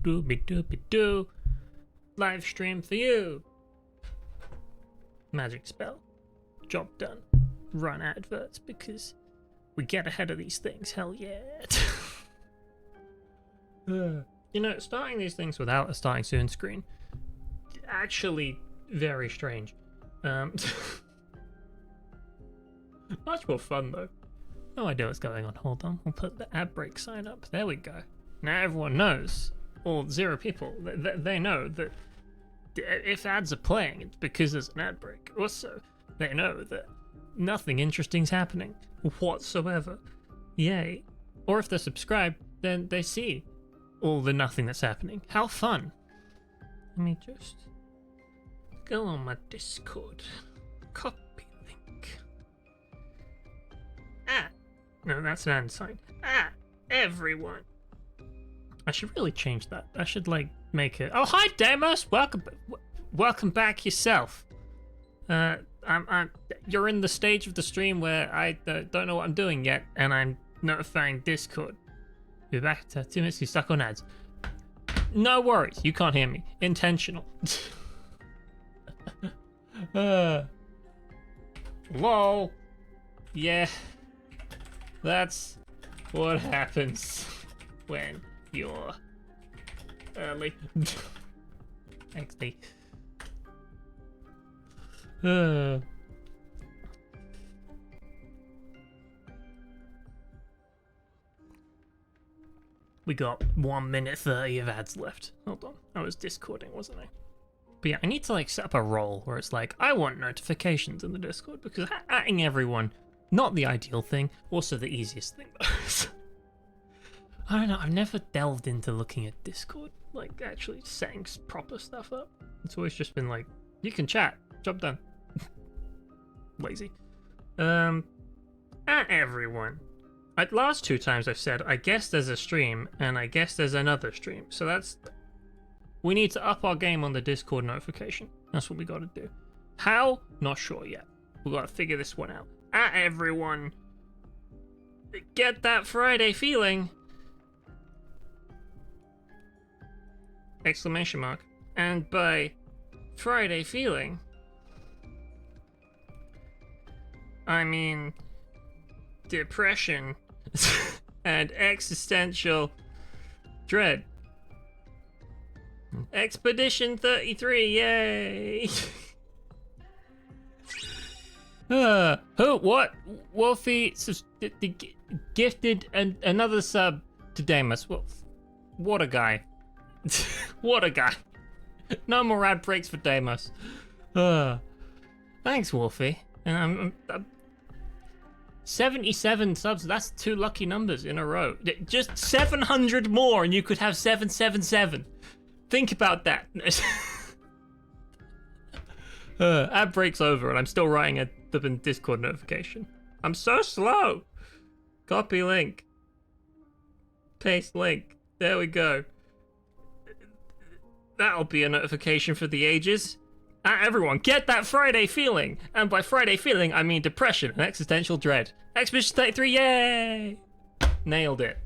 Dooby-dooby-doo. Live stream for you. Magic spell. Job done. Run adverts because we get ahead of these things. Hell yeah. You know, starting these things without a starting soon screen, actually very strange. Much more fun though. No idea what's going on. Hold on. We'll put the ad break sign up. There we go. Now everyone knows, or 0 people, they know that if ads are playing, it's because there's an ad break. Also, they know that nothing interesting's happening whatsoever. Yay. Or if they're subscribed, then they see all the nothing that's happening. How fun. Let me just go on my Discord. Copy link. No, that's an and sign. Everyone. I should really change that. I should like make it. Oh, hi Deimos. Welcome back yourself. You're in the stage of the stream where I don't know what I'm doing yet, and I'm notifying Discord. Be back to 2 minutes. You stuck on ads. No worries. You can't hear me. Intentional. Lol. Yeah. That's what happens when you're early. XD. We got 1 minute 30 of ads left. Hold on. I was Discording, wasn't I? But yeah, I need to like set up a role where it's like, I want notifications in the Discord because adding everyone, not the ideal thing, also the easiest thing though. I don't know, I've never delved into looking at Discord, like actually setting proper stuff up. It's always just been like, you can chat, job done. Lazy. At everyone. Last 2 times I've said, I guess there's a stream, and I guess there's another stream. So that's... We need to up our game on the Discord notification. That's what we gotta do. How? Not sure yet. We gotta figure this one out. At everyone. Get that Friday feeling. Exclamation mark. And by Friday feeling, I mean depression and existential dread. Expedition 33, yay! Who? What? Wolfie gifted another sub to Deimos. What a guy. What a guy. No more ad breaks for Deimos. Thanks, Wolfie. And I'm 77 subs, that's 2 lucky numbers in a row. Just 700 more and you could have 777. Think about that. Ad break's over and I'm still writing a Discord notification. I'm so slow. Copy link. Paste link. There we go. That'll be a notification for the ages. Everyone, get that Friday feeling. And by Friday feeling, I mean depression and existential dread. Expedition 33, yay! Nailed it.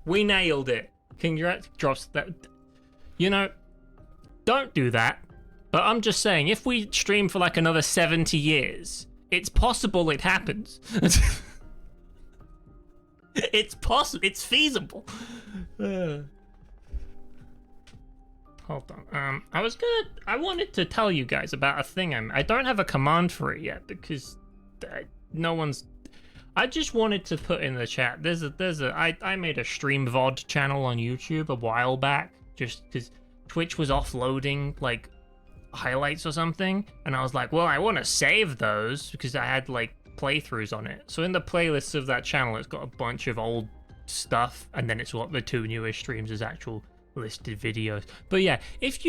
We nailed it. Congrats. Drops that. You know, don't do that. But I'm just saying, if we stream for like another 70 years, it's possible it happens. It's possible. It's feasible. Hold on. I wanted to tell you guys about a thing. I don't have a command for it yet because no one's. I just wanted to put in the chat. I made a stream VOD channel on YouTube a while back, just because Twitch was offloading like highlights or something, and I was like, well, I want to save those because I had like playthroughs on it. So in the playlists of that channel, it's got a bunch of old stuff, and then it's what the 2 newest streams is actual listed videos. But yeah, if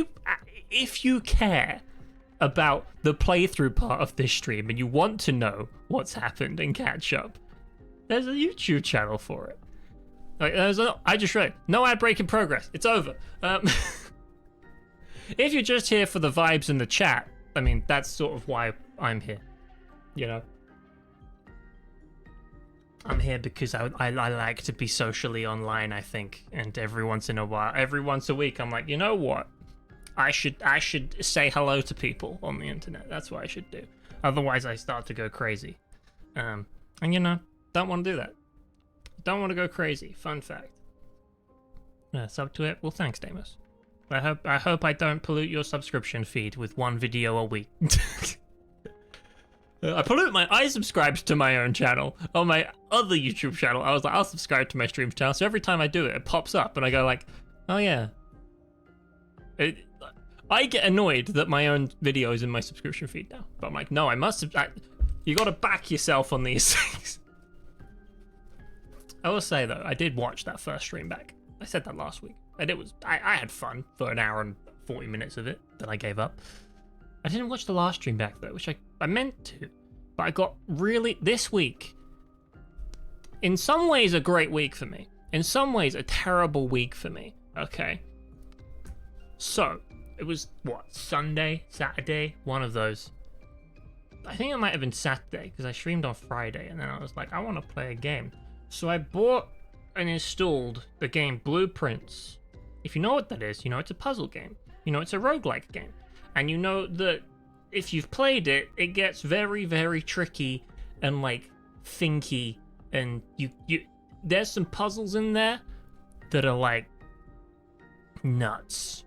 you care about the playthrough part of this stream and you want to know what's happened and catch up, there's a YouTube channel for it. Like, I just read no ad break in progress. It's over. If you're just here for the vibes in the chat, I mean, that's sort of why I'm here, you know. I'm here because I like to be socially online, I think, and every once a week, I'm like, you know what? I should say hello to people on the internet. That's what I should do. Otherwise, I start to go crazy. And you know, don't want to do that. Don't want to go crazy. Fun fact. Sub to it. Well, thanks, Deimos. I hope I don't pollute your subscription feed with one video a week. I subscribed to my own channel on my other YouTube channel. I was like, I'll subscribe to my streams channel. So every time I do it, it pops up, and I go like, oh yeah. I get annoyed that my own video is in my subscription feed now, but I'm like, no, you got to back yourself on these things. I will say though, I did watch that first stream back. I said that last week, and I had fun for an hour and 40 minutes of it. Then I gave up. I didn't watch the last stream back though, which I meant to, but I got really, this week, in some ways a great week for me, in some ways a terrible week for me, okay? So, it was, what, Sunday, Saturday, one of those. I think it might have been Saturday, because I streamed on Friday, and then I was like, I want to play a game. So I bought and installed the game Blueprints. If you know what that is, you know it's a puzzle game. You know it's a roguelike game. And you know that if you've played it, it gets very, very tricky and like thinky, and you there's some puzzles in there that are like nuts.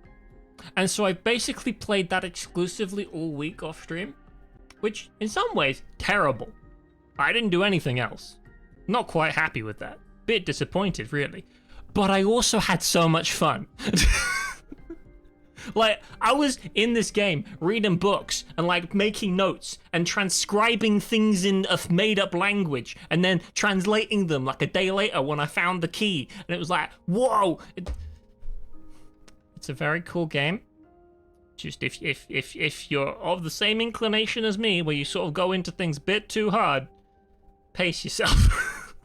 And so I basically played that exclusively all week off stream, which in some ways terrible. I didn't do anything else. Not quite happy with that. Bit disappointed, really. But I also had so much fun. Like, I was in this game reading books and like making notes and transcribing things in a made-up language and then translating them like a day later when I found the key. And it was like, whoa! It's a very cool game. Just if you're of the same inclination as me, where you sort of go into things a bit too hard, pace yourself.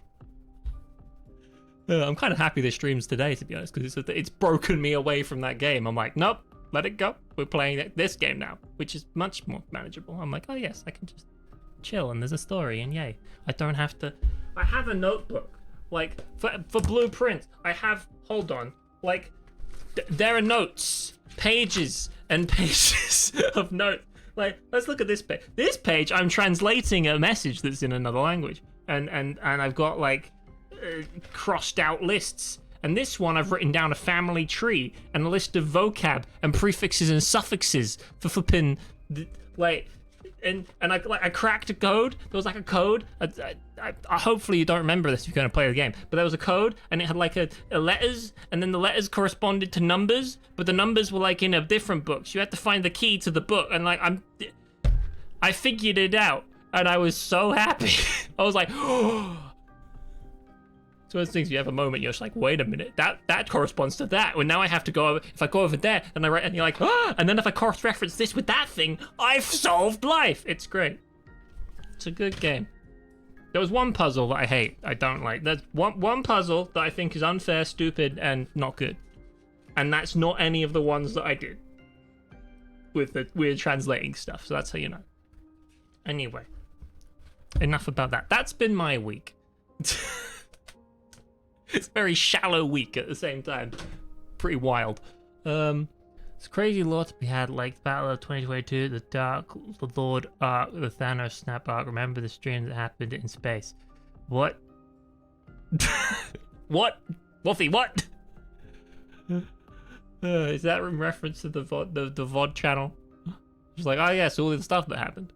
I'm kind of happy this stream's today, to be honest, because it's broken me away from that game. I'm like, nope, let it go. We're playing this game now, which is much more manageable. I'm like, oh yes, I can just chill, and there's a story, and yay. I don't have to... I have a notebook. Like, for Blueprint, I have... Hold on. Like, there are notes. Pages and pages of notes. Like, let's look at this page. This page, I'm translating a message that's in another language. And I've got, like... crossed out lists, and this one I've written down a family tree and a list of vocab and prefixes and suffixes for flipping like, and I cracked a code. There was like a code. I hopefully you don't remember this if you're going to play the game, but there was a code and it had like a letters, and then the letters corresponded to numbers, but the numbers were like in a different book. So you had to find the key to the book, and like I figured it out, and I was so happy. I was like, oh. So those things, you have a moment, you're just like, wait a minute, that corresponds to that. Well, now I have to go, if I go over there, and I write, and you're like, ah, and then if I cross-reference this with that thing, I've solved life. It's great. It's a good game. There was one puzzle that I hate, I don't like. There's one puzzle that I think is unfair, stupid, and not good. And that's not any of the ones that I did with the weird translating stuff, so that's how you know. Anyway, enough about that. That's been my week. It's a very shallow week at the same time. Pretty wild. It's crazy lore to be had, like the Battle of 2022, the Lord arc, the Thanos snap arc. Remember the stream that happened in space. What? What? Wolfie, what? Is that in reference to the VOD channel? It's like, oh yes, all the stuff that happened.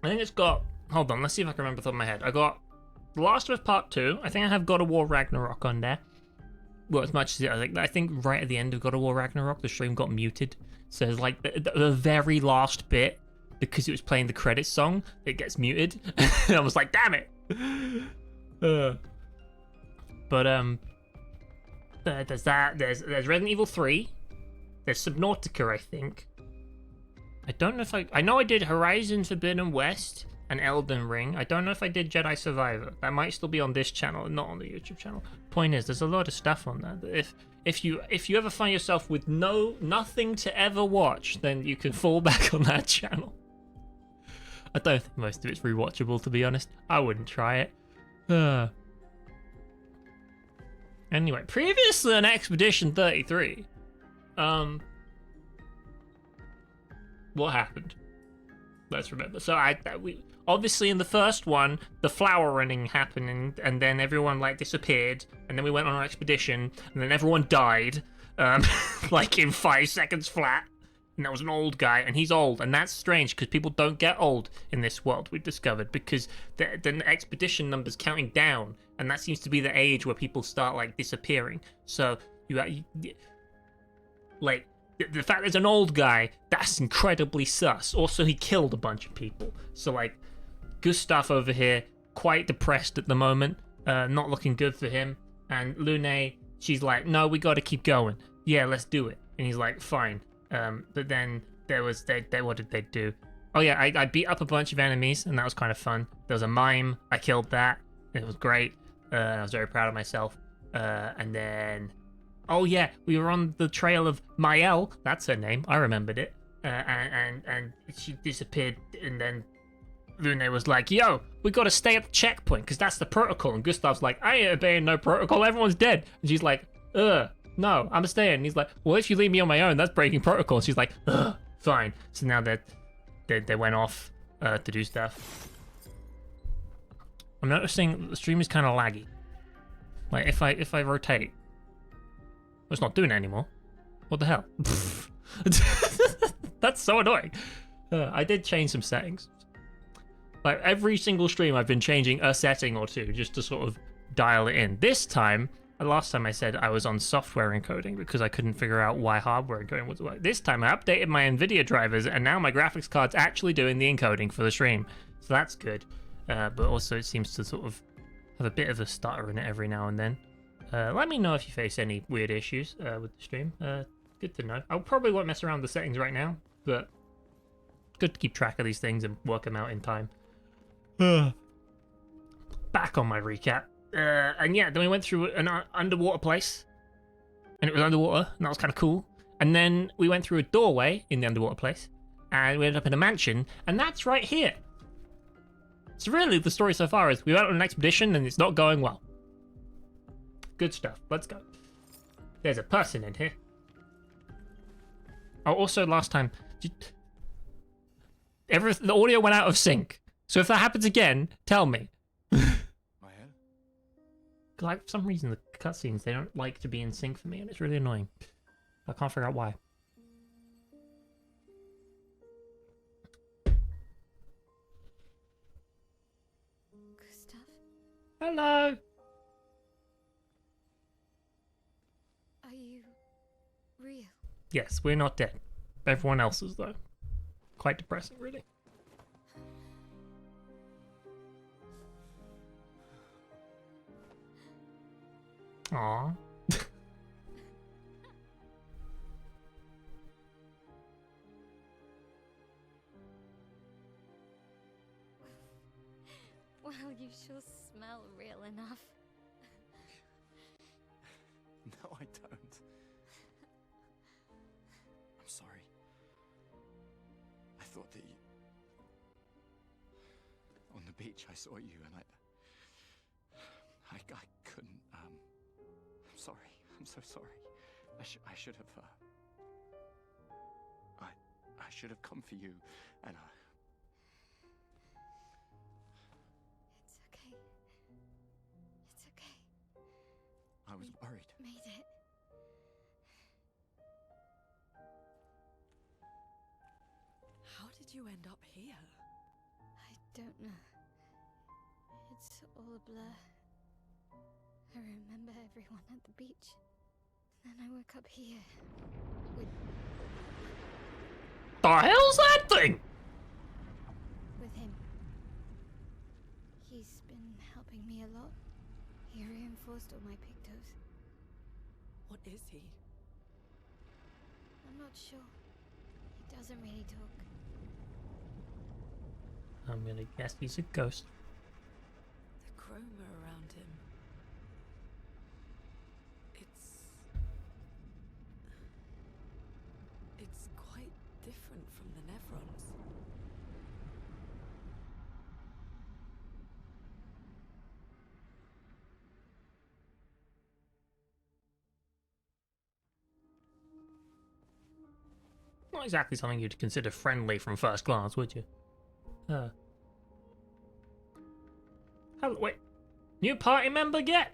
I think it's got... Hold on, let's see if I can remember off the top of my head. I got The Last of Us Part 2. I think I have God of War Ragnarok on there. Well, as much as I think right at the end of God of War Ragnarok, the stream got muted. So it's like the very last bit, because it was playing the credits song, it gets muted. And I was like, damn it. There's that. There's Resident Evil 3. There's Subnautica, I think. I don't know if I know I did Horizon Forbidden West and Elden Ring. I don't know if I did Jedi Survivor. That might still be on this channel and not on the YouTube channel. Point is, there's a lot of stuff on there. If you ever find yourself with nothing to ever watch, then you can fall back on that channel. I don't think most of it's rewatchable, to be honest. I wouldn't try it. Anyway, previously on Expedition 33, what happened? Let's remember. So we obviously in the first one, the flower running happened, and then everyone like disappeared, and then we went on our expedition, and then everyone died, like in 5 seconds flat. And that was an old guy, and he's old, and that's strange because people don't get old in this world. We've discovered because the expedition number's counting down, and that seems to be the age where people start like disappearing. So like the fact there's an old guy, that's incredibly sus. Also, he killed a bunch of people. So like Gustav over here, quite depressed at the moment, not looking good for him. And Lune, she's like, no, we got to keep going. Yeah, let's do it. And he's like, fine. But then there was what did they do? Oh yeah, I beat up a bunch of enemies, and that was kind of fun. There was a mime, I killed that. It was great. I was very proud of myself. And then, oh yeah, we were on the trail of Mael. That's her name. I remembered it. And she disappeared, and then Lune was like, yo, we got to stay at the checkpoint because that's the protocol. And Gustav's like, I ain't obeying no protocol. Everyone's dead. And she's like, no, I'm staying. And he's like, well, if you leave me on my own, that's breaking protocol. And she's like, fine. So now they went off to do stuff. I'm noticing the stream is kind of laggy. Like if I rotate, it's not doing it anymore. What the hell? That's so annoying. I did change some settings. Like every single stream, I've been changing a setting or two just to sort of dial it in. This time. Last time I said I was on software encoding because I couldn't figure out why hardware encoding was working. This time I updated my NVIDIA drivers, and now my graphics card's actually doing the encoding for the stream. So that's good. But also it seems to sort of have a bit of a stutter in it every now and then. Let me know if you face any weird issues with the stream. Good to know. I probably won't mess around with the settings right now, but good to keep track of these things and work them out in time. Back on my recap. And yeah, then we went through an underwater place, and it was underwater, and that was kind of cool. And then we went through a doorway in the underwater place, and we ended up in a mansion, and that's right here. So really, the story so far is we went on an expedition, and it's not going well. Good stuff. Let's go. There's a person in here. Oh, also last time, the audio went out of sync. So if that happens again, tell me. Like, for some reason, the cutscenes, they don't like to be in sync for me, and it's really annoying. I can't figure out why. Gustav? Hello! Are you real? Yes, we're not dead. Everyone else is, though. Quite depressing, really. Aww. Well, you sure smell real enough. No, I don't. I'm sorry. I thought that you... On the beach, I saw you and I couldn't, I'm sorry. I'm so sorry. I should have, I should have come for you, and It's okay. It's okay. I was worried. Made it. How did you end up here? I don't know. It's all a blur. I remember everyone at the beach. Then I woke up here. With The hell's that thing? him. He's been helping me a lot. He reinforced all my pictos. What is he? I'm not sure. He doesn't really talk. I'm gonna guess he's a ghost. The chroma around him. It's quite different from the Nevrons. Not exactly something you'd consider friendly from first glance, would you? Hello, wait. New party member get?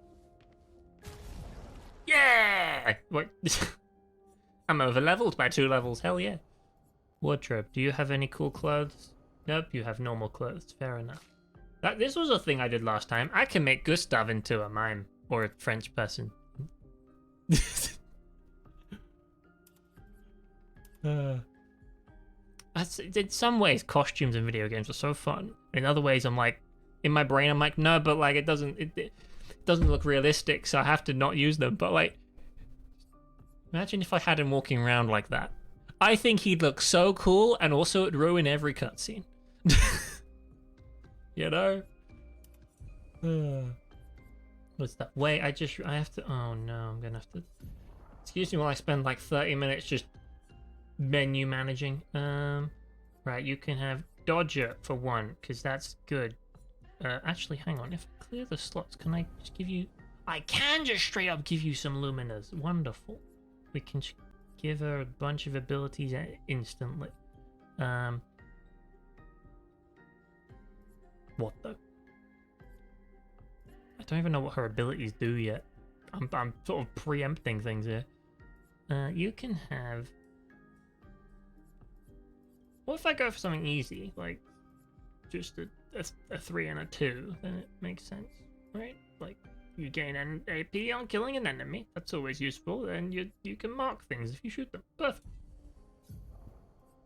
Yeah! Wait. I'm over-leveled by 2 levels, hell yeah. Wardrobe, do you have any cool clothes? Nope, you have normal clothes, fair enough. This was a thing I did last time. I can make Gustav into a mime, or a French person. In some ways, costumes in video games are so fun. In other ways, I'm like, in my brain, I'm like, no, but like, it doesn't look realistic, so I have to not use them. But like, imagine if I had him walking around like that. I think he'd look so cool, and also it'd ruin every cutscene. You know? What's that? Wait, I have to. Oh no, I'm gonna have to. Excuse me while I spend like 30 minutes just menu managing. Right, you can have Dodger for 1, because that's good. Actually, hang on. If I clear the slots, can I just give you... I can just straight up give you some Luminas. Wonderful. We can give her a bunch of abilities instantly. What though? I don't even know what her abilities do yet. I'm sort of preempting things here. You can have... What if I go for something easy, like just a 3 and a 2? Then it makes sense, right? Like you gain an AP on killing an enemy. That's always useful. And you can mark things if you shoot them. Perfect.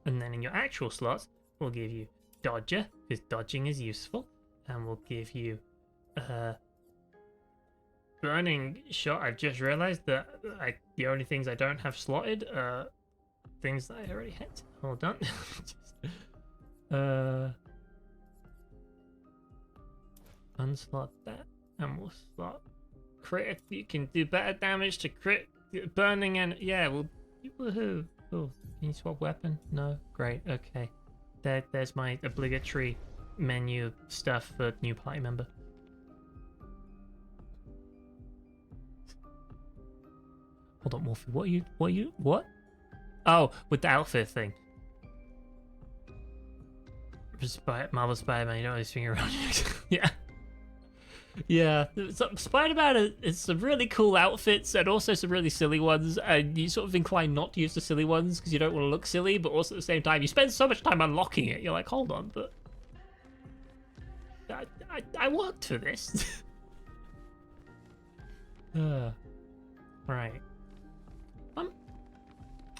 And then in your actual slots, we'll give you Dodger, because dodging is useful, and we'll give you Burning Shot. I've just realized that the only things I don't have slotted are things that I already had. Hold on. Unslot that, and we'll slot crit. You can do better damage to crit burning, and yeah, woohoo. Oh, can you swap weapon? No, great. Okay, there's my obligatory menu stuff for new party member. Hold on, Wolfie. What? Oh, with the outfit thing. Marvel Spider-Man, you don't always finger around. Yeah. Yeah. So Spider-Man is some really cool outfits and also some really silly ones, and you sort of incline not to use the silly ones because you don't want to look silly, but also at the same time, you spend so much time unlocking it, you're like, hold on, but... I worked for this. Right.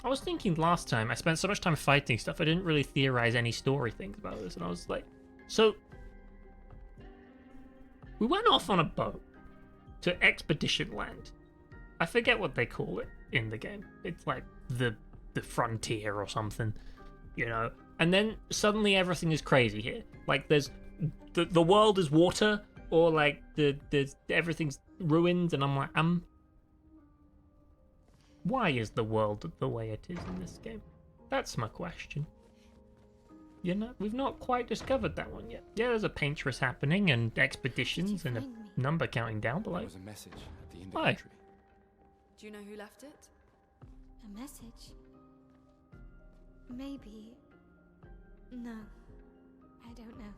I was thinking last time, I spent so much time fighting stuff, I didn't really theorize any story things about this, and I was like, so... We went off on a boat to Expedition Land. I forget what they call it in the game. It's like the frontier or something, you know? And then suddenly everything is crazy here. Like there's... The world is water, or like everything's ruined, and I'm like, why is the world the way it is in this game? That's my question. You know, we've not quite discovered that one yet. Yeah, there's a paintress happening and expeditions and a number counting down, but like... There was a message at the Why? inventory. Do you know who left it? A message? Maybe. No. I don't know.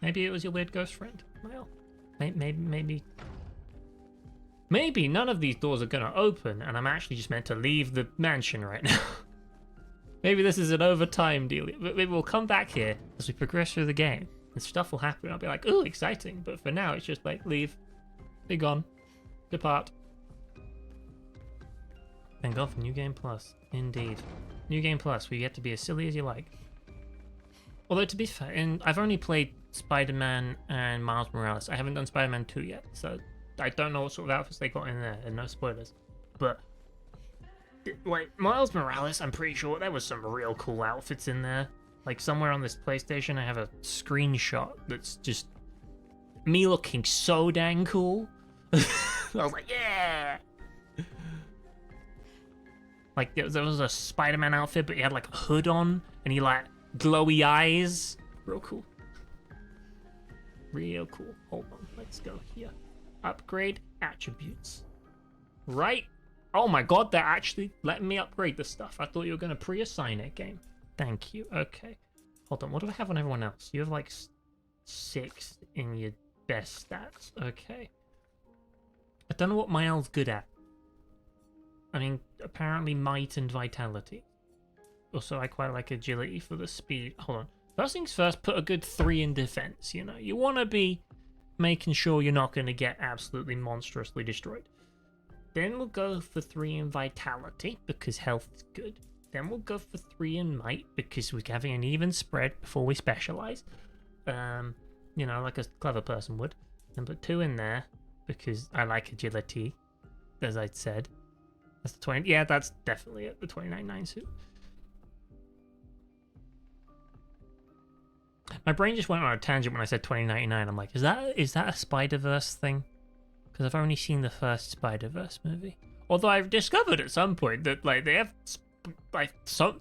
Maybe it was your weird ghost friend. Well, maybe none of these doors are gonna open, and I'm actually just meant to leave the mansion right now. Maybe this is an overtime deal. Maybe we'll come back here as we progress through the game, and stuff will happen. I'll be like, ooh, exciting. But for now, it's just like, leave, be gone, depart. Thank God for New Game Plus. Indeed. New Game Plus, where you get to be as silly as you like. Although, to be fair, I've only played Spider-Man and Miles Morales. I haven't done Spider-Man 2 yet, so I don't know what sort of outfits they got in there, and no spoilers. But, like, Miles Morales, I'm pretty sure there was some real cool outfits in there. Like, somewhere on this PlayStation, I have a screenshot that's just me looking so dang cool. I was like, yeah! Like, there was a Spider-Man outfit, but he had, like, a hood on, and he, like, glowy eyes. Real cool. Real cool. Hold on, let's go here. Upgrade attributes. Right? Oh my god, they're actually letting me upgrade the stuff. I thought you were going to pre-assign it, game. Thank you. Okay. Hold on, what do I have on everyone else? You have like 6 in your best stats. Okay. I don't know what Mael's good at. I mean, apparently might and vitality. Also, I quite like agility for the speed. Hold on. First things first, put a good 3 in defense, you know. You want to be making sure you're not going to get absolutely monstrously destroyed. Then we'll go for 3 in vitality, because health is good. Then we'll go for 3 in might, because we're having an even spread before we specialize. You know, like a clever person would. And put 2 in there, because I like agility, as I said. That's the 20. Yeah, that's definitely it, the 29.9 suit. My brain just went on a tangent when I said 2099. I'm like, is that a Spider-Verse thing? Because I've only seen the first Spider-Verse movie. Although I've discovered at some point that like they have like some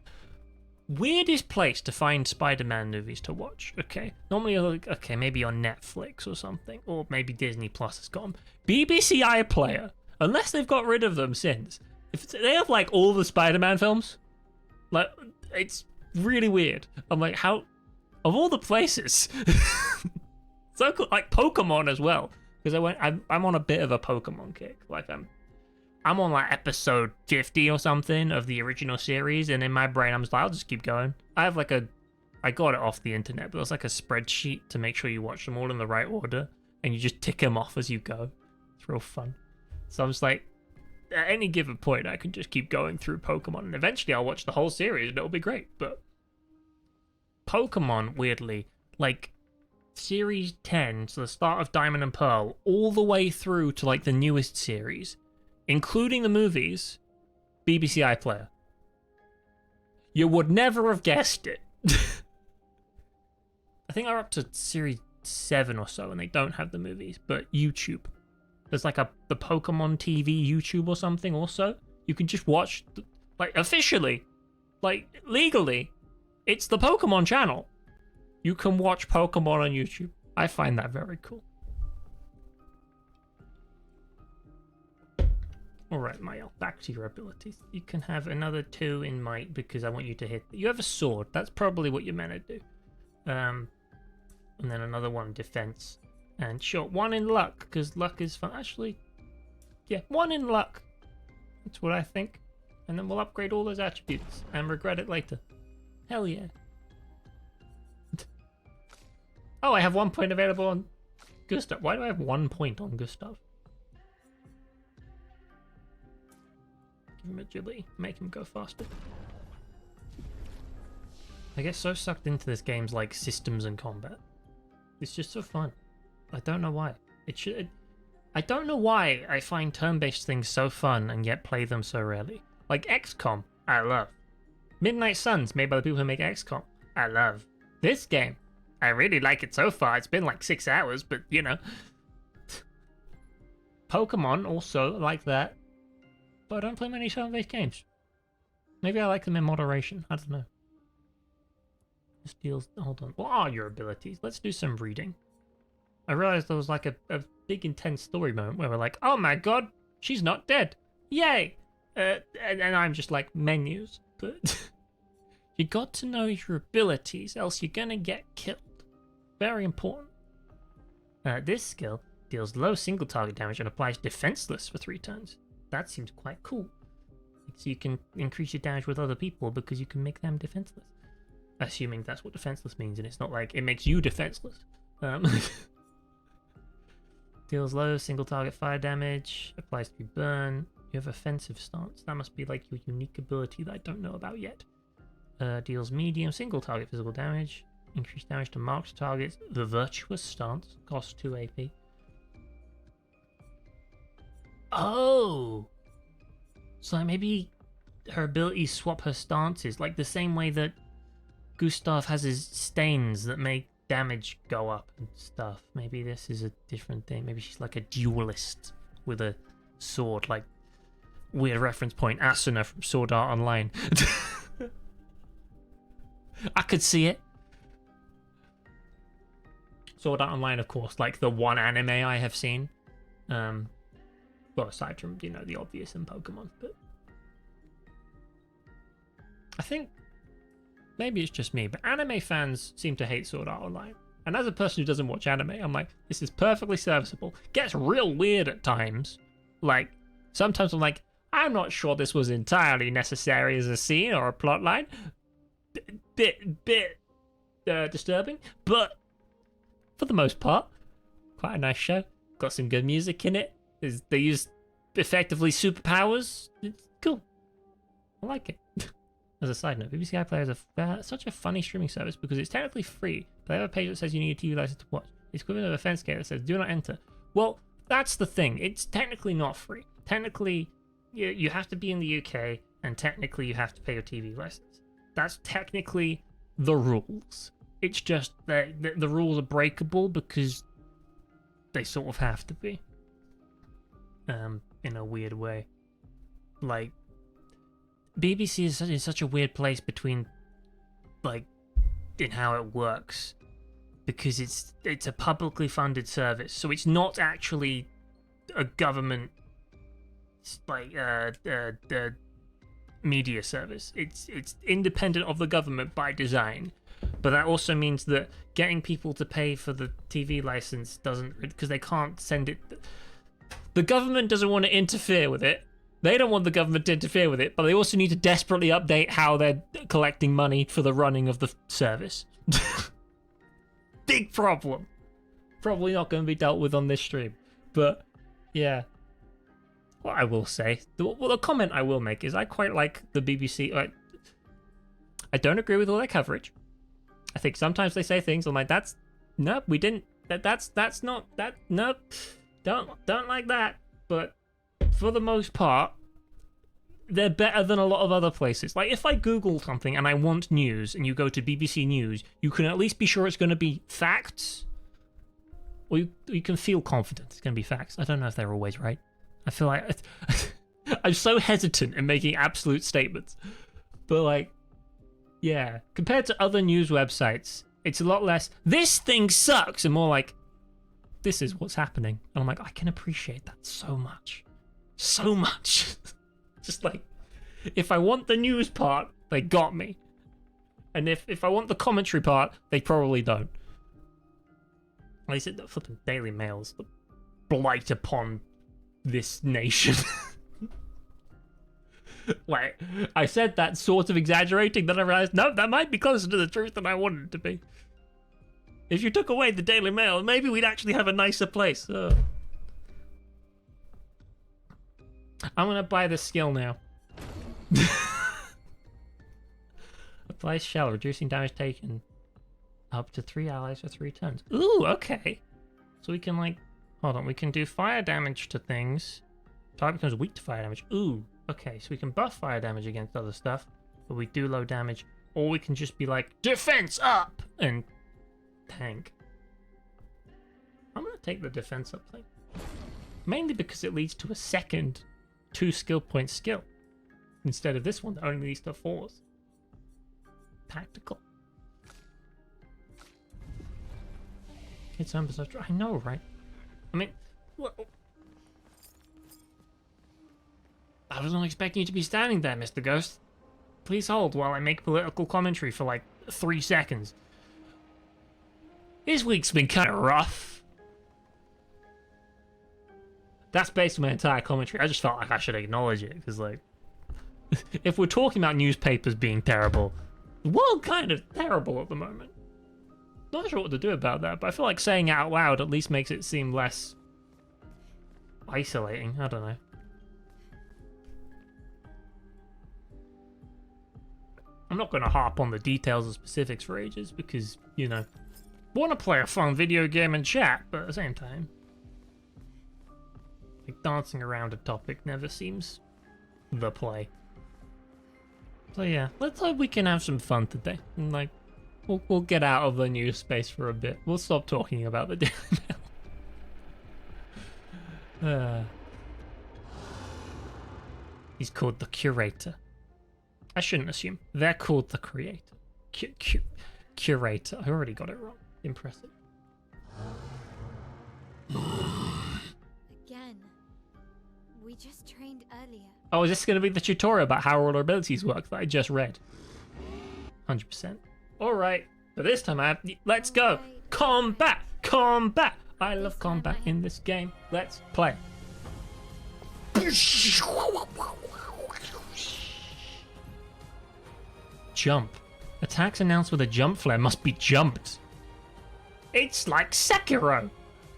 weirdest place to find Spider-Man movies to watch. Okay, normally you're like, okay, maybe on Netflix or something, or maybe Disney Plus has got them. BBC iPlayer, unless they've got rid of them since. If they have like all the Spider-Man films, like it's really weird. I'm like, how? Of all the places, so cool. Like Pokemon as well, because I'm on a bit of a Pokemon kick. Like I'm on like episode 50 or something of the original series, and in my brain I'm just like, I'll just keep going. I got it off the internet, but it's like a spreadsheet to make sure you watch them all in the right order, and you just tick them off as you go. It's real fun. So I'm just like, at any given point, I can just keep going through Pokemon, and eventually I'll watch the whole series, and it'll be great. But Pokemon, weirdly, like Series 10, so the start of Diamond and Pearl, all the way through to like the newest series, including the movies, BBC iPlayer. You would never have guessed it. I think they're up to Series 7 or so, and they don't have the movies, but YouTube. There's like the Pokemon TV YouTube or something also. You can just watch, like officially, like legally, it's the Pokemon channel. You can watch Pokemon on YouTube. I find that very cool. Alright, Mael, back to your abilities. You can have another 2 in might because I want you to hit. You have a sword. That's probably what you're meant to do. And then another 1 in defense. And sure, 1 in luck, because luck is fun. Actually, yeah, 1 in luck. That's what I think. And then we'll upgrade all those attributes and regret it later. Hell yeah. Oh, I have 1 point available on Gustav. Why do I have 1 point on Gustav? Give him agility. Make him go faster. I get so sucked into this game's like systems and combat. It's just so fun. I don't know why. I don't know why I find turn-based things so fun and yet play them so rarely. Like XCOM, I love. Midnight Suns, made by the people who make XCOM, I love. This game, I really like it so far. It's been like 6 hours, but you know. Pokemon, also like that. But I don't play many turn-based games. Maybe I like them in moderation. I don't know. This deals. Hold on. What are your abilities? Let's do some reading. I realized there was like a big intense story moment where we're like, oh my god, she's not dead. Yay! And I'm just like, menus. But you got to know your abilities, else you're gonna get killed. Very important. This skill deals low single target damage and applies defenseless for 3 turns. That seems quite cool. So you can increase your damage with other people because you can make them defenseless. Assuming that's what defenseless means, and it's not like it makes you defenseless. Deals low single target fire damage, applies to burn. You have offensive stance. That must be like your unique ability that I don't know about yet. Deals medium single target physical damage. Increased damage to marked targets. The virtuous stance costs 2 AP. Oh! So maybe her abilities swap her stances, like the same way that Gustav has his stains that make damage go up and stuff. Maybe this is a different thing. Maybe she's like a duelist with a sword, like weird reference point, Asuna from Sword Art Online. I could see it. Sword Art Online, of course, like the one anime I have seen. Well, aside from, you know, the obvious in Pokemon, but I think maybe it's just me, but anime fans seem to hate Sword Art Online. And as a person who doesn't watch anime, I'm like, this is perfectly serviceable. Gets real weird at times. Like, sometimes I'm like, I'm not sure this was entirely necessary as a scene or a plot line. Bit disturbing, but for the most part, quite a nice show. Got some good music in it. They use effectively superpowers. It's cool. I like it. As a side note, BBC iPlayer is such a funny streaming service because it's technically free, but they have a page that says you need a TV license to watch. It's equivalent of a fence gate that says do not enter. Well, that's the thing. It's technically not free. Technically, you have to be in the UK, and technically you have to pay your TV license. That's technically the rules. It's just that the rules are breakable because they sort of have to be. In a weird way. Like, BBC is in such a weird place between, like, in how it works, because it's a publicly funded service, so it's not actually a government like media service. It's independent of the government by design, but that also means that getting people to pay for the TV license doesn't, because they can't send it. The government doesn't want to interfere with it. They don't want the government to interfere with it, but they also need to desperately update how they're collecting money for the running of the service. Big problem. Probably not going to be dealt with on this stream. But, yeah. What I will say, the comment I will make is I quite like the BBC. I don't agree with all their coverage. I think sometimes they say things, I'm like, nope, we didn't, that's not, nope, don't like that. But for the most part, they're better than a lot of other places. Like, if I Google something and I want news and you go to BBC News, you can at least be sure it's going to be facts. Or you can feel confident it's going to be facts. I don't know if they're always right. I feel like I'm so hesitant in making absolute statements. But, like, yeah, compared to other news websites, it's a lot less, this thing sucks, and more like, this is what's happening. And I'm like, I can appreciate that so much. So much. Just like, if I want the news part, they got me. And if I want the commentary part, they probably don't. At least the flipping Daily Mail's the blight upon this nation. Like, I said that sort of exaggerating, then I realized, no, that might be closer to the truth than I wanted it to be. If you took away the Daily Mail, maybe we'd actually have a nicer place. I'm gonna buy this skill now. Apply shell, reducing damage taken up to 3 allies for 3 turns. Ooh, okay. So we can, like, hold on, we can do fire damage to things. Target becomes weak to fire damage. Ooh, okay, so we can buff fire damage against other stuff, but we do low damage. Or we can just be like, defense up! And tank. I'm gonna take the defense up thing. Mainly because it leads to a second 2 skill point skill. Instead of this one that only leads to 4s. Tactical. It's I know, right? I mean, well, I wasn't expecting you to be standing there, Mr. Ghost. Please hold while I make political commentary for like 3 seconds. This week's been kind of rough. That's based on my entire commentary. I just felt like I should acknowledge it, because, like, if we're talking about newspapers being terrible, the world kind of terrible at the moment. Not sure what to do about that, but I feel like saying it out loud at least makes it seem less isolating. I don't know. I'm not going to harp on the details or specifics for ages because, you know, want to play a fun video game and chat, but at the same time, like, dancing around a topic never seems the play. So yeah, let's hope we can have some fun today. And, like, we'll get out of the news space for a bit. We'll stop talking about the Daily Mail. He's called the Curator. I shouldn't assume. They're called the Creator. Curator. I already got it wrong. Impressive. Again. We just trained earlier. Oh, is this going to be the tutorial about how all our abilities work that I just read? 100%. Alright, so this time I have... Let's go! Alright. Combat! Combat! I love This time combat I- in this game. Let's play. Jump. Attacks announced with a jump flare must be jumped. It's like Sekiro!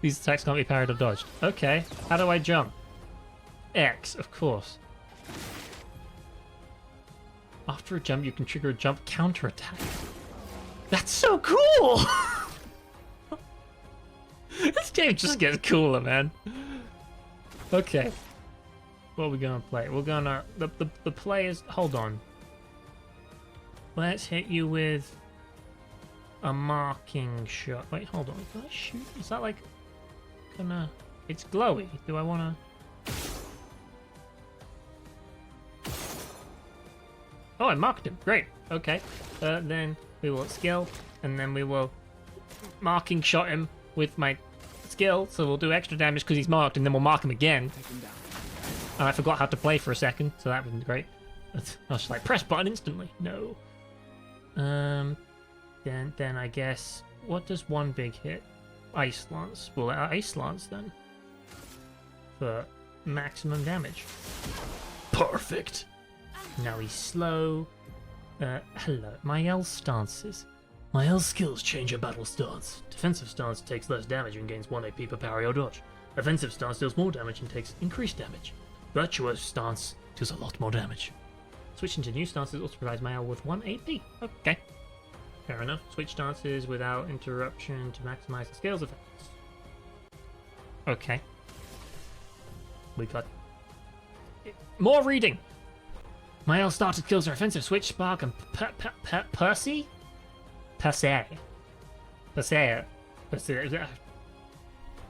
These attacks can't be parried or dodged. Okay, how do I jump? X, of course. After a jump, you can trigger a jump counterattack. That's so cool! This game just gets cooler, man. Okay. What are we gonna play? We're gonna... The players... Hold on. Let's hit you with a marking shot. Wait, hold on. Can I shoot? Is that like... Gonna... It's glowy. Do I wanna... Oh, I marked him. Great. Okay. Then we will skill, and then we will marking shot him with my skill, so we'll do extra damage because he's marked, and then we'll mark him again. Take him down. And I forgot how to play for a second, so that was great. I was just like, press button instantly. No. Then I guess, what does one big hit? Ice Lance. Well, Ice Lance then. For maximum damage. Perfect. Now he's slow. Hello. My L stances. My L skills change your battle stance. Defensive stance takes less damage and gains 1 AP per parry or dodge. Offensive stance deals more damage and takes increased damage. Virtuous stance deals a lot more damage. Switching to new stances also provides my L with 1 AP. Okay. Fair enough. Switch stances without interruption to maximize the skills effects. Okay. We got... more reading! My L started kills are offensive switch, spark, and Percy? Percy.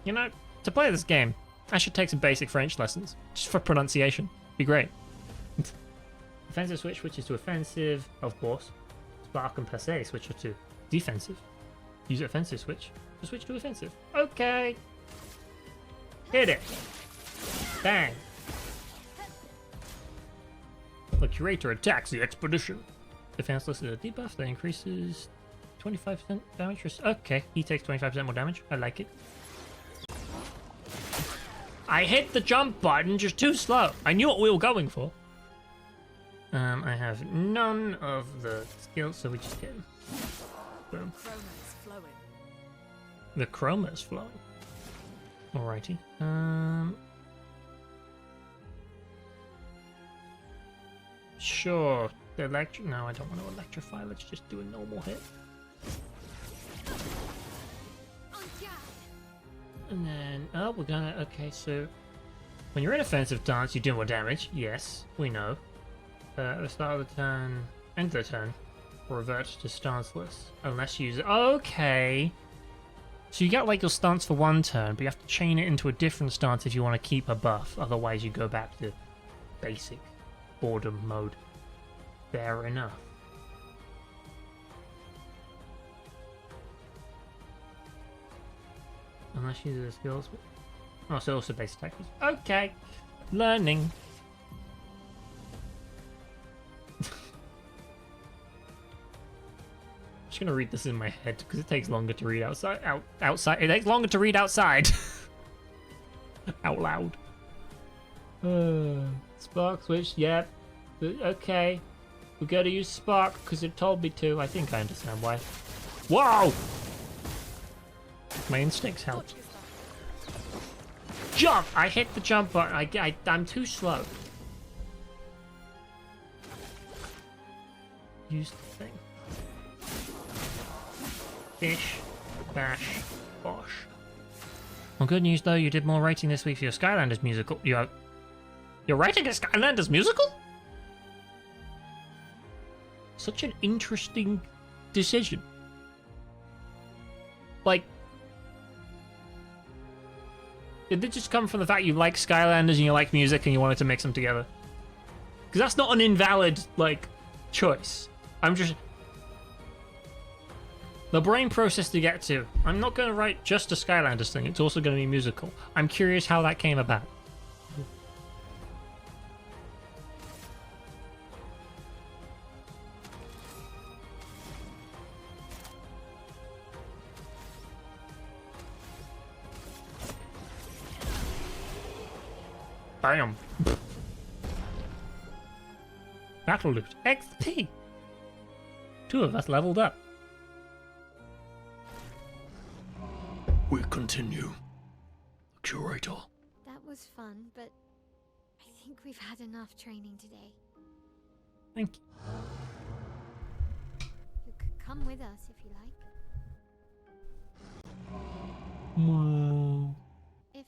You know, to play this game, I should take some basic French lessons, just for pronunciation. Be great. Offensive switch switches to offensive, of course. Spark and Percy switch to defensive. Use offensive switch to switch to offensive. Okay. Hit it. Bang. The curator attacks the expedition. Defenseless is a debuff that increases 25% damage. Okay, he takes 25% more damage. I like it. I hit the jump button just too slow. I knew what we were going for. I have none of the skills, so we just get him. Boom. Chroma's flowing. The chroma is flowing. Alrighty. Sure. The no, I don't want to electrify. Let's just do a normal hit. And then, oh, we're gonna, okay, so when you're in offensive stance, you do more damage. Yes, we know. At the start of the turn, end of the turn, revert to stanceless. Unless you use it. Okay. So you get like your stance for one turn, but you have to chain it into a different stance if you want to keep a buff. Otherwise, you go back to basic boredom mode. Fair enough. Unless you use the skills. Oh, so also basic attack. Okay. Learning. I'm just gonna read this in my head because it takes longer to read outside. Outside. It takes longer to read outside. Out loud. Spark switch. Yep. Okay. We gotta use spark because it told me to. I think I understand why. Whoa! My instincts helped. Jump! I hit the jump button. I'm too slow. Use the thing. Fish, bash, bosh. Well, good news though, you did more writing this week for your Skylanders musical. You're writing a Skylanders musical? Such an interesting decision. Like, did it just come from the fact you like Skylanders and you like music and you wanted to mix them together? Because that's not an invalid, like, choice. I'm just... The brain process to get to. I'm not going to write just a Skylanders thing. It's also going to be musical. I'm curious how that came about. Bam. Battle loot. XP. 2 of us leveled up. We continue. Curator. That was fun, but I think we've had enough training today. Thank you. You could come with us if you like. Whoa. If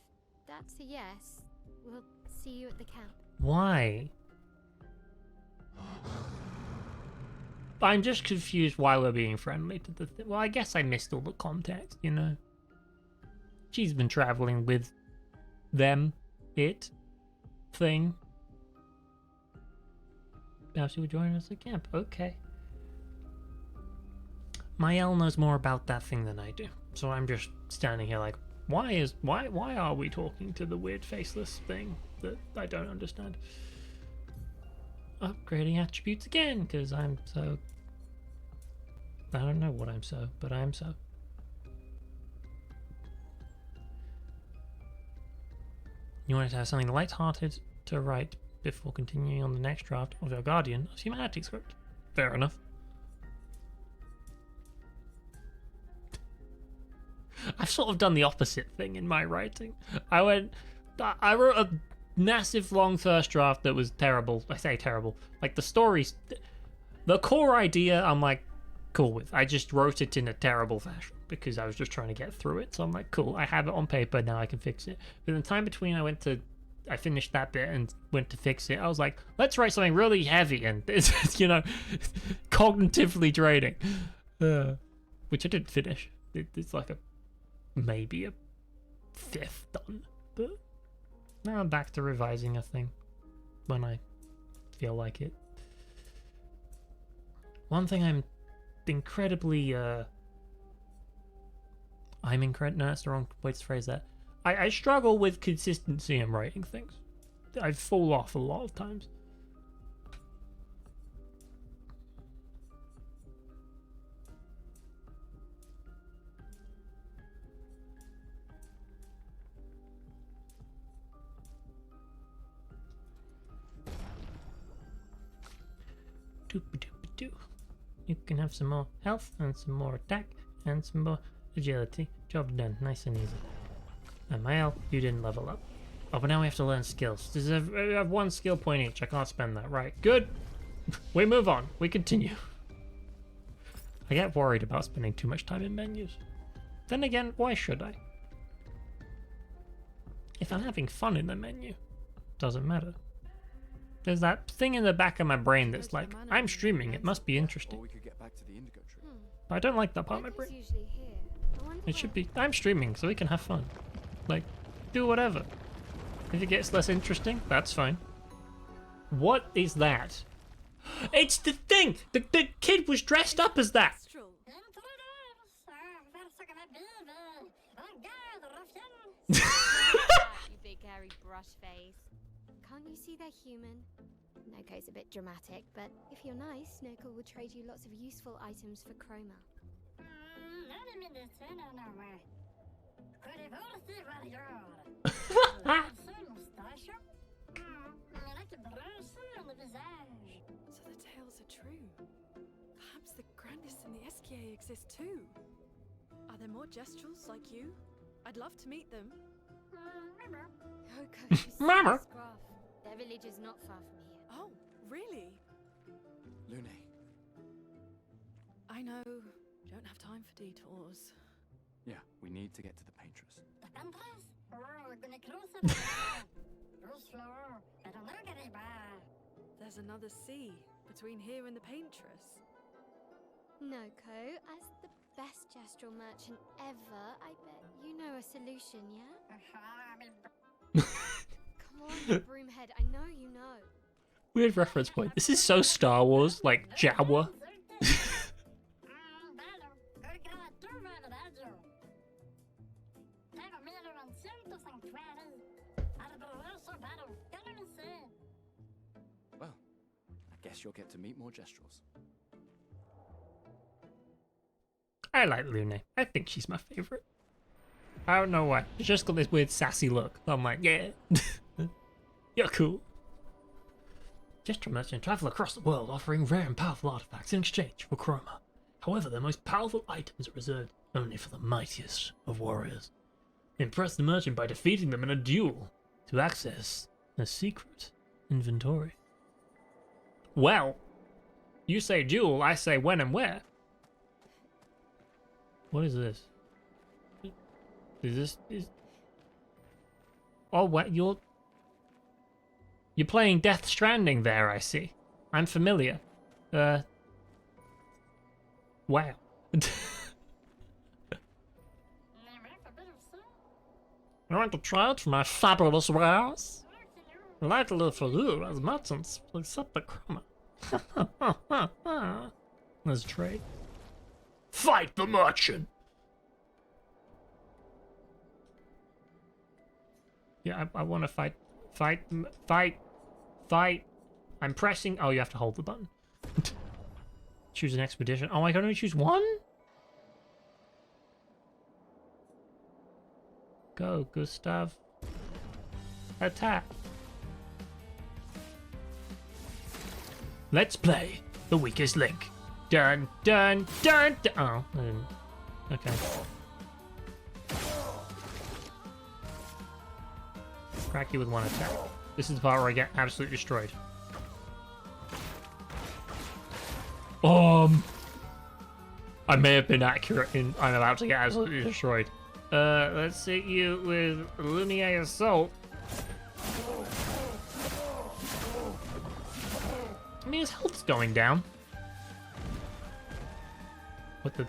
that's a yes, we'll see you at the camp. Why? I'm just confused why we're being friendly to the well, I guess I missed all the context, you know. She's been traveling with them, it, thing. Now she would join us at camp. Okay. Mael knows more about that thing than I do, so I'm just standing here like, why are we talking to the weird faceless thing that I don't understand? Upgrading attributes again, because I'm so... I don't know what I'm so, but I am so. You wanted to have something light-hearted to write before continuing on the next draft of your Guardian of Humanity script. Fair enough. I've sort of done the opposite thing in my writing. I wrote a massive long first draft that was terrible. I say terrible. Like the stories, the core idea I'm like cool with. I just wrote it in a terrible fashion because I was just trying to get through it. So I'm like, cool, I have it on paper, now I can fix it. But in the time between I finished that bit and went to fix it, I was like, let's write something really heavy and it's, you know, cognitively draining. Which I didn't finish. It's like maybe a fifth done. But now I'm back to revising a thing when I feel like it. One thing I'm incredibly no, that's the wrong way to phrase that. I struggle with consistency in writing things. I fall off a lot of times. Doop-a-doop-a-doo. You can have some more health and some more attack and some more agility. Job done, nice and easy. And Mael, you didn't level up. Oh, but now we have to learn skills. Does it have 1 skill point each? I can't spend that. Right, good. We move on. We continue. I get worried about spending too much time in menus. Then again, why should I? If I'm having fun in the menu, doesn't matter. There's that thing in the back of my brain that's like, I'm streaming, it must be interesting. Or we could get back to the Indigo tree. But I don't like that part of my Nico's brain. usually here. I wonder It should why. be, I'm streaming, so we can have fun. Like, do whatever. If it gets less interesting, that's fine. What is that? It's the thing! The kid was dressed up as that! Kestrel. You big hairy brush face. Can't you see they're human? Noko's a bit dramatic, but if you're nice, Noko will trade you lots of useful items for Chroma. So the tales are true. Perhaps the grandest in the SKA exist too. Are there more Gestrels like you? I'd love to meet them. Noko, you see Mama. this graph? Their village is not far from here. Oh, really? Lune, I know. Don't have time for detours. yeah, we need to get to the Paintress. There's another sea between here and the Paintress. Noko, as the best gestural merchant ever, I bet you know a solution, yeah? Come on, you broomhead, I know you know. Weird reference point. This is so Star Wars, like Jawa. Well, I guess you'll get to meet more Gestrels. I like Lune. I think she's my favorite. I don't know why. She's just got this weird sassy look. I'm like, yeah. You're cool. Jester merchants travel across the world offering rare and powerful artifacts in exchange for chroma. However, their most powerful items are reserved only for the mightiest of warriors. Impress the merchant by defeating them in a duel to access a secret inventory. Well, you say duel, I say when and where. What is this? Oh, what? You're playing Death Stranding there, I see. I'm familiar. Wow. I want to try out for my fabulous wares. I'd like to live for you as merchants, accept the chroma. Let's trade. Fight the merchant! Yeah, I want to fight. Fight. I'm pressing. Oh, you have to hold the button. Choose an expedition. Oh, I can only choose one? Go, Gustav. Attack. Let's play the weakest link. Dun, dun, dun, dun. Oh, okay. Crack you with one attack. This is the part where I get absolutely destroyed. I may have been accurate in I'm about to get absolutely destroyed. Let's hit you with Lumiere Assault. I mean, his health's going down. What the?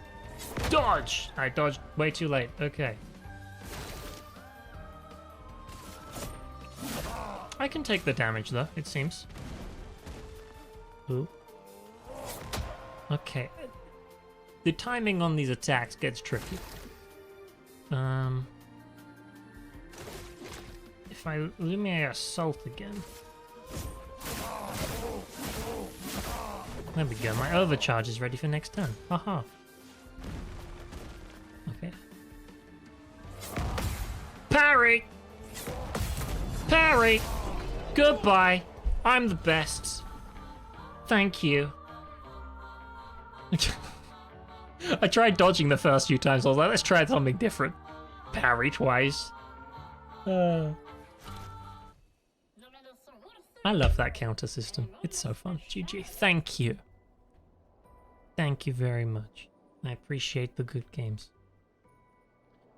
Dodge! I dodged way too late. Okay. I can take the damage, though, it seems. Ooh. Okay. The timing on these attacks gets tricky. If I Lumiere Assault again. There we go, my overcharge is ready for next turn. Haha. Okay. Parry! Parry! Goodbye! I'm the best. Thank you. I tried dodging the first few times. I was like, let's try something different. Parry twice. I love that counter system. It's so fun. GG. Thank you. Thank you very much. I appreciate the good games.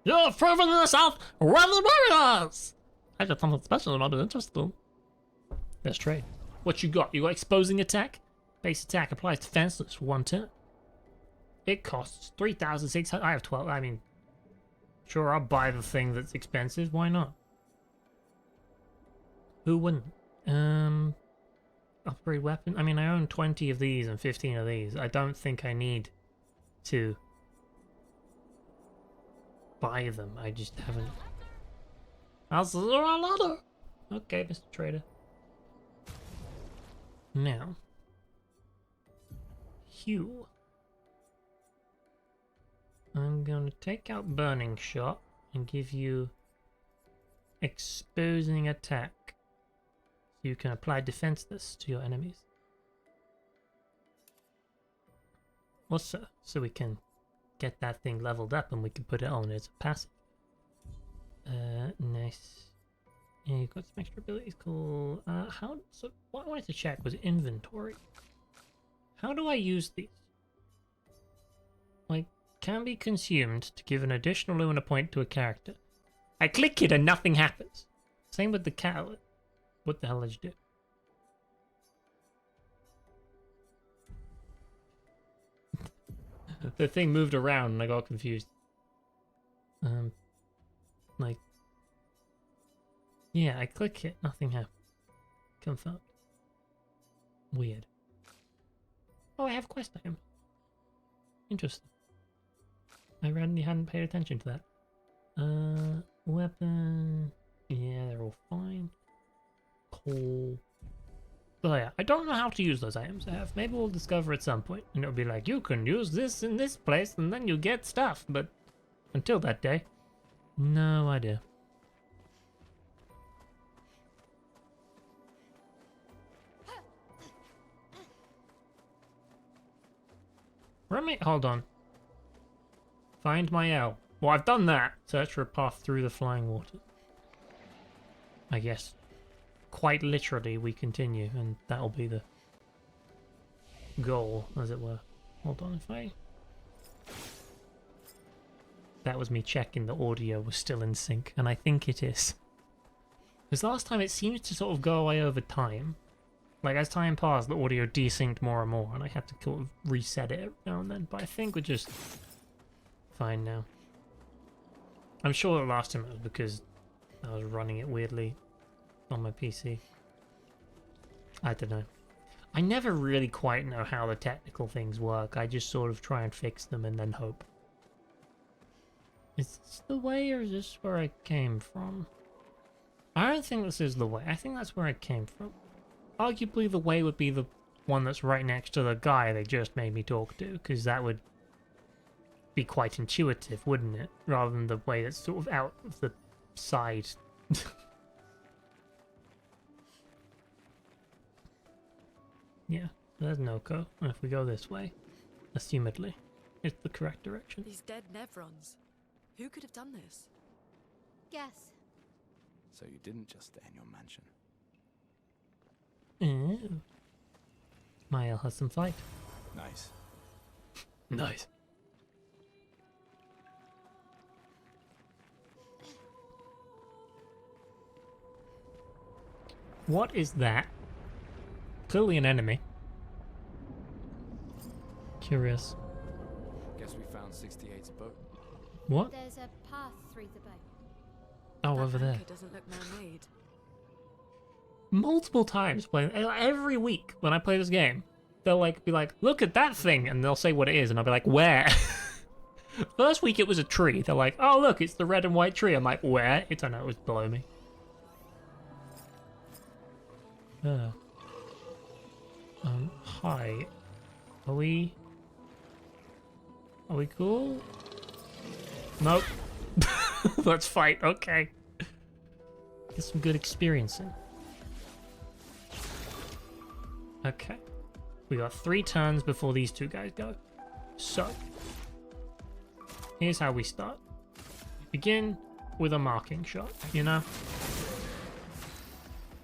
You've proven yourself rather warriors! I got something special and I'm interested. Let's trade. What you got? You got exposing attack? Base attack applies defenseless for 1 turn. It costs 3,600. I have 12. I mean, sure, I'll buy the thing that's expensive. Why not? Who wouldn't? Upgrade weapon. I mean, I own 20 of these and 15 of these. I don't think I need to buy them. I just haven't. I'll see you later. Okay, Mr. Trader. Now, Hugh. I'm going to take out Burning Shot and give you Exposing Attack. So you can apply defenseless to your enemies. Also, so we can get that thing leveled up and we can put it on as a passive. Nice. Yeah, you've got some extra abilities. Cool. So what I wanted to check was inventory. How do I use these? Like, can be consumed to give an additional Lumina point to a character. I click it and nothing happens. Same with the cat. What the hell did you do? The thing moved around and I got confused. Like, yeah, I click it, nothing happened. Confirmed. Weird. Oh, I have quest item. Interesting. I randomly hadn't paid attention to that. Weapon. Yeah, they're all fine. Cool. Oh yeah, I don't know how to use those items I have. Maybe we'll discover at some point. And it'll be like, you can use this in this place and then you get stuff. But until that day, no idea. Where am I? Hold on. Find my L. Well, I've done that. Search for a path through the flying water. I guess. Quite literally, we continue, and that'll be the goal, as it were. Hold on, if I... That was me checking the audio was still in sync, and I think it is. Because last time it seems to sort of go away over time. Like, as time passed, the audio desynced more and more, and I had to sort of reset it every now and then, but I think we're just fine now. I'm sure the last time it was because I was running it weirdly on my PC. I don't know. I never really quite know how the technical things work. I just sort of try and fix them and then hope. Is this the way, or is this where I came from? I don't think this is the way. I think that's where I came from. Arguably, the way would be the one that's right next to the guy they just made me talk to, because that would be quite intuitive, wouldn't it? Rather than the way that's sort of out of the side. Yeah, there's Noko. And if we go this way, assumedly, it's the correct direction. These dead Nevrons. Who could have done this? Guess. So you didn't just stay in your mansion. Oh. Mael has some fight. Nice. Nice. What is that? Clearly an enemy. Curious. Guess we found 68's boat. What? There's a path through the boat. Oh, That over there. anchor doesn't look man-made. Multiple times playing every week when I play this game, they'll like be like, look at that thing, and they'll say what it is, and I'll be like, where? First week it was a tree. They're like, oh look, it's the red and white tree. I'm like, where? It turned out it was below me. Hi. Are we cool? Nope. Let's fight, okay. Get some good experience in. Okay. We got 3 turns before these 2 guys go. So, here's how we start. Begin with a marking shot, you know?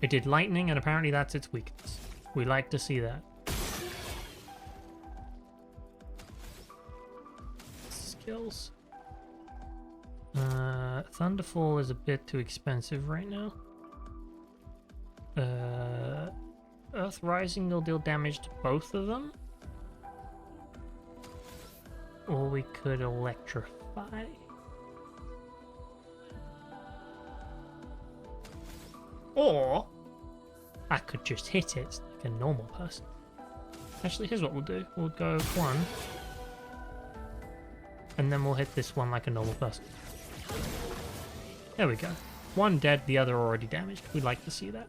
It did lightning, and apparently that's its weakness. We like to see that. Skills. Thunderfall is a bit too expensive right now. Earth Rising will deal damage to both of them. Or we could electrify. Or I could just hit it like a normal person. Actually, here's what we'll do. We'll go 1. And then we'll hit this one like a normal person. There we go. 1 dead, the other already damaged. We'd like to see that.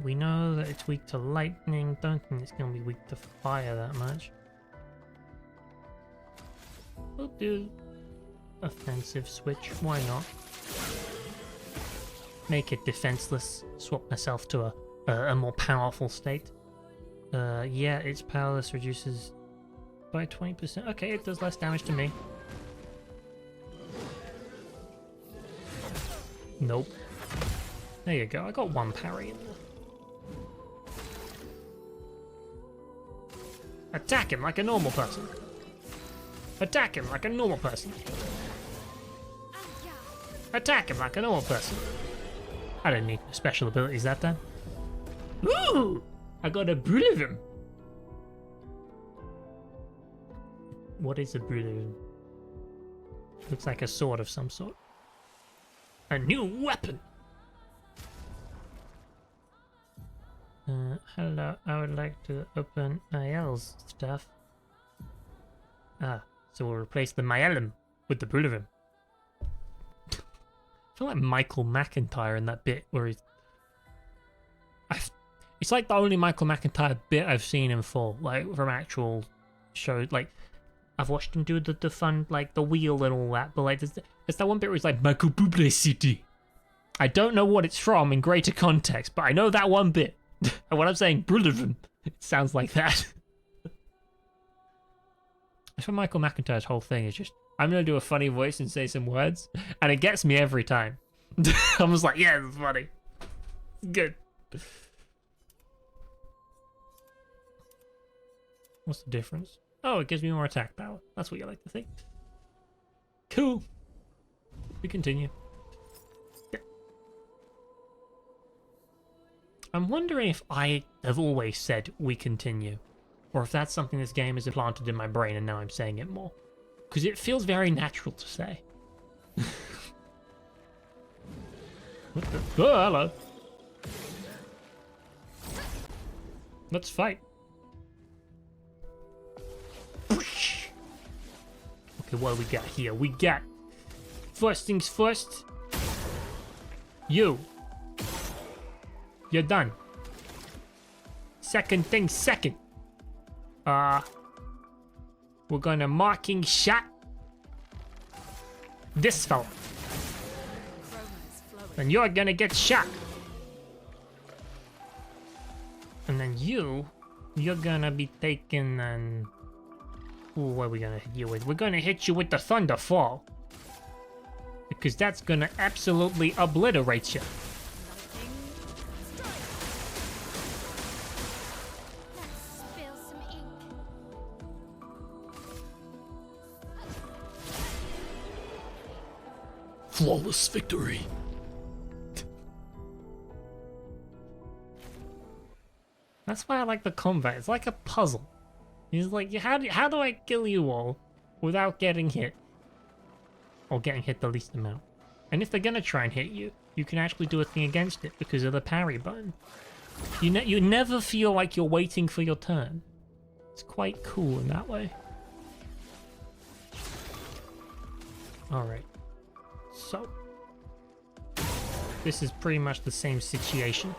We know that it's weak to lightning. Don't think it's going to be weak to fire that much. We'll do offensive switch. Why not? Make it defenseless. Swap myself to a more powerful state. Yeah, its powerless reduces by 20%. Okay, it does less damage to me. Nope. There you go. I got 1 parry in there. Attack him like a normal person. Attack him like a normal person. Attack him like a normal person. I didn't need special abilities that time. Ooh! I got a Brillium. What is a Brillium? Looks like a sword of some sort. A new weapon! Hello, I would like to open Mael's stuff. Ah, so we'll replace the Maelum with the Brillium. I feel like Michael McIntyre in that bit where he's... It's like the only Michael McIntyre bit I've seen in full, like from actual shows. Like, I've watched him do the fun, like the wheel and all that, but like there's that one bit where he's like, Michael Bublé City. I don't know what it's from in greater context, but I know that one bit. And when I'm saying Brulivin, it sounds like that. That's what Michael McIntyre's whole thing is just, I'm going to do a funny voice and say some words, and it gets me every time. I was like, yeah, it's funny. Good. What's the difference? Oh, it gives me more attack power. That's what you like to think. Cool. We continue. Yeah. I'm wondering if I have always said we continue, or if that's something this game has implanted in my brain and now I'm saying it more. Because it feels very natural to say. What the? Oh, hello. Let's fight. Okay, what do we got here? We got... First things first. You're done. Second things second. We're gonna marking shot this fella. And you're gonna get shot. And then you're gonna be taken and... Ooh, what are we gonna hit you with? We're gonna hit you with the Thunderfall. Because that's gonna absolutely obliterate you. Let's spill some ink. Flawless victory. That's why I like the combat. It's like a puzzle. He's like, how do I kill you all without getting hit? Or getting hit the least amount. And if they're gonna try and hit you, you can actually do a thing against it because of the parry button. You never feel like you're waiting for your turn. It's quite cool in that way. Alright. So. This is pretty much the same situation.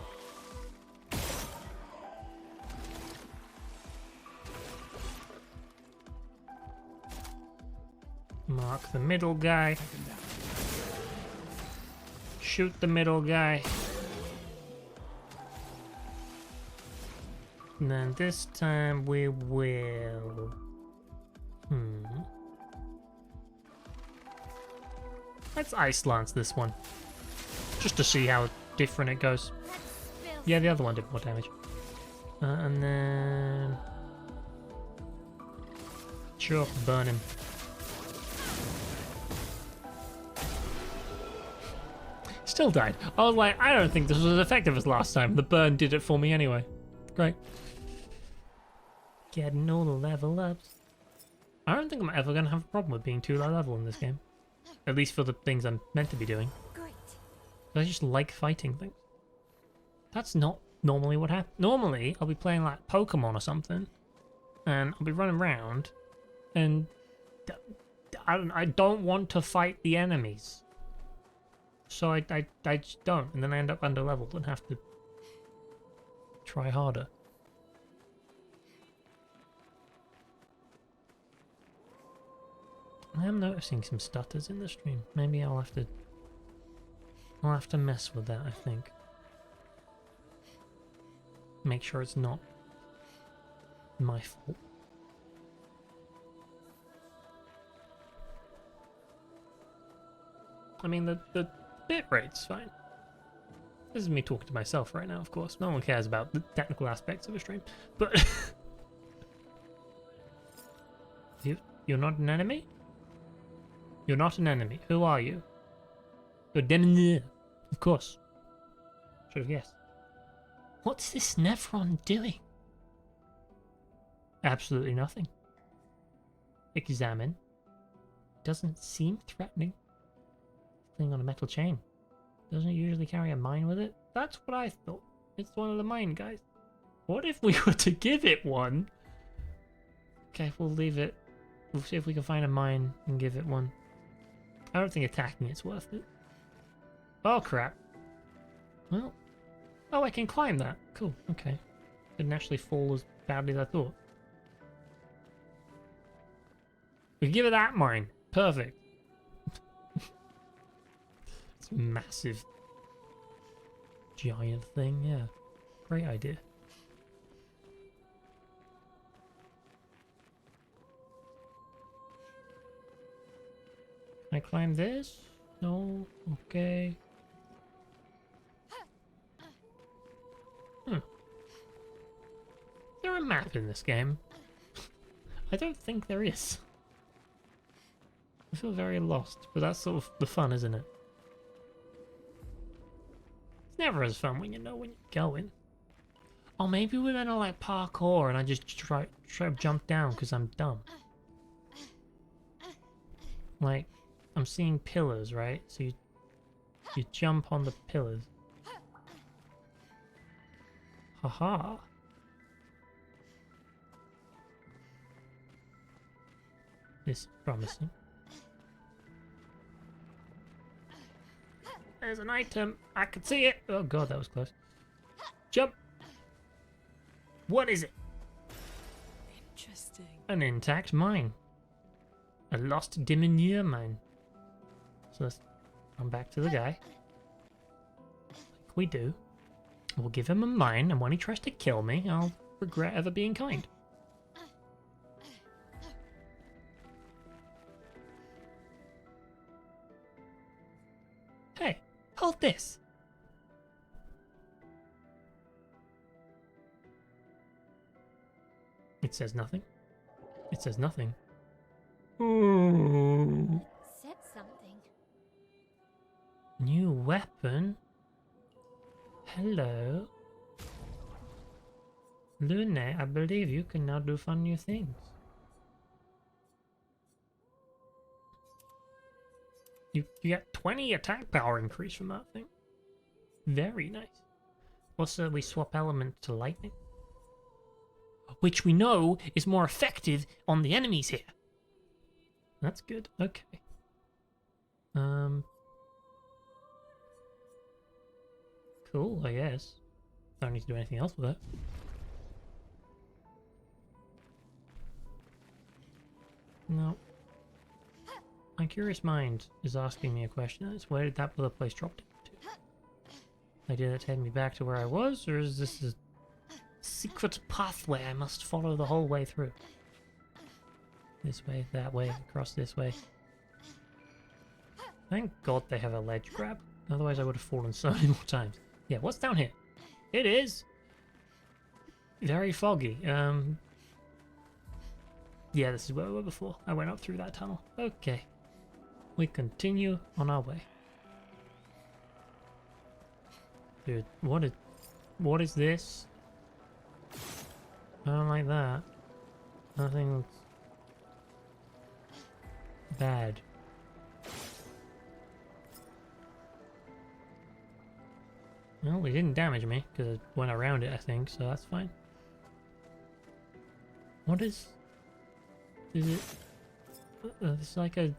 Mark the middle guy. Shoot the middle guy. And then this time we will... Let's Ice Lance this one. Just to see how different it goes. Yeah, the other one did more damage. And then... Sure, burn him. Still died. I was like, I don't think this was as effective as last time. The burn did it for me anyway. Great. Getting all the level ups. I don't think I'm ever going to have a problem with being too low level in this game. At least for the things I'm meant to be doing. Great. I just like fighting things. That's not normally what happens. Normally, I'll be playing like Pokemon or something. And I'll be running around. And I don't want to fight the enemies. So I just don't, and then I end up underleveled and have to try harder. I am noticing some stutters in the stream. Maybe I'll have to mess with that, I think. Make sure it's not my fault. I mean, the bit rate's fine. This is me talking to myself right now, of course. No one cares about the technical aspects of a stream. But... You're not an enemy? You're not an enemy. Who are you? You're Demon. Of course. Should have guessed. What's this Nevron doing? Absolutely nothing. Examine. Doesn't seem threatening. Thing on a metal chain. Doesn't it usually carry a mine with it? That's what I thought. It's one of the mine guys. What if we were to give it one? Okay, we'll leave it. We'll see if we can find a mine and give it one. I don't think attacking it's worth it. Oh crap. Well. Oh, I can climb that. Cool, okay. Didn't actually fall as badly as I thought. We can give it that mine. Perfect. It's a massive giant thing, yeah. Great idea. Can I climb this? No? Okay. Is there a map in this game? I don't think there is. I feel very lost, but that's sort of the fun, isn't it? It's never as fun when you know when you're going. Oh, maybe we're gonna like parkour and I just try to jump down because I'm dumb. Like, I'm seeing pillars, right? So you jump on the pillars. Haha. This is promising. There's an item. I can see it. Oh god, that was close. Jump. What is it? Interesting. An intact mine. A lost diminuer mine. So let's run back to the guy. Like we do. We'll give him a mine, and when he tries to kill me, I'll regret ever being kind. Hey, hold this. It says nothing. It says nothing. Ooh. Said something. New weapon. Hello. Lune, I believe you can now do fun new things. You get 20 attack power increase from that thing. Very nice. Also, we swap element to lightning, which we know is more effective on the enemies here. That's good. Okay. Cool, I guess. Don't need to do anything else with it. No. My curious mind is asking me a question. It's where did that other place drop to? Did it take me back to where I was, or is this a secret pathway I must follow the whole way through? This way, that way, across this way. Thank God they have a ledge grab. Otherwise I would have fallen so many more times. Yeah, what's down here? It is very foggy. Yeah, this is where we were before. I went up through that tunnel. Okay. We continue on our way. Dude, what is this? I don't like that. Nothing looks bad. Well, it didn't damage me because it went around it, I think, so that's fine. What is it? It's like a...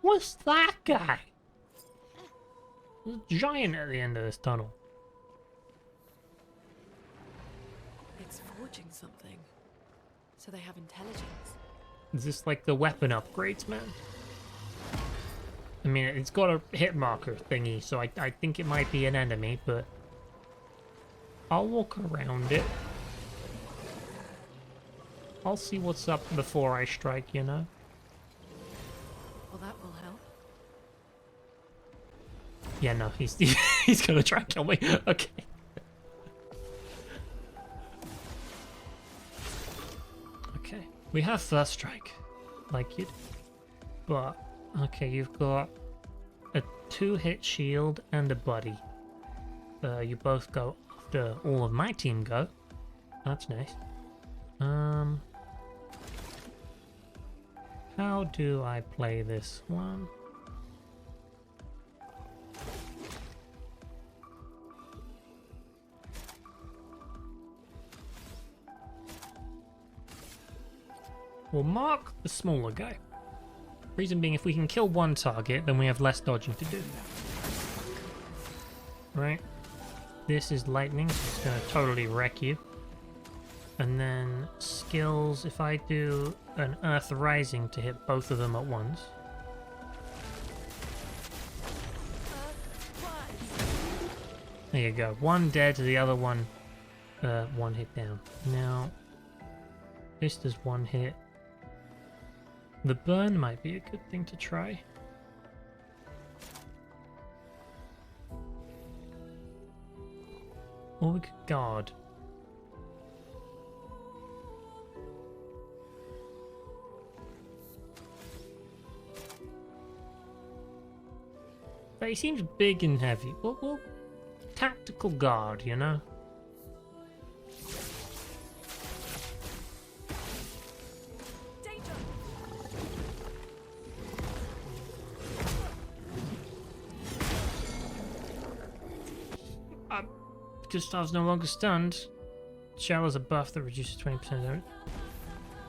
What's that guy? There's a giant at the end of this tunnel. It's forging something. So they have intelligence. Is this like the weapon upgrades, man? I mean, it's got a hit marker thingy, so I think it might be an enemy, but I'll walk around it. I'll see what's up before I strike, you know? Well, that will help. Yeah, no, he's he's gonna try and kill me. Okay. Okay, we have first strike, like it, but okay, you've got a 2-hit shield and a buddy. You both go after all of my team go. That's nice. How do I play this one? We'll mark the smaller guy. Reason being, if we can kill one target, then we have less dodging to do. Right? This is lightning, so it's going to totally wreck you. And then skills, if I do an Earth Rising to hit both of them at once. There you go. One dead, the other one, one hit down. Now, this does one hit. The burn might be a good thing to try. Or we could guard. But he seems big and heavy. Well, tactical guard, you know? Danger! Gustav's no longer stunned. Shell is a buff that reduces 20% damage.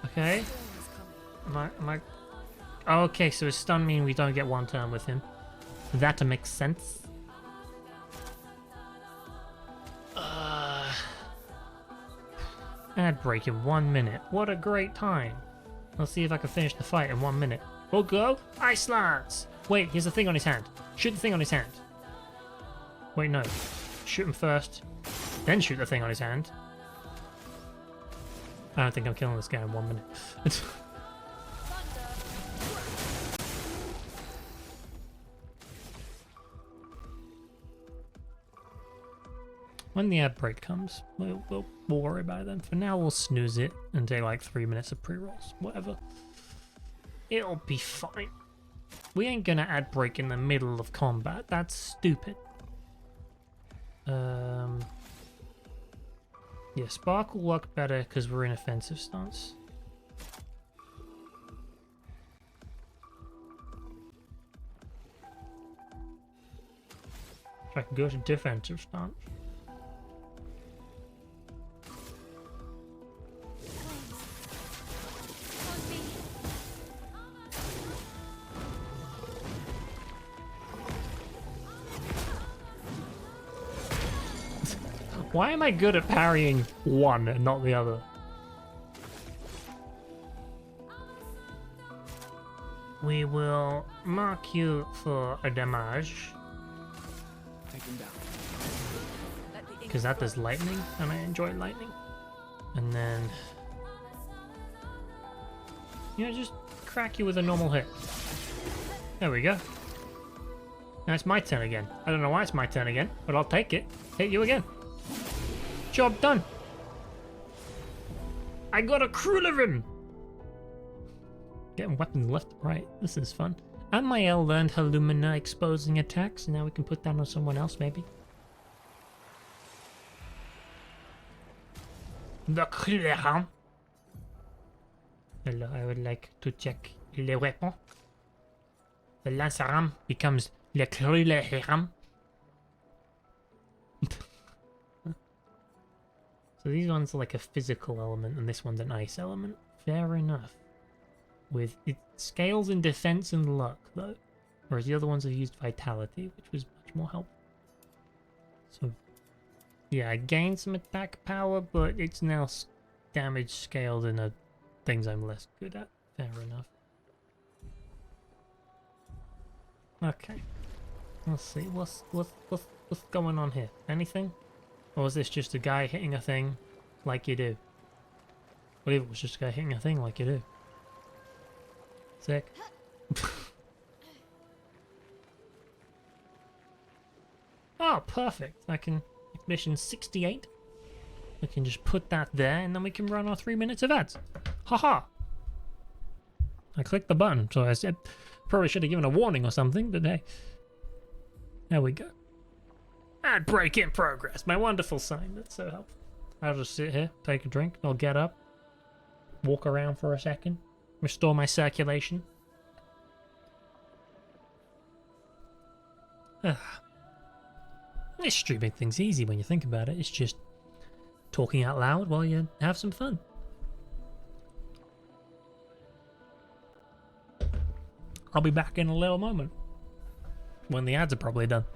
Okay. Am I... Oh, okay, so his stun mean we don't get one turn with him. That makes sense. Ad break in 1 minute. What a great time. Let's see if I can finish the fight in 1 minute. We'll go. Ice Lance! Wait, here's a thing on his hand. Shoot the thing on his hand. Wait, no. Shoot him first, then shoot the thing on his hand. I don't think I'm killing this guy in 1 minute. When the ad break comes, we'll worry about it then. For now, we'll snooze it and take like 3 minutes of pre-rolls. Whatever. It'll be fine. We ain't gonna ad break in the middle of combat. That's stupid. Yeah, Spark will work better because we're in offensive stance. If I can go to defensive stance. Why am I good at parrying one and not the other? We will mark you for a damage. Take him down. Because that does lightning, and I enjoy lightning. And then... you know, just crack you with a normal hit. There we go. Now it's my turn again. I don't know why it's my turn again, but I'll take it. Hit you again. Job done. I got a crew of him. Getting weapons left and right. This is fun. And my L learned Halumina exposing attacks. Now we can put that on someone else, maybe. The Cleram. Hello, I would like to check les weapons. The Lanceram becomes Le Cleram. So these ones are like a physical element, and this one's an ice element. Fair enough. With it scales in defense and luck, though. Whereas the other ones have used vitality, which was much more helpful. So, yeah, I gained some attack power, but it's now damage scaled in a things I'm less good at. Fair enough. Okay. Let's see. What's going on here? Anything? Or is this just a guy hitting a thing like you do? I believe it was just a guy hitting a thing like you do. Sick. Oh, perfect. I can... mission 68. We can just put that there, and then we can run our 3 minutes of ads. Haha! I clicked the button, so I said... probably should have given a warning or something, but hey. There we go. Ad break in progress. My wonderful sign. That's so helpful. I'll just sit here, take a drink, I'll get up, walk around for a second, restore my circulation. This streaming thing's easy when you think about it. It's just talking out loud while you have some fun. I'll be back in a little moment when the ads are probably done.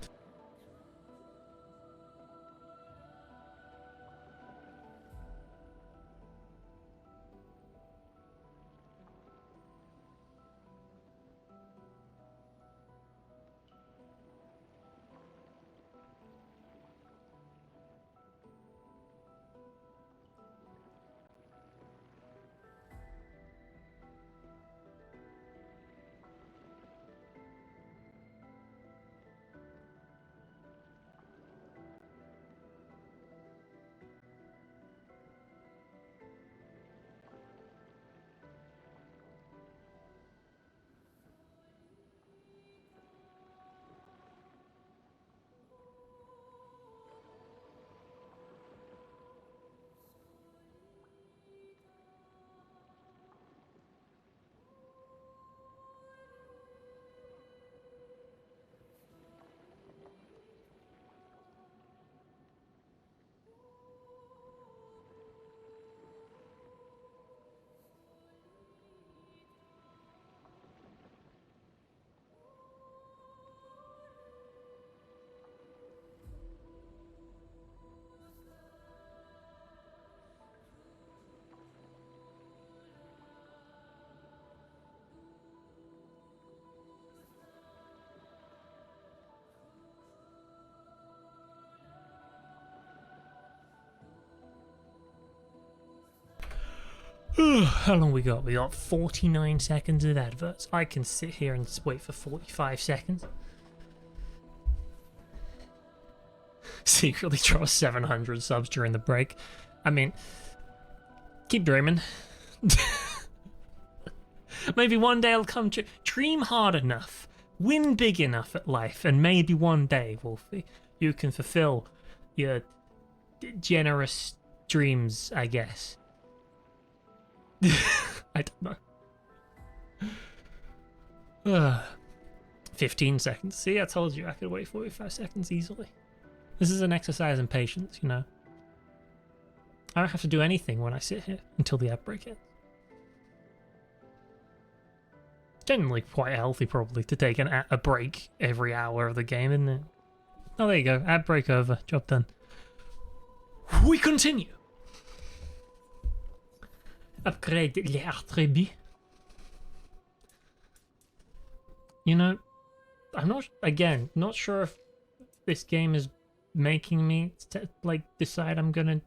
How long we got? We got 49 seconds of adverts. I can sit here and just wait for 45 seconds. Secretly draw 700 subs during the break. I mean, keep dreaming. Maybe one day it'll come true. Dream hard enough. Win big enough at life. And maybe one day, Wolfie, you can fulfill your generous dreams, I guess. I don't know. 15 seconds. See, I told you I could wait 45 seconds easily. This is an exercise in patience, you know. I don't have to do anything when I sit here until the ad break ends. Generally quite healthy, probably, to take a break every hour of the game, isn't it? Oh, there you go. Ad break over. Job done. We continue. Upgrade les attributs. You know, I'm not sure if this game is making me decide I'm gonna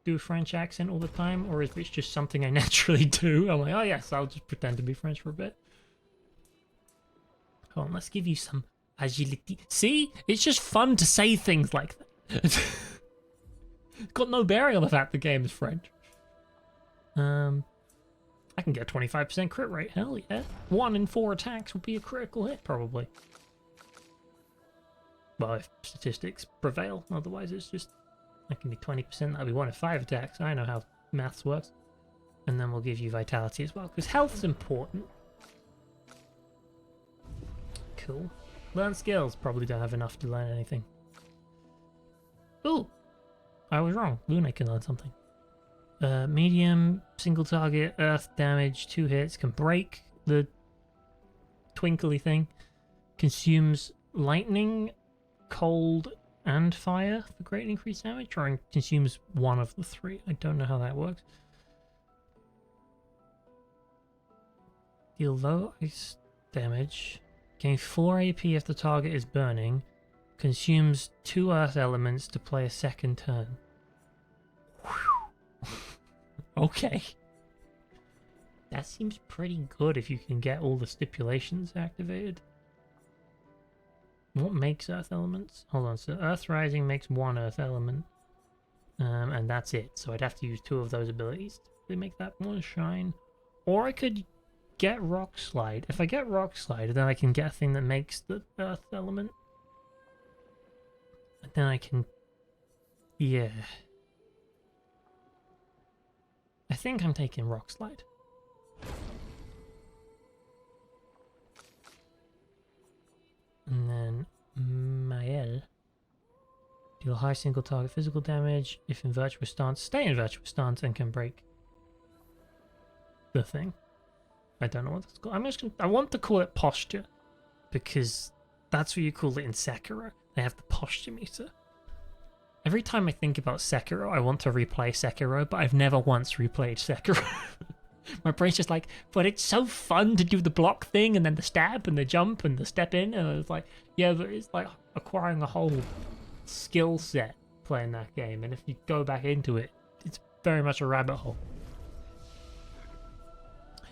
do a French accent all the time, or if it's just something I naturally do. I'm like, oh yes, I'll just pretend to be French for a bit. Hold on, let's give you some agility. See, it's just fun to say things like that. Got no bearing on the fact the game is French. I can get a 25% crit rate. Hell yeah. 1 in 4 attacks would be a critical hit, probably. Well, if statistics prevail. Otherwise, it's just... That can be 20%. That'll be 1 in 5 attacks. I know how maths works. And then we'll give you vitality as well, because health's important. Cool. Learn skills. Probably don't have enough to learn anything. Ooh! I was wrong. Luna can learn something. Medium, single target, earth damage, 2 hits, can break the twinkly thing. Consumes lightning, cold, and fire for great increased damage, or consumes one of the 3. I don't know how that works. Deal low ice damage. Gain 4 AP if the target is burning. Consumes 2 earth elements to play a second turn. Okay. That seems pretty good if you can get all the stipulations activated. What makes earth elements? Hold on, so Earth Rising makes 1 earth element. And that's it. So I'd have to use 2 of those abilities to make that one shine. Or I could get Rock Slide. If I get Rock Slide, then I can get a thing that makes the earth element. And then I can... Yeah. I think I'm taking Rock Slide. And then Mael. Deal high single target physical damage. If in virtuous stance, stay in virtuous stance and can break the thing. I don't know what that's called. I'm just gonna, I want to call it posture, because that's what you call it in Sekiro. They have the posture meter. Every time I think about Sekiro, I want to replay Sekiro, but I've never once replayed Sekiro. My brain's just like, but it's so fun to do the block thing, and then the stab, and the jump, and the step in, and it's like, yeah, but it's like acquiring a whole skill set playing that game, and if you go back into it, it's very much a rabbit hole.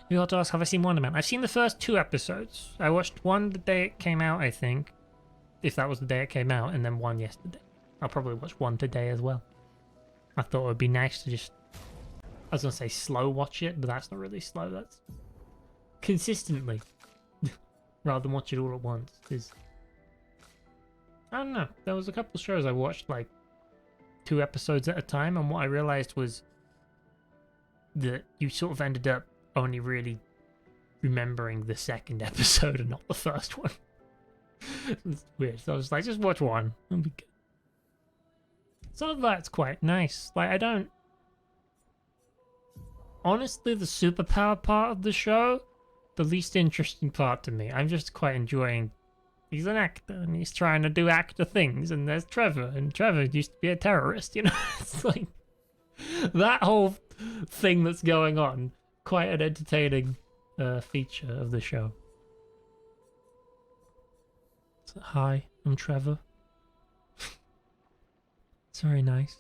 You got to ask, have I seen Wonder Man? I've seen the first 2 episodes. I watched one the day it came out, I think, if that was the day it came out, and then one yesterday. I'll probably watch one today as well. I thought it would be nice to just... I was going to say slow watch it, but that's not really slow. That's consistently. Rather than watch it all at once. Because... I don't know. There was a couple of shows I watched like 2 episodes at a time, and what I realized was that you sort of ended up only really remembering the second episode and not the first one. It's weird. So I was like, just watch one. It'll be good. Some of that's quite nice. Like, I don't... Honestly, the superpower part of the show, the least interesting part to me. I'm just quite enjoying... He's an actor, and he's trying to do actor things, and there's Trevor, and Trevor used to be a terrorist, you know? It's like... That whole thing that's going on, quite an entertaining feature of the show. So, hi, I'm Trevor. It's very nice.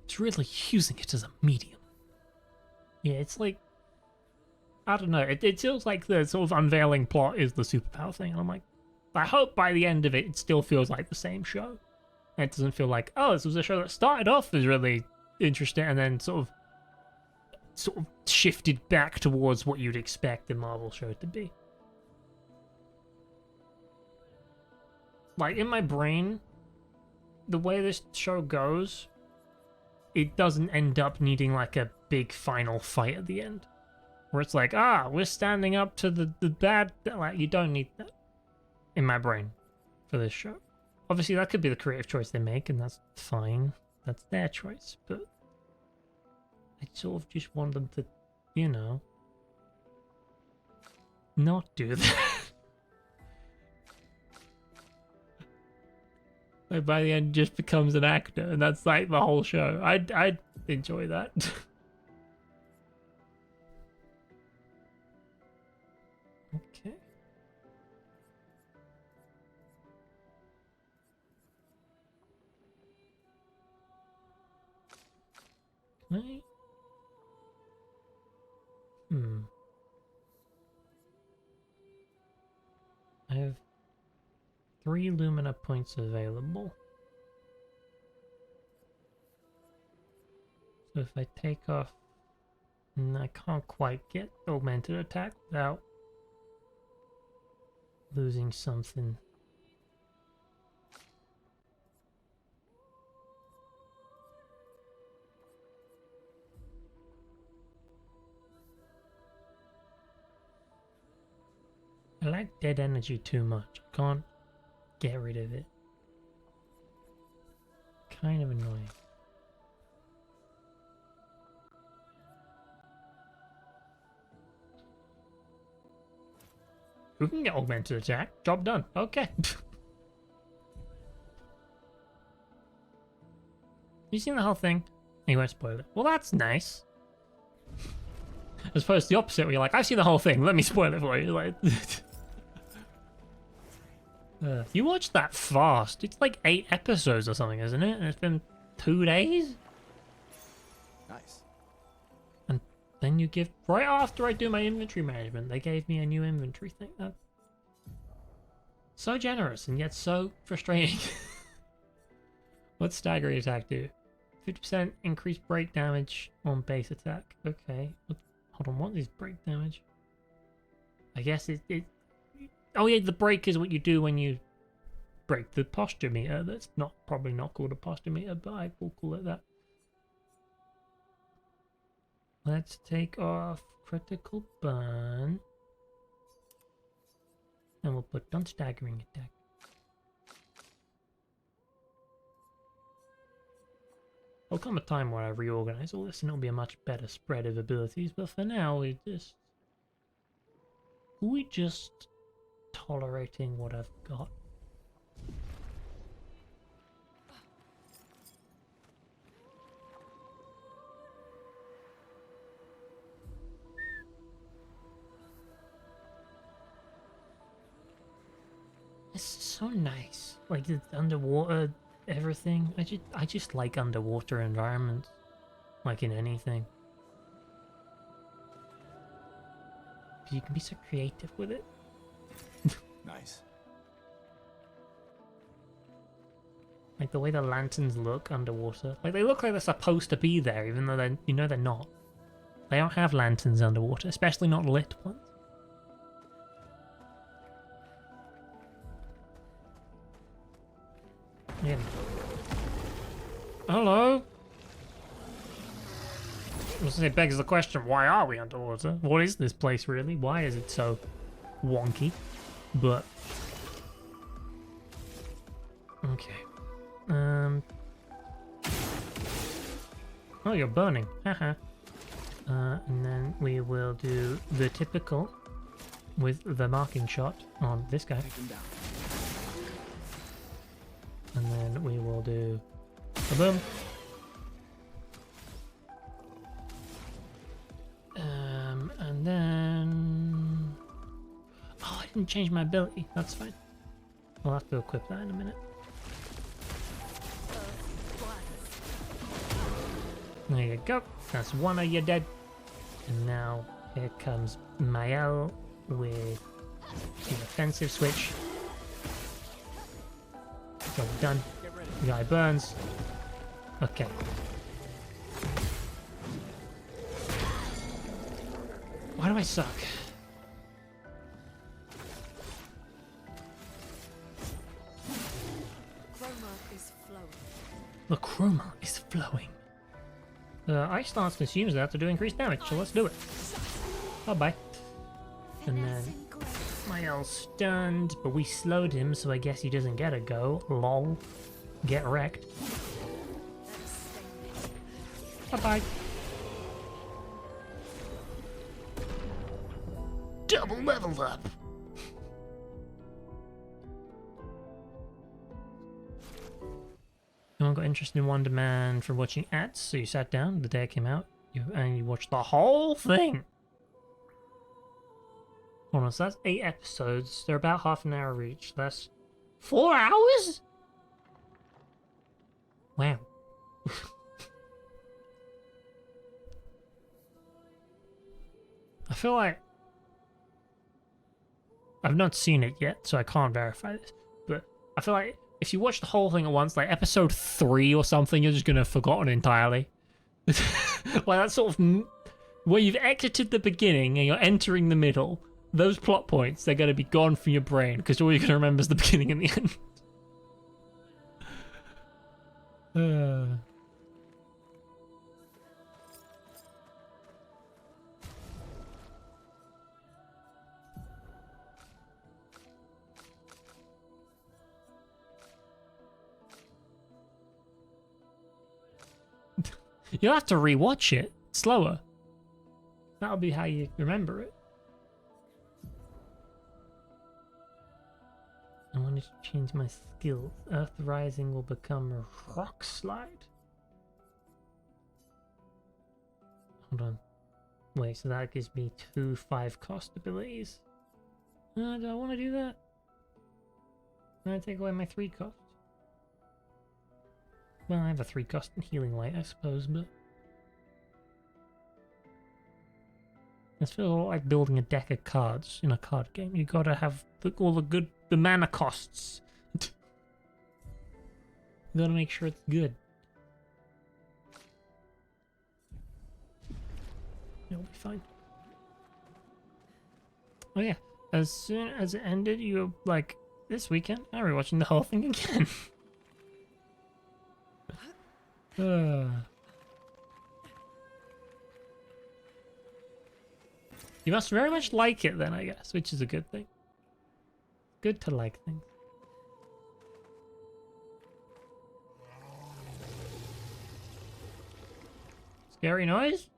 It's is really using it as a medium. Yeah, it's like, I don't know, it feels like the sort of unveiling plot is the superpower thing, and I'm like, I hope by the end of it, it still feels like the same show. And it doesn't feel like, oh, this was a show that started off as really interesting and then sort of shifted back towards what you'd expect a Marvel show to be. Like, in my brain, the way this show goes, it doesn't end up needing like a big final fight at the end. Where it's like, we're standing up to the bad... Like, you don't need that in my brain for this show. Obviously, that could be the creative choice they make, and that's fine. That's their choice, but I sort of just want them to, you know, not do that. Like, by the end, just becomes an actor, and that's like the whole show. I'd enjoy that. Okay. Can I have 3 Lumina points available. So if I take off, I can't quite get augmented attack without losing something. I like dead energy too much. I can't get rid of it. Kind of annoying. Who can get augmented attack? Job done. Okay. You seen the whole thing? You won't spoil it. Well, that's nice. As opposed to the opposite, where you're like, I've seen the whole thing. Let me spoil it for you. Like, you watched that fast. It's like 8 episodes or something, isn't it? And it's been 2 days. Nice. And then you give right after I do my inventory management, they gave me a new inventory thing. So generous and yet so frustrating. What's staggering attack do? 50% increased break damage on base attack. Okay. Hold on, what is break damage? I guess it... Oh yeah, the break is what you do when you break the posture meter. That's probably not called a posture meter, but I will call it that. Let's take off critical burn. And we'll put on staggering attack. There'll come a time where I reorganize all this and it'll be a much better spread of abilities, but for now we just tolerating what I've got. It's so nice. Like the underwater everything. I just like underwater environments. Like in anything. You can be so creative with it. Nice. Like the way the lanterns look underwater. Like they look like they're supposed to be there, even though they're not. They don't have lanterns underwater, especially not lit ones. Yeah. Hello? It begs the question, why are we underwater? What is this place really? Why is it so wonky? But okay. Oh, you're burning. Haha. And then we will do the typical with the marking shot on this guy. Take him down. And then we will do a boom. And then... Oh, I didn't change my ability. That's fine. I'll have to equip that in a minute. There you go. That's one of you dead. And now here comes Mael with the offensive switch. Job done. Guy burns. Okay. Why do I suck? Chroma is flowing. The chroma is flowing. Ice Lance consumes that to do increased damage, so let's do it. Bye-bye. And then Finesse and grace. Mael's stunned, but we slowed him, so I guess he doesn't get a go. Lol. Get wrecked. Bye-bye. Double leveled up. Anyone got interested in Wonder Man from watching ads? So you sat down the day it came out, and you watched the whole thing. Hold on, so that's 8 episodes. They're about half an hour each. That's 4 hours? Wow. I feel like I've not seen it yet, so I can't verify this. But I feel like if you watch the whole thing at once, like episode 3 or something, you're just gonna have forgotten entirely. Like that sort of where you've exited the beginning and you're entering the middle. Those plot points, they're gonna be gone from your brain because all you're gonna remember is the beginning and the end. You'll have to rewatch it slower. That'll be how you remember it. I wanted to change my skills. Earth Rising will become a Rock Slide. Hold on. Wait, so that gives me 2 5-cost abilities. Do I want to do that? Can I take away my 3 cost? Well, I have a 3-cost in Healing Light, I suppose, but this feels a lot like building a deck of cards in a card game. You gotta have all the mana costs. You gotta make sure it's good. It'll be fine. Oh yeah, as soon as it ended, you were like, this weekend, I'm rewatching the whole thing again. You must very much like it then, I guess, which is a good thing. Good to like things. Scary noise?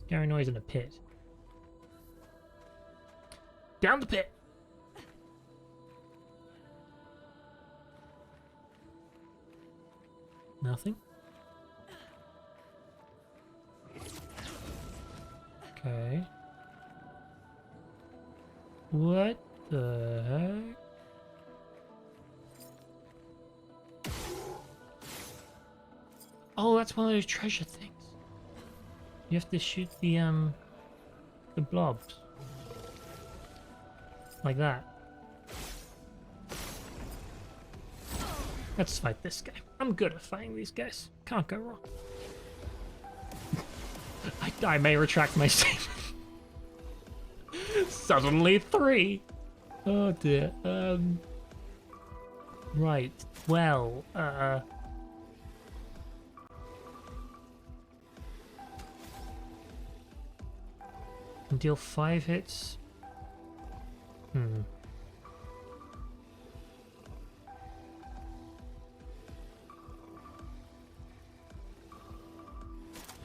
Scary noise in a pit. Down the pit! Nothing? Okay. What the heck? Oh, that's one of those treasure things. You have to shoot the blobs. Like that. Let's fight this guy. I'm good at fighting these guys. Can't go wrong. I may retract my statement. Suddenly 3. Oh dear. Right. Well, deal 5 hits.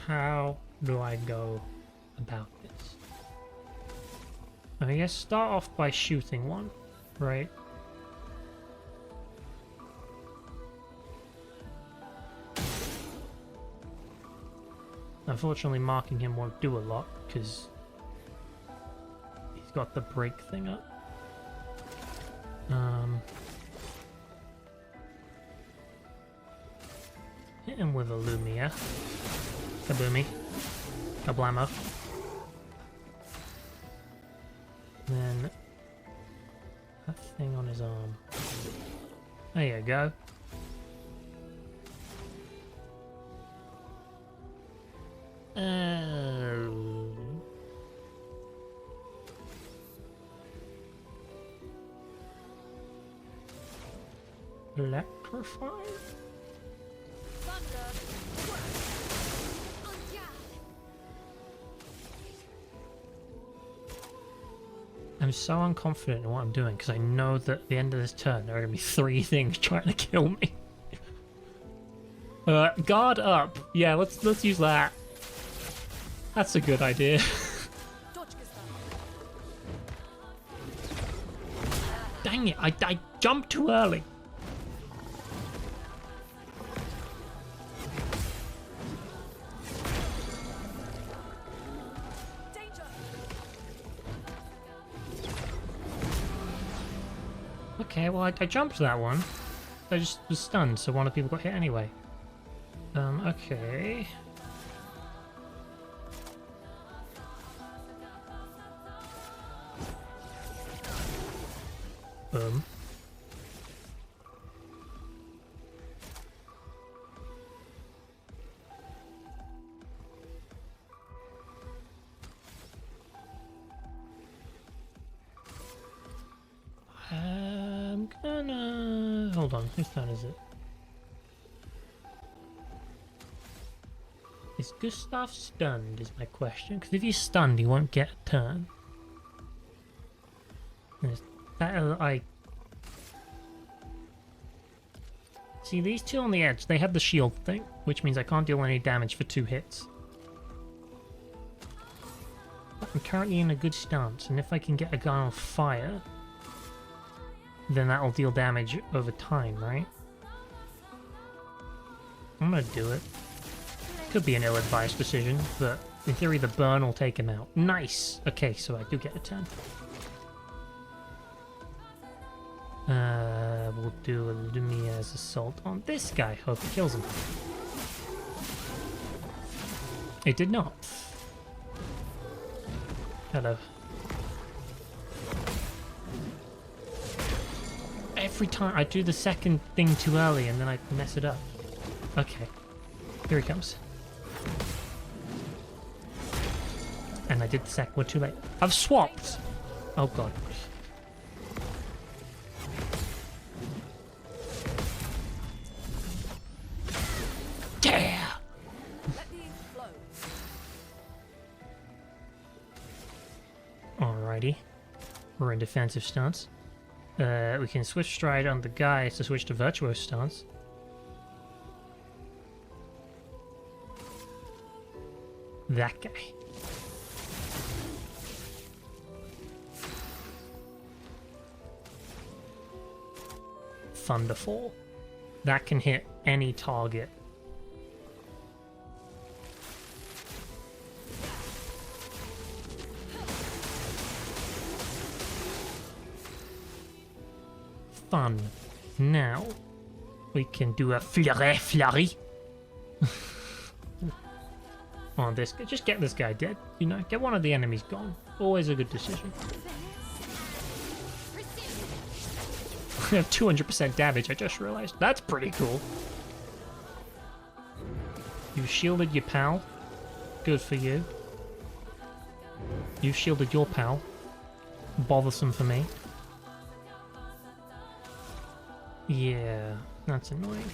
How do I go about this? I guess start off by shooting one, right? Unfortunately, marking him won't do a lot because he's got the break thing up. Hit him with a Lumia. Kaboomy. Kablamo. Then that thing on his arm. There you go. Electrify? I'm so unconfident in what I'm doing because I know that at the end of this turn there are going to be 3 things trying to kill me. Guard up. Yeah, let's use that. That's a good idea. Dang it, I jumped too early. Okay, well, I jumped that one. I just was stunned, so one of the people got hit anyway. Okay. Boom. I'm gonna... Hold on, whose turn is it? Is Gustav stunned is my question, because if he's stunned he won't get a turn. See, these two on the edge, they have the shield thing, which means I can't deal any damage for 2 hits. But I'm currently in a good stance, and if I can get a guy on fire, then that'll deal damage over time, right? I'm gonna do it. Could be an ill-advised decision, but in theory the burn will take him out. Nice! Okay, so I do get a turn. We'll do a Lumia's assault on this guy. Hope it kills him. It did not. Hello. Every time I do the second thing too early and then I mess it up. Okay. Here he comes. And I did the second one too late. I've swapped! Oh god. Yeah! Alrighty. We're in defensive stance. We can switch stride on the guy to switch to virtuoso stance. That guy. Thunderfall. That can hit any target. Fun. Now we can do a flurry on this guy. Just get this guy dead, you know, get one of the enemies gone. Always a good decision. We have 200% damage, I just realized. That's pretty cool. You shielded your pal. Good for you. You shielded your pal. Bothersome for me. Yeah, that's annoying.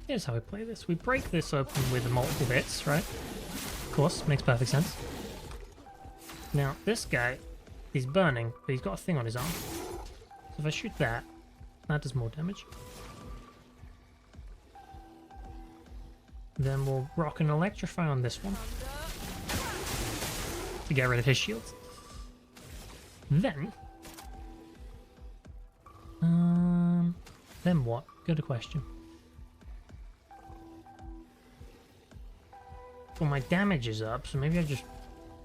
Here's how we play this. We break this open with multiple hits, right? Of course, makes perfect sense. Now, this guy, he's burning, but he's got a thing on his arm. So if I shoot that, that does more damage. Then we'll rock and electrify on this one to get rid of his shields. Then what? Good question. Well, my damage is up, so maybe I just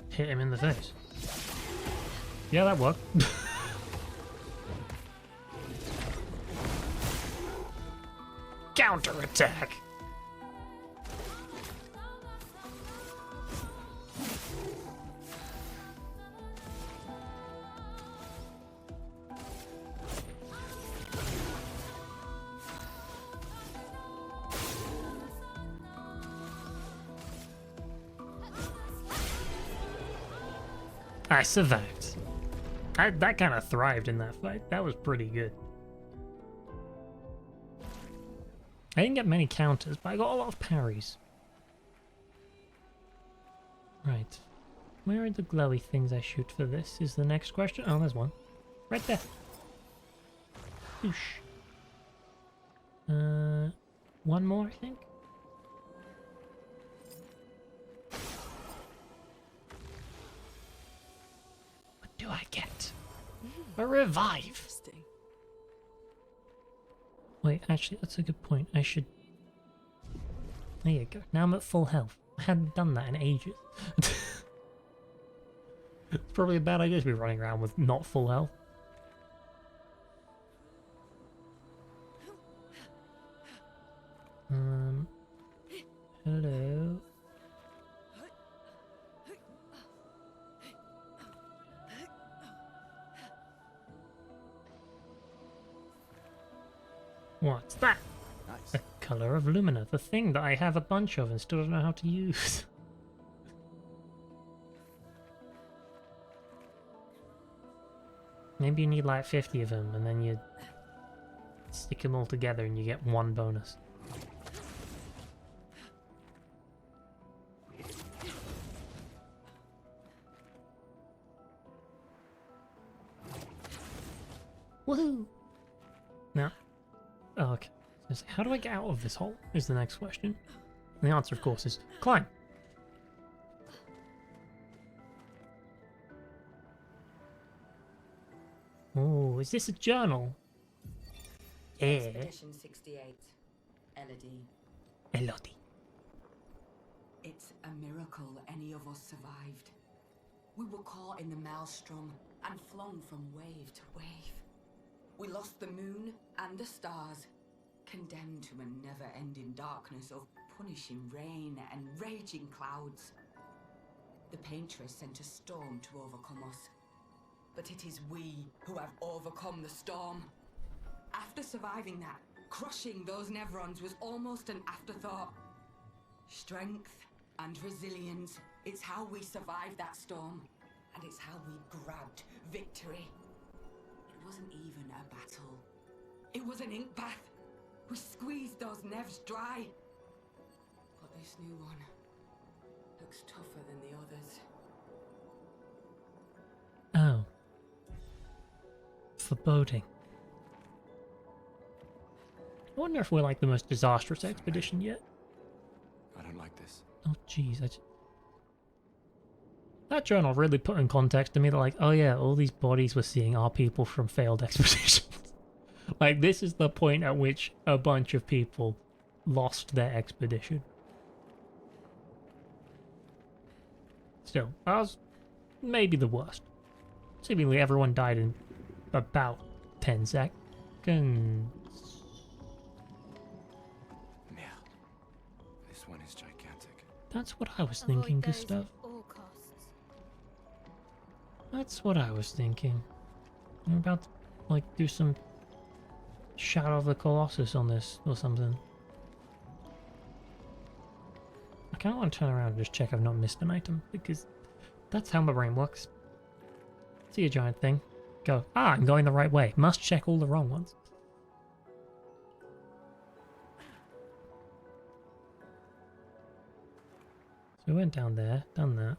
hit him in the face. Yeah, that worked. Counterattack. I survived. That kind of thrived in that fight. That was pretty good. I didn't get many counters, but I got a lot of parries. Right. Where are the glowy things I shoot for this? Is the next question. Oh, there's one. Right there. Whoosh. One more, I think. What do I get? A revive. Interesting. Wait, actually, that's a good point. I should... There you go. Now I'm at full health. I hadn't done that in ages. It's probably a bad idea to be running around with not full health. Hello. What's that? Nice. The color of Lumina, the thing that I have a bunch of and still don't know how to use. Maybe you need like 50 of them and then you stick them all together and you get one bonus. Woohoo! Now, oh, okay. So how do I get out of this hole? Is the next question. And the answer, of course, is climb. Oh, is this a journal? Yeah. Expedition 68. Elodie. Elodie. It's a miracle any of us survived. We were caught in the maelstrom and flung from wave to wave. We lost the moon and the stars, condemned to a never-ending darkness of punishing rain and raging clouds. The Paintress sent a storm to overcome us. But it is we who have overcome the storm. After surviving that, crushing those Nevrons was almost an afterthought. Strength and resilience, it's how we survived that storm. And it's how we grabbed victory. It wasn't even a battle. It was an ink bath. We squeezed those Nevs dry. But this new one looks tougher than the others. Oh. Foreboding. I wonder if we're like the most disastrous expedition yet. I don't like this. Oh jeez, that journal really put in context to me that like, oh yeah, all these bodies we're seeing are people from failed expeditions. Like this is the point at which a bunch of people lost their expedition. Still, that was maybe the worst. Seemingly everyone died in about 10 seconds. Yeah. This one is gigantic. That's what I was Avoid thinking, those Gustav. at all costs. That's what I was thinking. I'm about to, like, do some Shadow of the Colossus on this or something. I kind of want to turn around and just check I've not missed an item, because that's how my brain works. See a giant thing. Go, ah, I'm going the right way. Must check all the wrong ones. So we went down there, done that.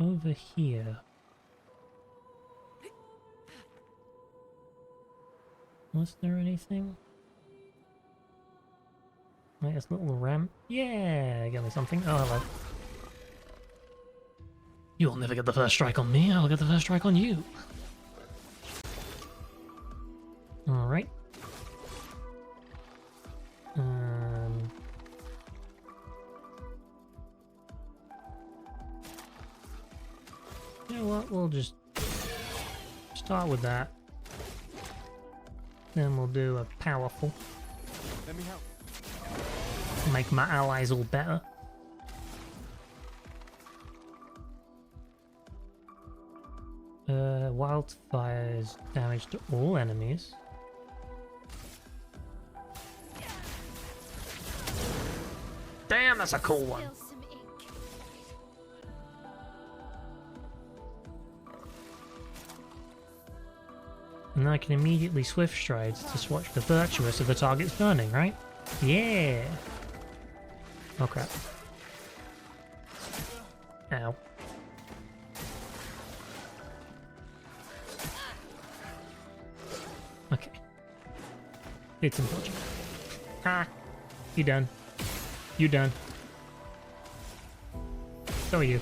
Over here. Was there anything? Like this little ramp? Yeah, get me something. Oh, hello. You'll never get the first strike on me, I'll get the first strike on you. Alright. You know what? We'll just start with that. Then we'll do a powerful. Let me help. Make my allies all better. Wildfire's damage to all enemies. Damn, that's a cool one. Spill some ink. And then I can immediately swift stride to swatch the virtuous of the target's burning, right? Yeah. Oh crap. Ow. Okay. It's unfortunate. Ah. You done. You done. So are you.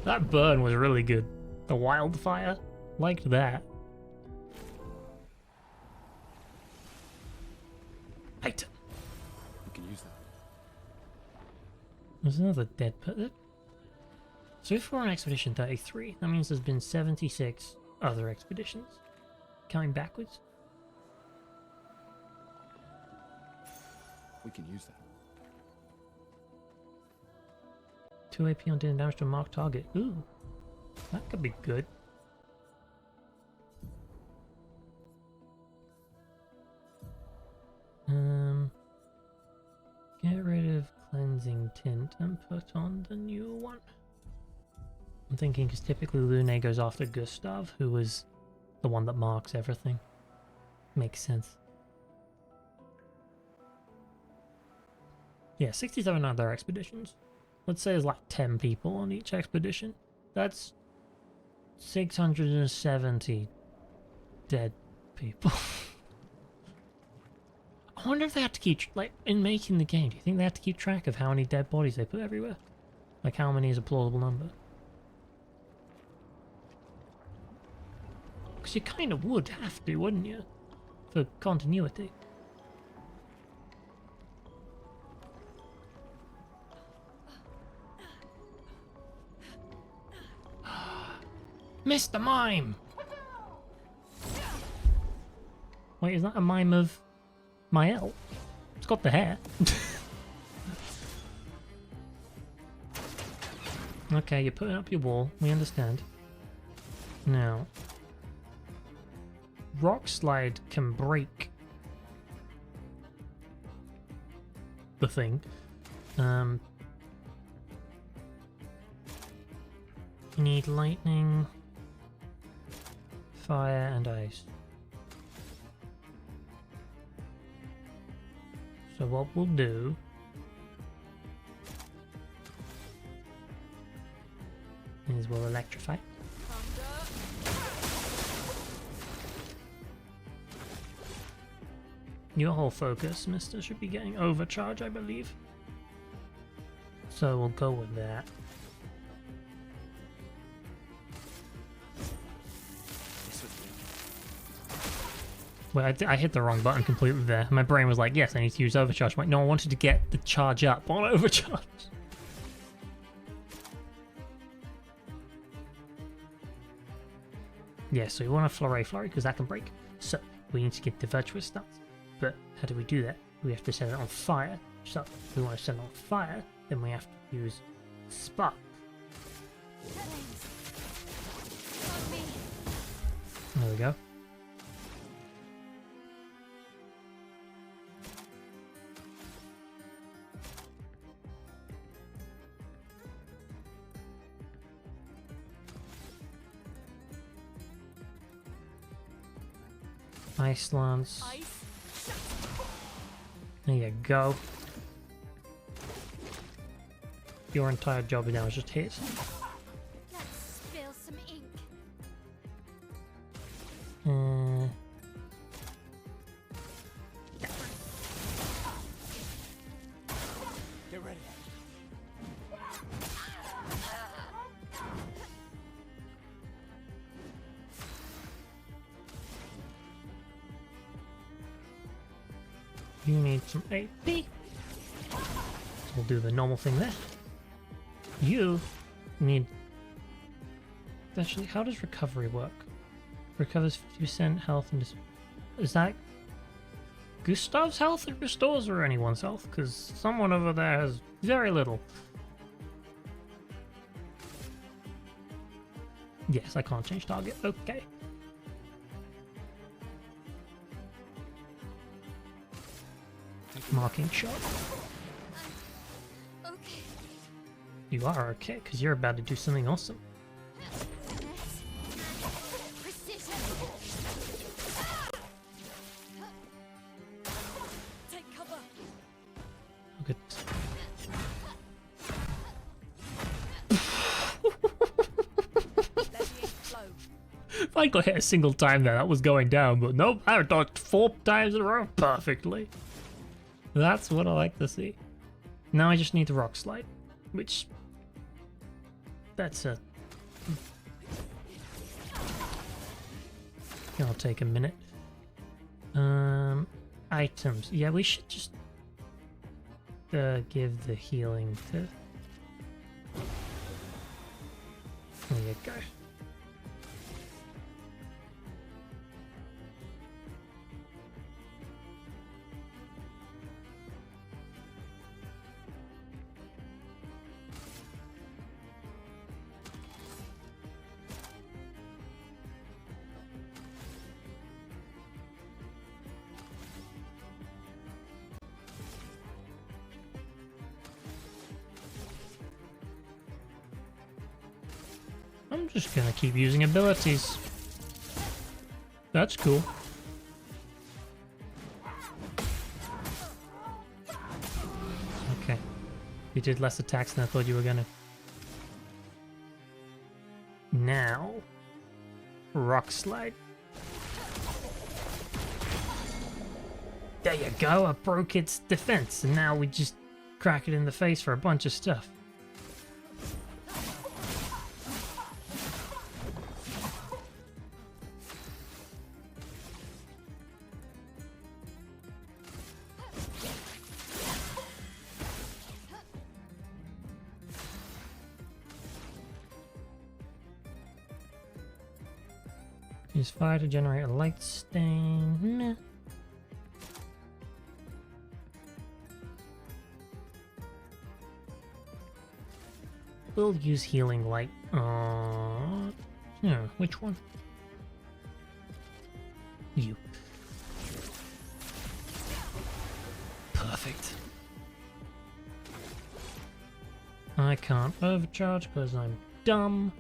That burn was really good. The wildfire. Liked that. Item. We can use that. There's another dead person. So if we're on Expedition 33, that means there's been 76 other expeditions. Counting backwards. We can use that. 2 AP on dealing damage to a marked target. Ooh. That could be good. Get rid of cleansing tint and put on the new one. I'm thinking because typically Lune goes after Gustav, who was the one that marks everything. Makes sense. Yeah, 67 other expeditions. Let's say there's like 10 people on each expedition. That's 670 dead people. I wonder if they have to keep, like, in making the game, do you think they have to keep track of how many dead bodies they put everywhere? Like, how many is a plausible number? Because you kind of would have to, wouldn't you? For continuity. Mr. Mime! Wait, is that a mime of Mael? It's got the hair. Okay, you're putting up your wall. We understand. Now, Rock Slide can break the thing. You need lightning, fire, and ice. So what we'll do is we'll electrify. Your whole focus, mister, should be getting overcharge, I believe. So we'll go with that. Wait, I hit the wrong button completely there. My brain was like, yes, I need to use overcharge. I'm like, no, I wanted to get the charge up on overcharge. Yeah, so we want a flurry because that can break. So we need to get the virtuous stance. But how do we do that? We have to set it on fire. So if we want to set it on fire, then we have to use spark. There we go. Ice Lance. There you go. Your entire job now is just hit. Let's spill some ink. Get ready. You need some AP. We'll do the normal thing there. You need... Actually, how does recovery work? Recovers 50% health and... Is that Gustav's health it restores or anyone's health? Because someone over there has very little. Yes, I can't change target. Okay. Marking shot. Okay. You are okay, because you're about to do something awesome. Precision. Take cover. Look at Let the ink flow. If I got hit a single time there, that was going down, but nope, I dodged 4 times in a row perfectly. That's what I like to see. Now I just need the rock slide, which... That's a... It'll take a minute. Items. Yeah, we should just... give the healing to... There you go. I'm just gonna keep using abilities. That's cool. Okay. You did less attacks than I thought you were gonna. Now... Rock slide. There you go, I broke its defense, and now we just crack it in the face for a bunch of stuff. Use fire to generate a light stain. Meh. We'll use healing light. Yeah, which one? You. Perfect. I can't overcharge because I'm dumb.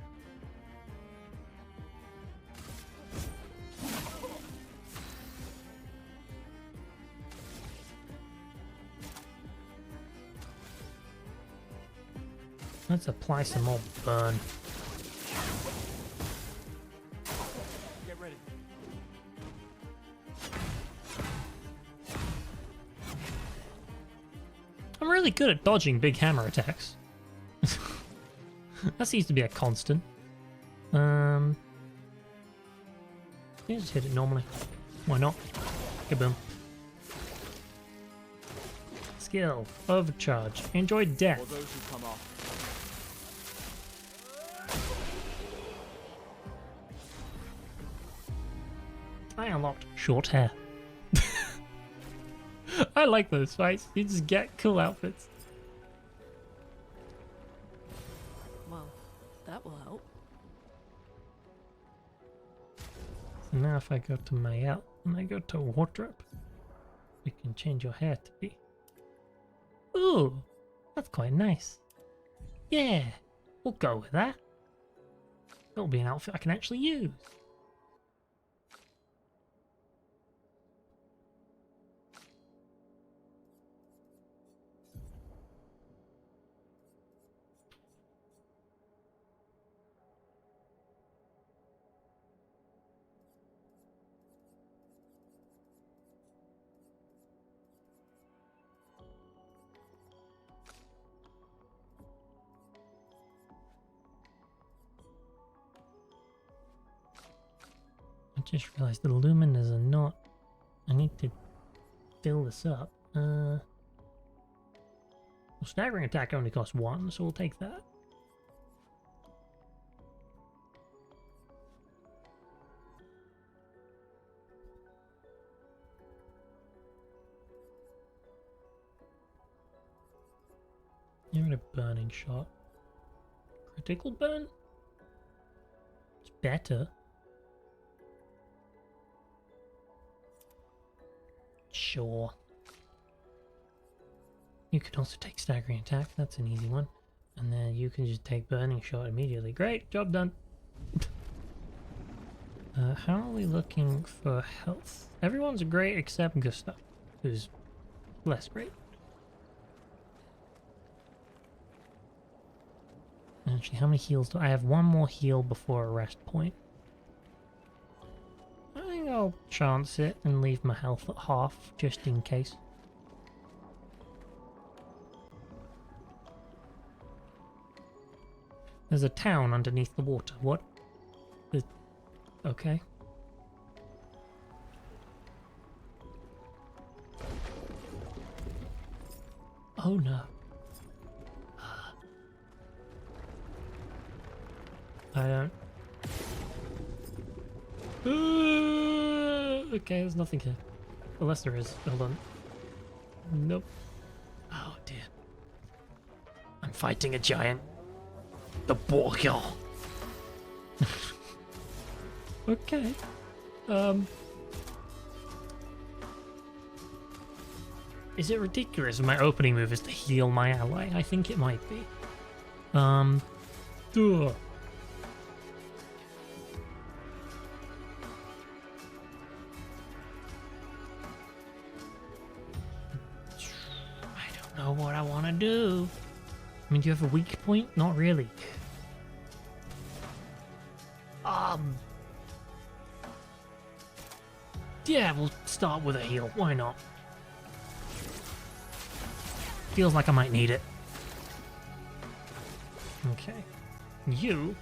Let's apply some more burn. Get ready. I'm really good at dodging big hammer attacks. That seems to be a constant. You just hit it normally. Why not? Kaboom. Skill. Overcharge. Enjoy For death. those who come after. I unlocked short hair. I like those fights. You just get cool outfits. Well, that will help. So now if I go to my out and I go to wardrobe, we can change your hair to be... Ooh, that's quite nice. Yeah, we'll go with that. It'll be an outfit I can actually use. I just realized the luminas are not... I need to fill this up. Well, staggering attack only costs 1, so we'll take that. Give it a burning shot. Critical burn? It's better. Sure. You can also take staggering attack. That's an easy one. And then you can just take burning shot immediately. Great, job done. How are we looking for health? Everyone's great except Gustav, who's less great. Actually, how many heals do I have? One more heal before a rest point. I think I'll chance it and leave my health at half, just in case. There's a town underneath the water. What? Okay. Oh no. I don't... okay, there's nothing here. Unless there is. Hold on. Nope. Oh dear. I'm fighting a giant. The Borgil. Okay. Is it ridiculous if my opening move is to heal my ally? I think it might be. Ugh. I don't know what I want to do. I mean, do you have a weak point? Not really. Yeah, we'll start with a heal. Why not? Feels like I might need it. Okay. You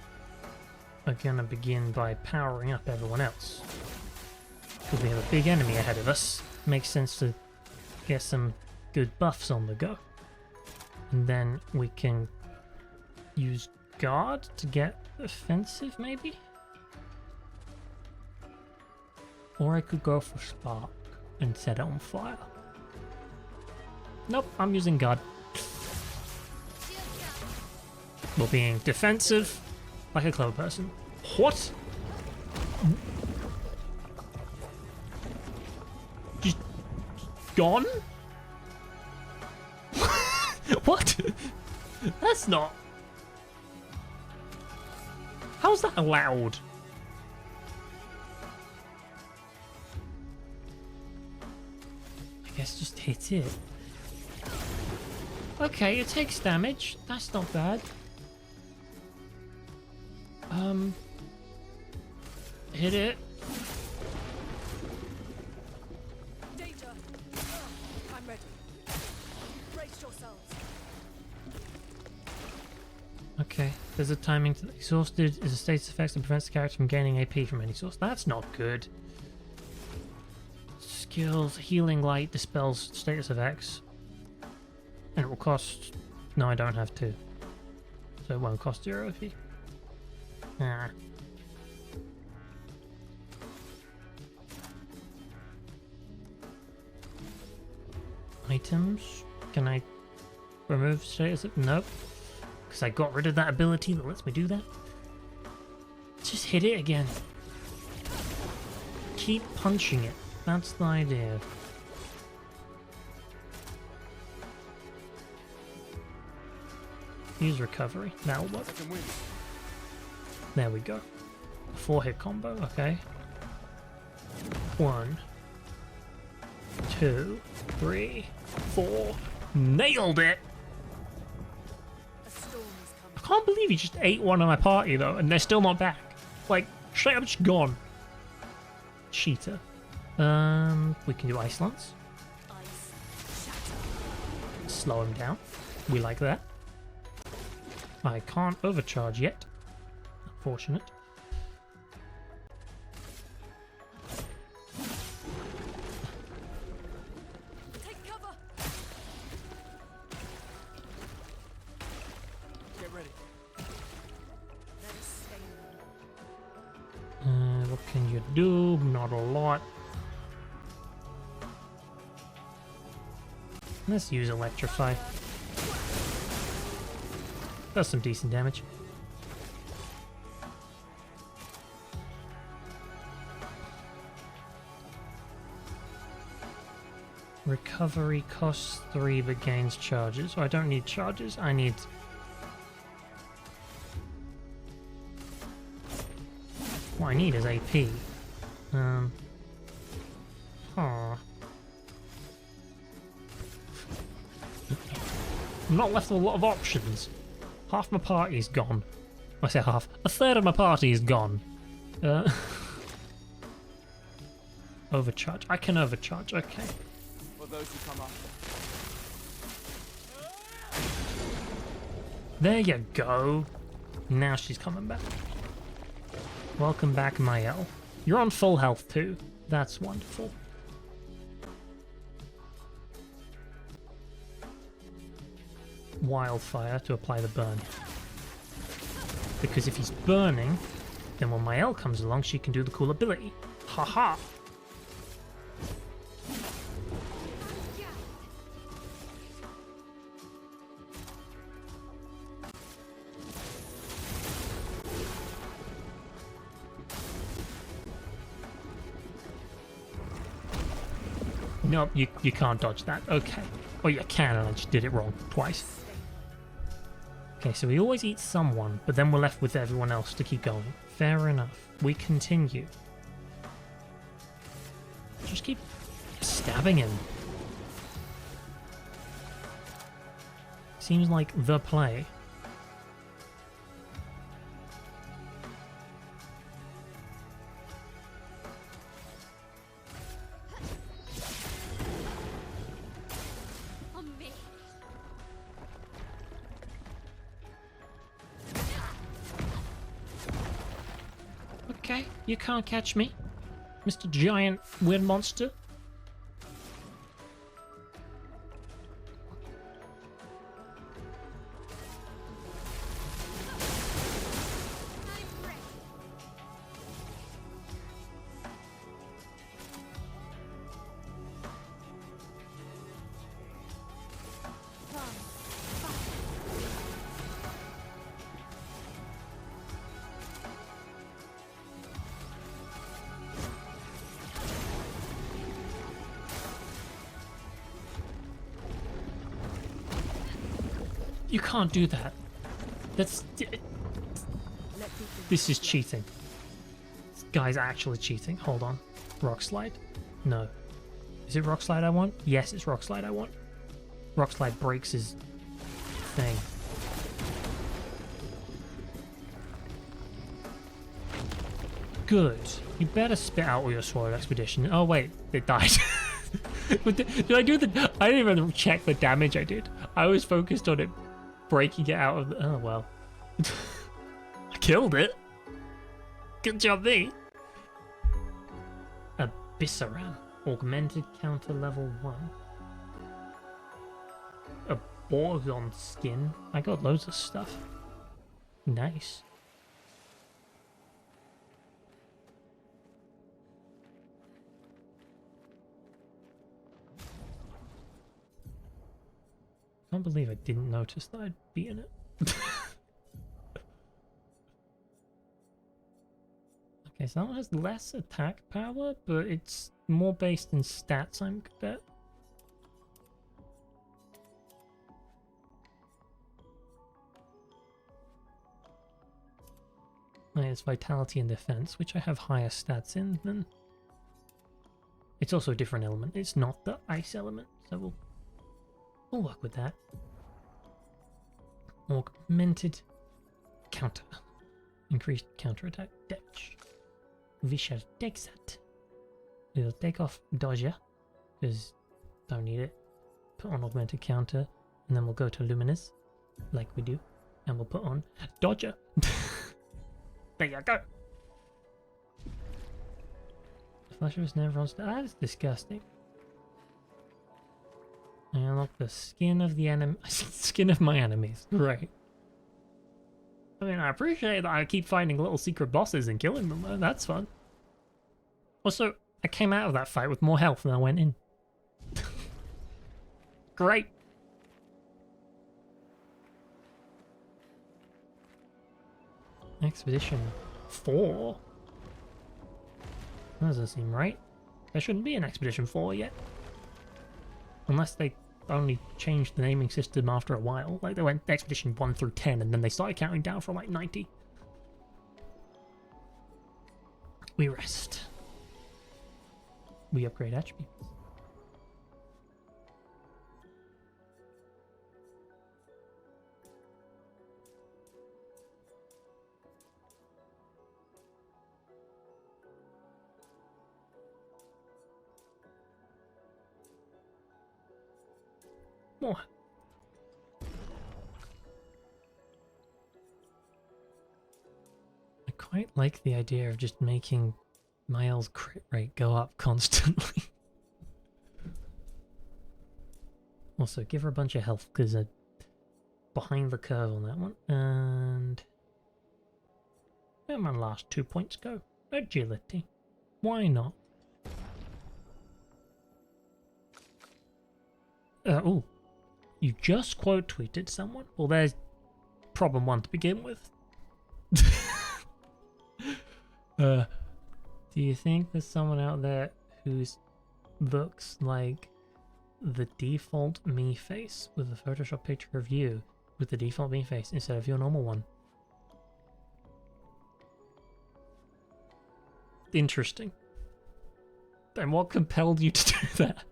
are gonna begin by powering up everyone else. Because we have a big enemy ahead of us. Makes sense to get some good buffs on the go. And then we can use guard to get offensive, maybe? Or I could go for spark and set it on fire. Nope, I'm using guard. We're being defensive, like a clever person. What? Just gone? What? That's not... How's that allowed? I guess just hit it. Okay, it takes damage. That's not bad. Hit it. Danger. I'm ready. Brace yourselves. Okay, there's a timing to exhausted is a status effect that prevents the character from gaining AP from any source. That's not good. Skills, healing light dispels status effects. And it will cost... No, I don't have to. So it won't cost 0 AP. Ah. Items? Can I remove status? Nope. Because I got rid of that ability that lets me do that. Just hit it again. Keep punching it. That's the idea. Use recovery. That'll work. There we go. 4-hit combo, okay. 1, 2, 3, 4. Nailed it! A storm is coming. I can't believe he just ate one of my party though, and they're still not back. Like, straight up just gone. Cheater. We can do Ice Lance. Ice shatter. Slow him down. We like that. I can't overcharge yet. Unfortunate. Take cover. Get ready. Let us stay. What can you do? Not a lot. Let's use Electrify. Does some decent damage. Recovery costs 3 but gains charges. Oh, I don't need charges. I need... What I need is AP. Huh. I'm not left with a lot of options. Half my party's gone. I say half. A third of my party is gone. Overcharge. I can overcharge. Okay. For those who come after. There you go. Now she's coming back. Welcome back, Mael. You're on full health too. That's wonderful. Wildfire to apply the burn. Because if he's burning, then when Mael comes along, she can do the cool ability. Haha! Nope, you can't dodge that. Okay. Oh, you can, and I just did it wrong twice. Okay, so we always eat someone, but then we're left with everyone else to keep going. Fair enough. We continue. Just keep stabbing him. Seems like the play. On me. Okay, you can't catch me, Mr. Giant Weird Monster. I'm ready. You can't do that. That's... This is cheating. This guy's actually cheating. Hold on. Rock Slide? No. Is it Rock Slide I want? Yes, it's Rock Slide I want. Rock Slide breaks his thing. Good. You better spit out all your Sword Expedition. Oh wait, it died. Did I do the... I didn't even check the damage I did. I was focused on it breaking it out of the... Oh well. I killed it. Good job me. Abyssaran. Augmented counter level 1. A Borzon skin. I got loads of stuff. Nice. I can't believe I didn't notice that I'd beaten it. Okay, so that one has less attack power, but it's more based in stats, I'm good at. It's vitality and defense, which I have higher stats in than... It's also a different element. It's not the ice element, so we'll work with that. Augmented counter. Increased counterattack damage. We shall take that. We'll take off Dodger, because don't need it. Put on augmented counter, and then we'll go to Luminous, like we do, and we'll put on Dodger. There you go. The flesh of his never on. That is disgusting. I unlock the skin of the enemy. Skin of my enemies. Right. I mean, I appreciate that I keep finding little secret bosses and killing them, though. That's fun. Also, I came out of that fight with more health than I went in. Great. Expedition 4? That doesn't seem right. There shouldn't be an Expedition 4 yet. Unless they only changed the naming system after a while. Like they went Expedition 1 through 10 and then they started counting down from like 90. We rest. We upgrade attributes. More. I quite like the idea of just making Miles' crit rate go up constantly. Also, give her a bunch of health because behind the curve on that one. And where my last 2 points go? Agility. Why not? Oh. You just quote tweeted someone? Well, there's problem one to begin with. Do you think there's someone out there who looks like the default me face with a Photoshop picture of you with the default me face instead of your normal one? Interesting. Then what compelled you to do that?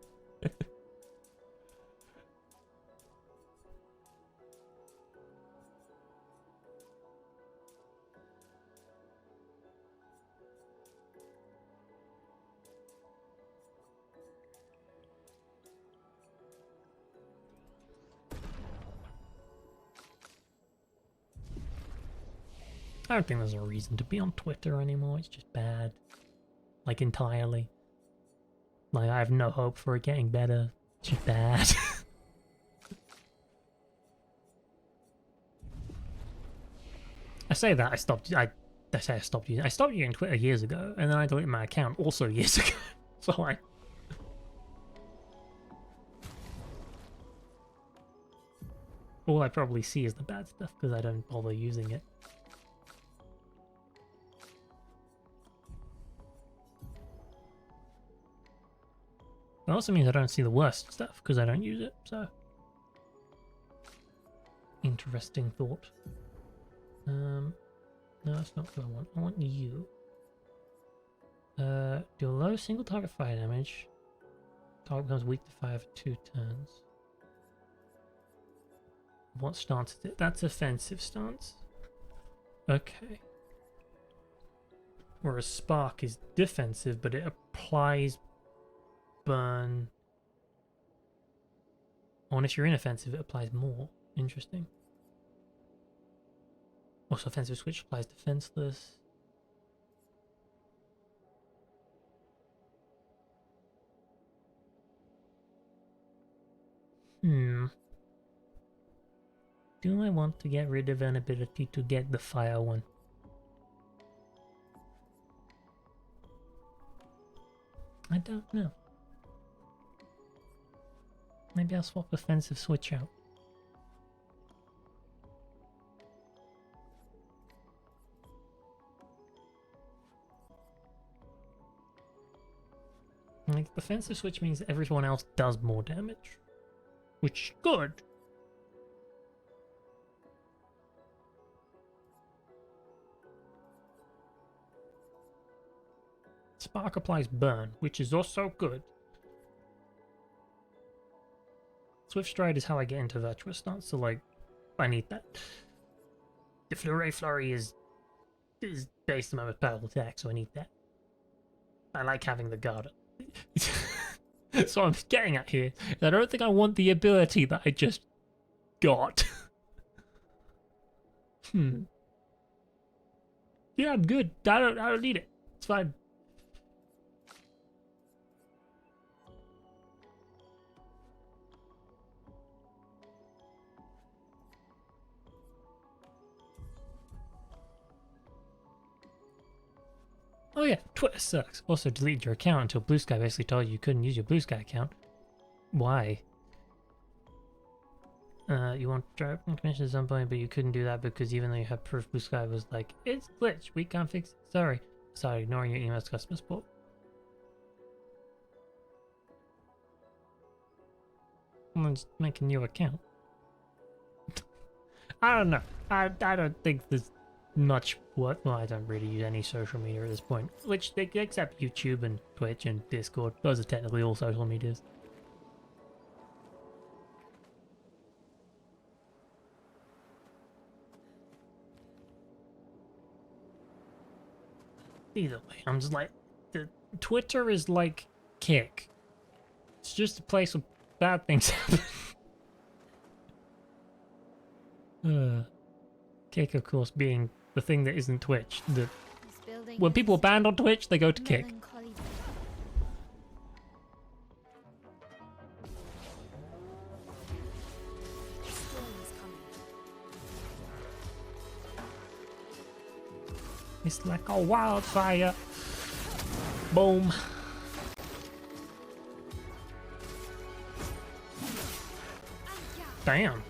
I don't think there's a reason to be on Twitter anymore, it's just bad. Like, entirely. Like, I have no hope for it getting better. It's just bad. I say that, I stopped using Twitter years ago, and then I deleted my account also years ago. So all I probably see is the bad stuff, because I don't bother using it. It also means I don't see the worst stuff because I don't use it, so. Interesting thought. No, that's not what I want. I want you. Do a low single target fire damage. Target becomes weak to fire for 2 turns. What stance is it? That's offensive stance. Okay. Whereas Spark is defensive, but it applies burn. Oh, and if you're inoffensive, it applies more. Interesting. Also, offensive switch applies defenseless. Do I want to get rid of an ability to get the fire one? I don't know. Maybe I'll swap offensive switch out. Like, defensive switch means everyone else does more damage. Which is good. Spark applies burn, which is also good. Swift Stride is how I get into Virtuous Stance, so like, I need that. The Flurry is based on my powerful attack, so I need that. I like having the guard. So what I'm getting at here is I don't think I want the ability that I just got. Yeah, I'm good. I don't need it. It's fine. Oh yeah, Twitter sucks. Also deleted your account until Blue Sky basically told you couldn't use your Blue Sky account. Why? You want to try open commission at some point, but you couldn't do that because even though you had proof, Blue Sky was like, it's glitch, we can't fix it. Sorry. Sorry, ignoring your emails to customer support. I'm just making your account. I don't know. I don't think there's much what. Well, I don't really use any social media at this point, which except YouTube and Twitch and Discord. Those are technically all social medias. Either way, I'm just like, Twitter is like Kick. It's just a place where bad things happen. Kick, of course, being the thing that isn't Twitch. When people are banned on Twitch, they go to Kick. It's like a wildfire. Boom. Damn.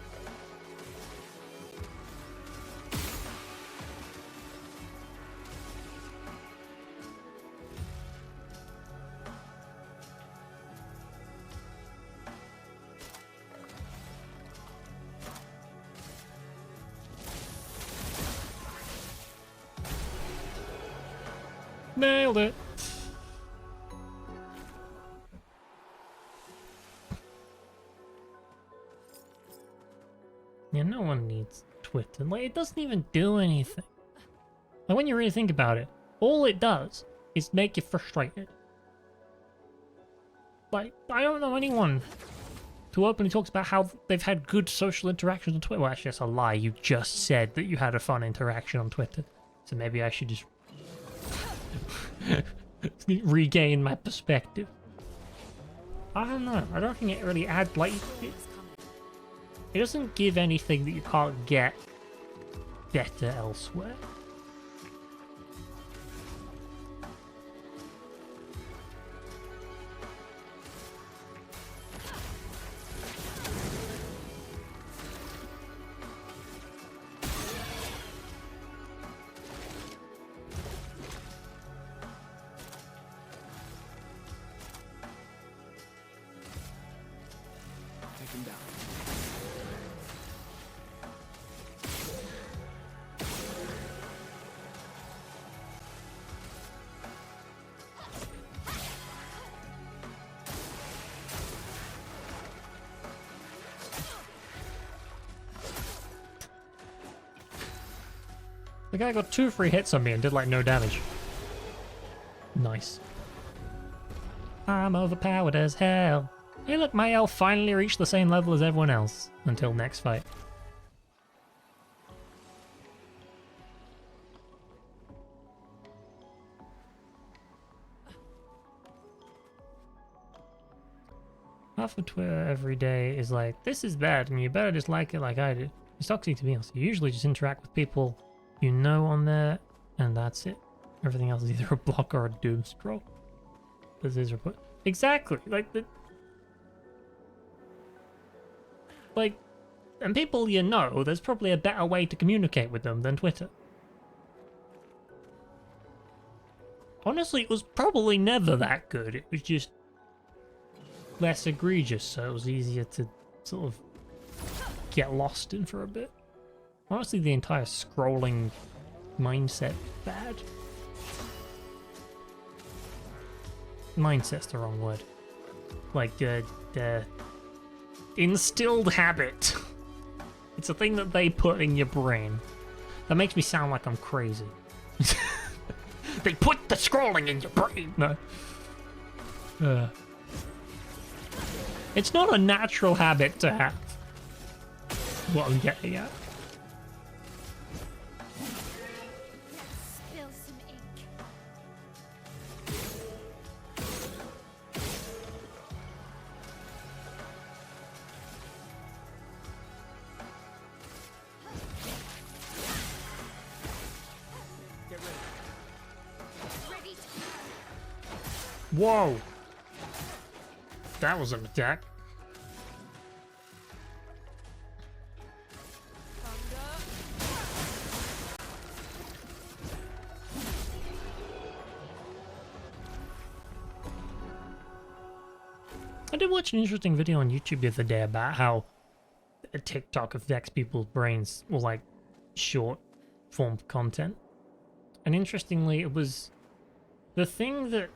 Nailed it. Yeah, no one needs Twitter. Like, it doesn't even do anything. Like, when you really think about it, all it does is make you frustrated. Like, I don't know anyone who openly talks about how they've had good social interactions on Twitter. Well, actually, that's a lie. You just said that you had a fun interaction on Twitter. So maybe I should just regain my perspective. I don't know. I don't think it really adds, like, it doesn't give anything that you can't get better elsewhere. Take him down. The guy got 2 free hits on me and did like no damage. Nice. I'm overpowered as hell. Hey look, my elf finally reached the same level as everyone else. Until next fight. Half of Twitter every day is like, this is bad and you better dislike it like I do. It's toxic to be honest. You usually just interact with people you know on there, and that's it. Everything else is either a block or a doom scroll. This is report. Exactly. And people you know, there's probably a better way to communicate with them than Twitter. Honestly, it was probably never that good. It was just less egregious, so it was easier to sort of get lost in for a bit. Honestly, the entire scrolling mindset bad. Mindset's the wrong word. Like, instilled habit. It's a thing that they put in your brain. That makes me sound like I'm crazy. They put the scrolling in your brain. No. It's not a natural habit to have. What I'm getting at. Spill some ink. Ready to Whoa! That was an attack. I did watch an interesting video on YouTube the other day about how TikTok affects people's brains, or like short form content. And interestingly, it was the thing that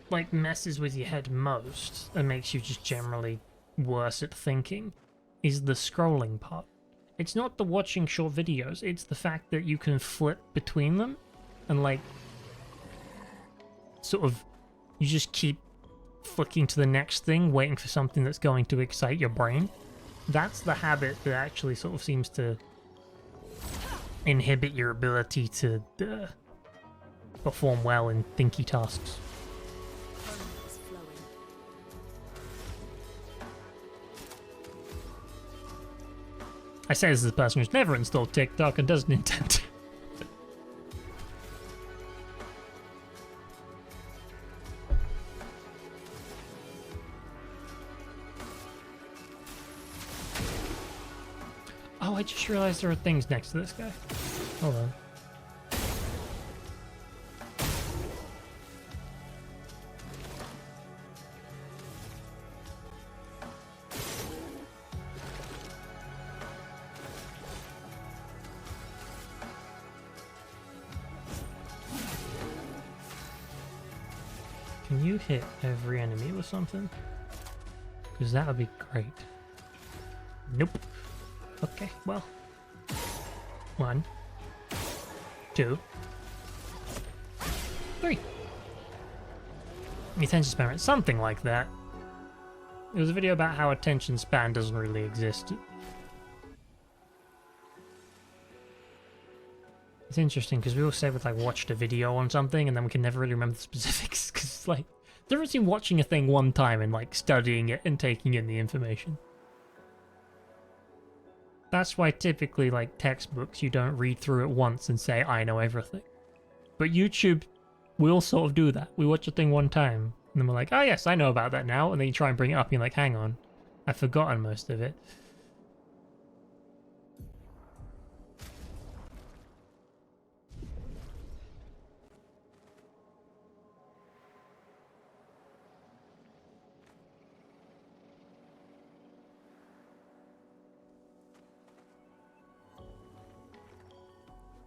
like messes with your head most and makes you just generally worse at thinking is the scrolling part. It's not the watching short videos, it's the fact that you can flip between them and like sort of you just keep flicking to the next thing, waiting for something that's going to excite your brain. That's the habit that actually sort of seems to inhibit your ability to perform well in thinky tasks. Harmony is flowing. I say this as a person who's never installed TikTok and doesn't intend to. Oh, I just realized there are things next to this guy. Hold on. Can you hit every enemy with something? Because that would be great. Nope. Okay, well. 1, 2, 3. Attention span, something like that. It was a video about how attention span doesn't really exist. It's interesting because we all say we've like watched a video on something and then we can never really remember the specifics because like the difference between watching a thing one time and like studying it and taking in the information. That's why typically like textbooks you don't read through it once and say I know everything. But YouTube, we all sort of do that. We watch a thing one time and then we're like, oh yes, I know about that now, and then you try and bring it up and you're like, hang on, I've forgotten most of it.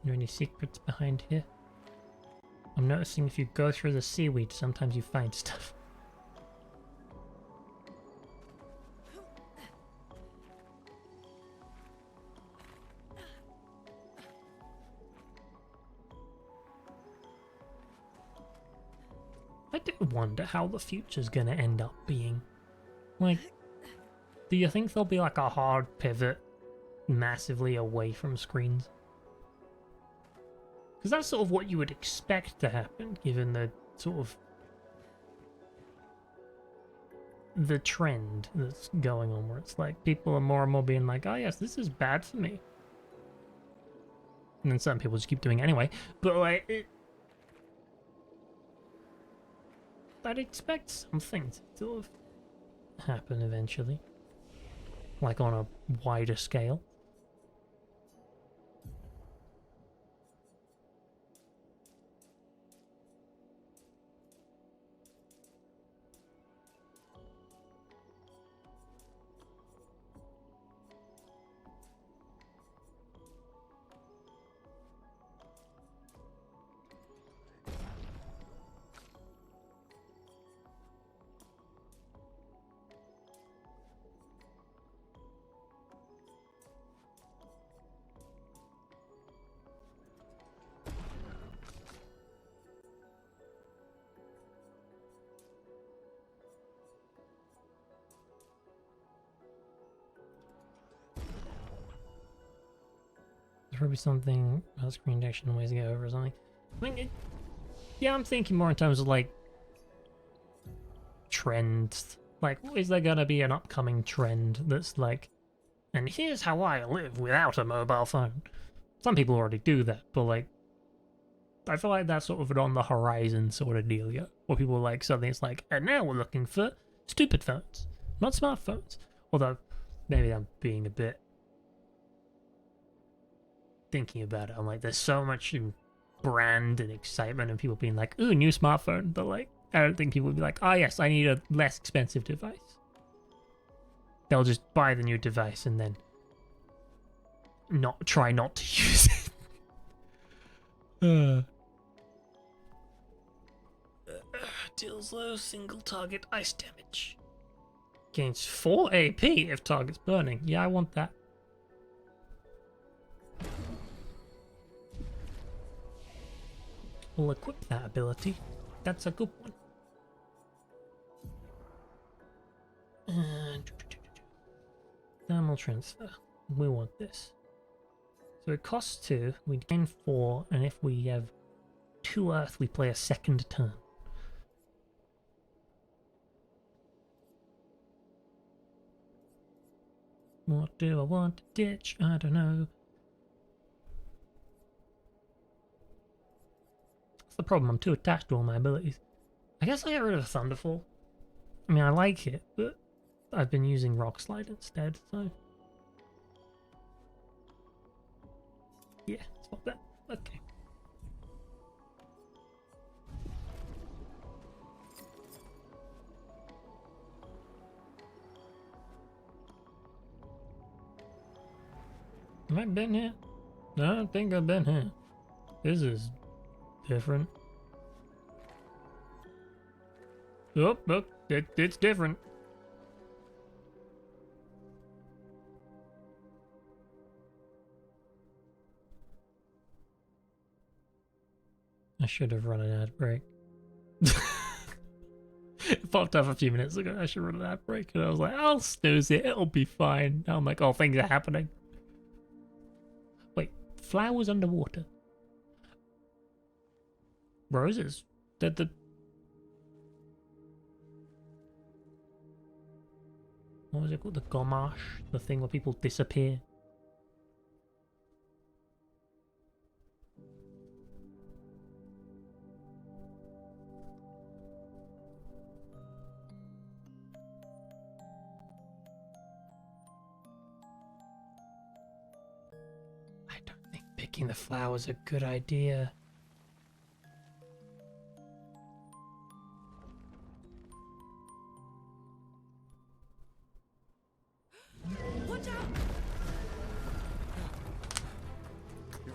Are there any secrets behind here? I'm noticing if you go through the seaweed, sometimes you find stuff. I do wonder how the future's gonna end up being. Like, do you think there'll be like a hard pivot massively away from screens? Because that's sort of what you would expect to happen, given the sort of the trend that's going on, where it's like people are more and more being like, oh yes, this is bad for me. And then some people just keep doing it anyway. But like, I'd expect something to sort of happen eventually. Like on a wider scale. There's probably something about screen detection ways to get over or something. I mean, yeah, I'm thinking more in terms of like trends. Like, is there gonna be an upcoming trend that's like, and here's how I live without a mobile phone? Some people already do that, but like, I feel like that's sort of an on the horizon sort of deal, yeah? Where people are like, suddenly it's like, and now we're looking for stupid phones, not smartphones. Although, maybe I'm being a bit thinking about it. I'm like, there's so much brand and excitement and people being like, ooh, new smartphone. But like, I don't think people would be like, oh yes, I need a less expensive device. They'll just buy the new device and then try not to use it. Deals low single target ice damage. Gains 4 AP if target's burning. Yeah, I want that. We'll equip that ability. That's a good one. Thermal transfer. We want this. So it costs 2, we gain 4, and if we have 2 earth, we play a second turn. What do I want to ditch? I don't know. That's the problem, I'm too attached to all my abilities. I guess I get rid of Thunderfall. I mean, I like it, but I've been using Rock Slide instead, so... yeah, swap that. Okay. Have I been here? No, I don't think I've been here. This is different. Oh, look, it's different. I should have run an ad break. It popped up a few minutes ago. I should run an ad break, and I was like, I'll snooze it. It'll be fine. Now I'm like, oh, things are happening. Wait, flowers underwater. Roses. What was it called? The Gamache? The thing where people disappear? I don't think picking the flowers is a good idea. Watch out!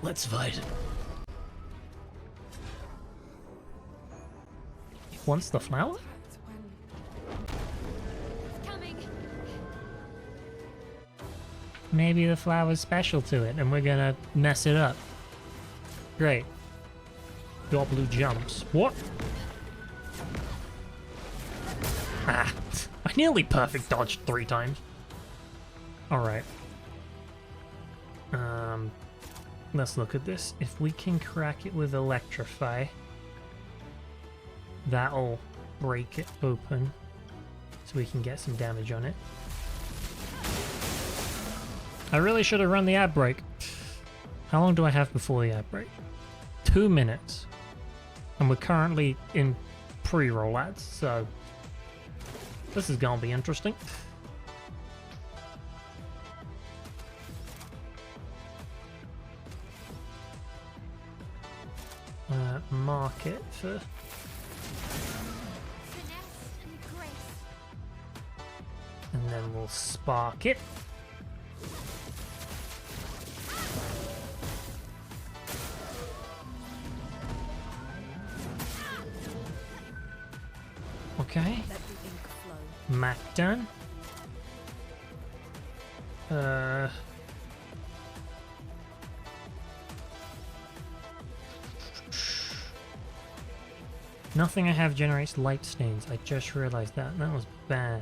Let's fight. He wants the flower? That's when Coming. Maybe the flower's special to it and we're gonna mess it up. Great. Your blue jumps. What? Ah, I nearly perfect dodged 3 times. Alright. Let's look at this. If we can crack it with Electrify, that'll break it open so we can get some damage on it. I really should have run the ad break. How long do I have before the ad break? 2 minutes. And we're currently in pre-roll ads, so this is gonna be interesting. Mark it for... Finesse and grace. and then we'll spark it. Okay. let the ink flow. Mac done. Nothing I have generates light stains. I just realized that. That was bad.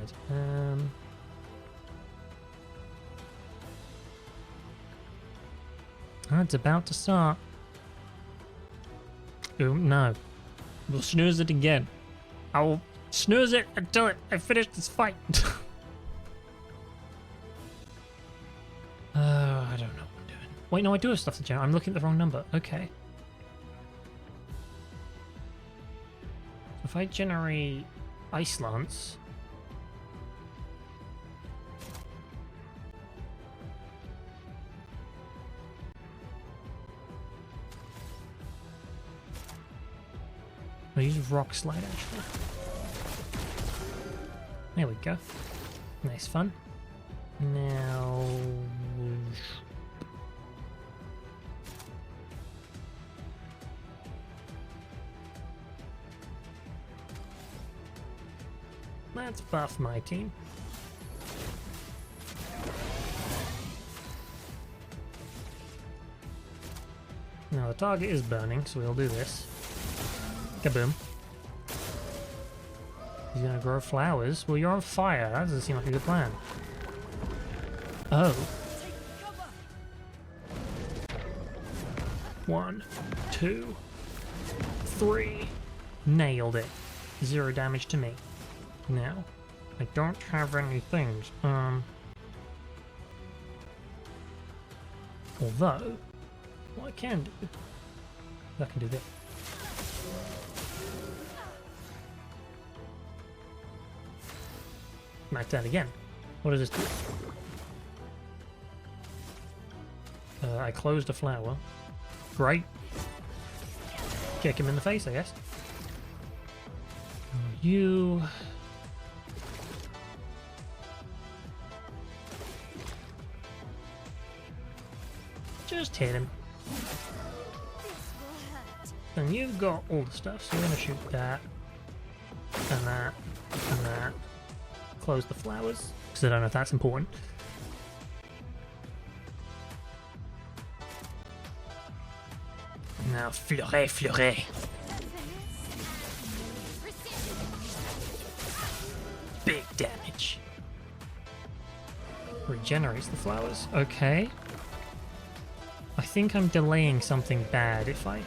Oh, it's about to start. Oh, no. We'll snooze it again. I will snooze it until I finish this fight. I don't know what I'm doing. Wait, no, I do have stuff to generate. I'm looking at the wrong number. Okay. If I generate Ice Lance... I'll use rock slide actually. There we go. Nice fun. Now... let's buff my team. Now the target is burning, so we'll do this. Kaboom. He's gonna grow flowers. Well, you're on fire. That doesn't seem like a good plan. Oh. 1, 2, 3. Nailed it. 0 damage to me. Now, I don't have any things. Although, what I can do, I can do this. My turn again. What does this do? I closed a flower. Great. Kick him in the face, I guess. You... just hit him. And you've got all the stuff, so you're gonna shoot that, and that, and that. Close the flowers, because I don't know if that's important. Now, fleuret, fleuret. Big damage. Regenerates the flowers. Okay. I think I'm delaying something bad if I...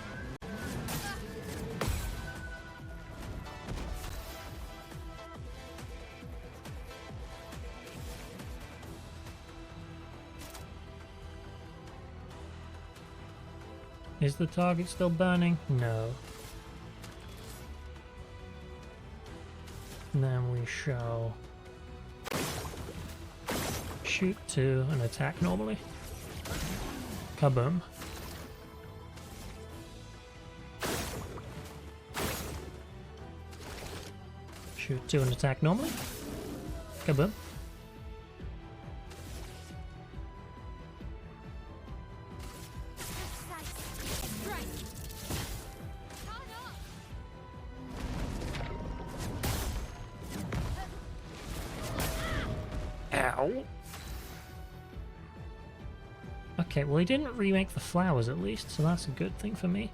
Is the target still burning? No. And then we shall shoot 2 and attack normally. Kaboom. Shoot 2 and attack normally. Kaboom. Ow. Okay, well he didn't remake the flowers at least, so that's a good thing for me.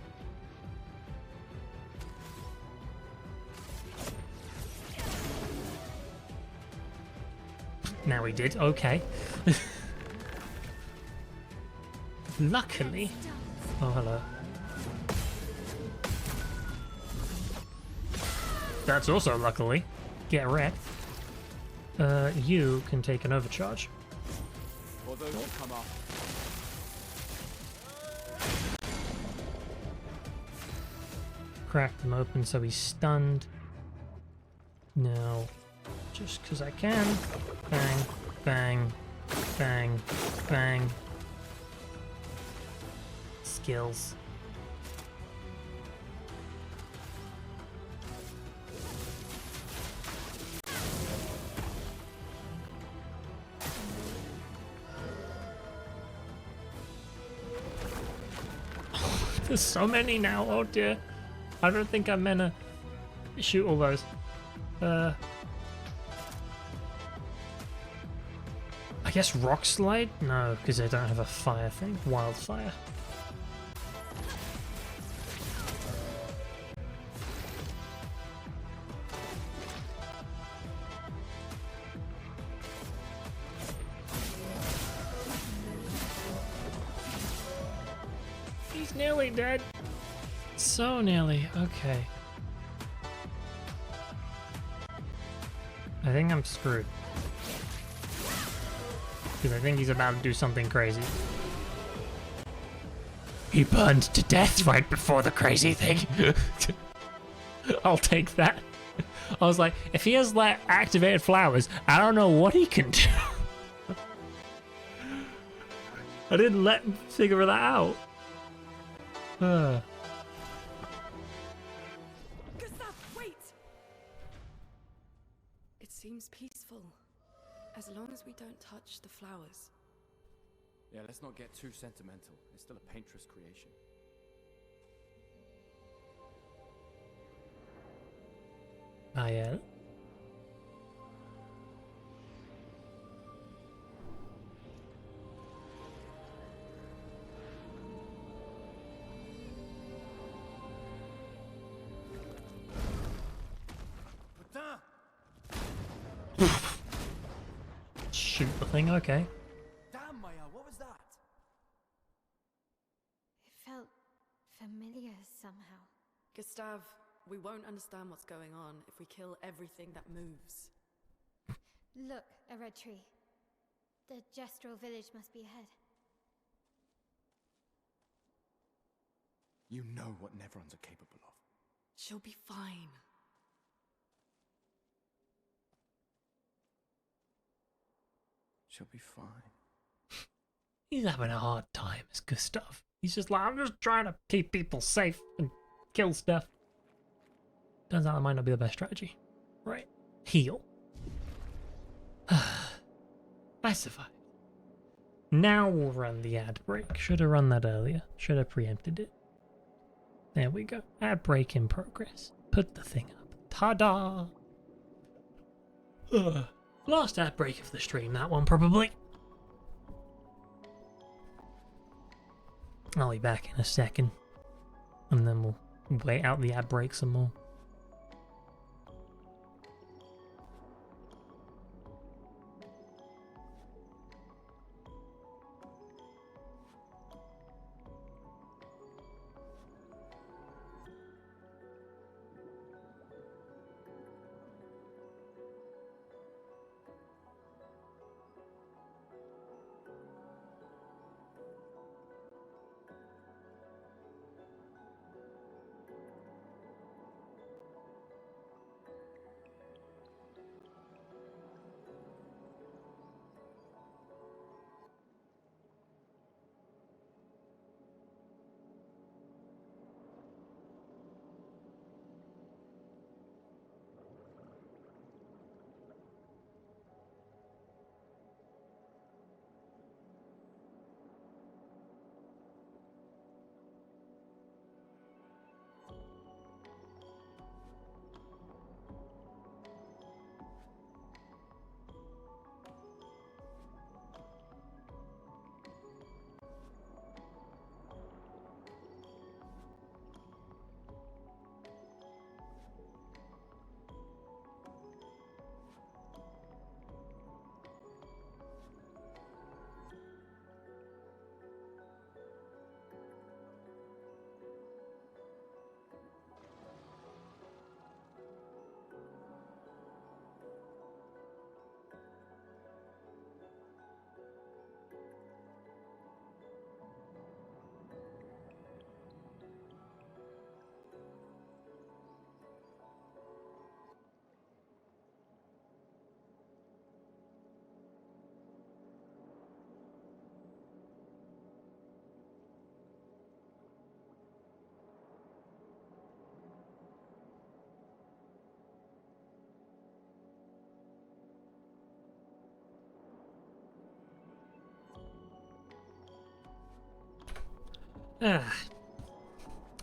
Now he did, okay. Luckily... Oh, hello. That's also luckily. Get wrecked. You can take an overcharge. For those who come up. Crack them open so he's stunned. Now, just because I can. Bang, bang, bang, bang. Skills. There's so many now, oh dear. I don't think I'm gonna shoot all those. I guess rock slide? No, because I don't have a fire thing. Wildfire. He's nearly dead. So nearly. Okay. I think I'm screwed. Because I think he's about to do something crazy. He burned to death right before the crazy thing. I'll take that. I was like, if he has like activated flowers, I don't know what he can do. I didn't let him figure that out. seems peaceful. As long as we don't touch the flowers. Yeah, let's not get too sentimental. It's still a painter's creation. Aiel. Shoot the thing, okay. Damn, Maya, what was that? It felt familiar somehow. Gustav, we won't understand what's going on if we kill everything that moves. Look, a red tree. The Gestural village must be ahead. You know what Neverons are capable of. She'll be fine. She'll be fine. He's having a hard time as Gustav. He's just like, I'm just trying to keep people safe and kill stuff. Turns out that might not be the best strategy. Right. Heal. I survived. Now we'll run the ad break. Should have run that earlier. Should have preempted it. There we go. Ad break in progress. Put the thing up. Ta-da! Last ad break of the stream, that one probably. I'll be back in a second. And then we'll wait out the ad break some more.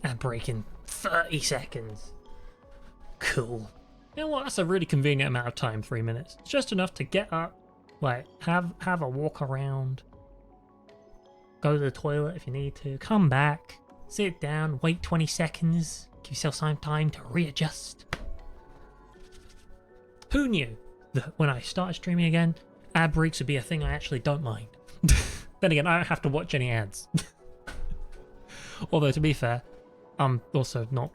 And break in 30 seconds. Cool. You know what? That's a really convenient amount of time, 3 minutes. It's just enough to get up, like, have a walk around, go to the toilet if you need to, come back, sit down, wait 20 seconds, give yourself some time to readjust. Who knew that when I started streaming again, ad breaks would be a thing I actually don't mind. Then again, I don't have to watch any ads. Although, to be fair, I'm also not,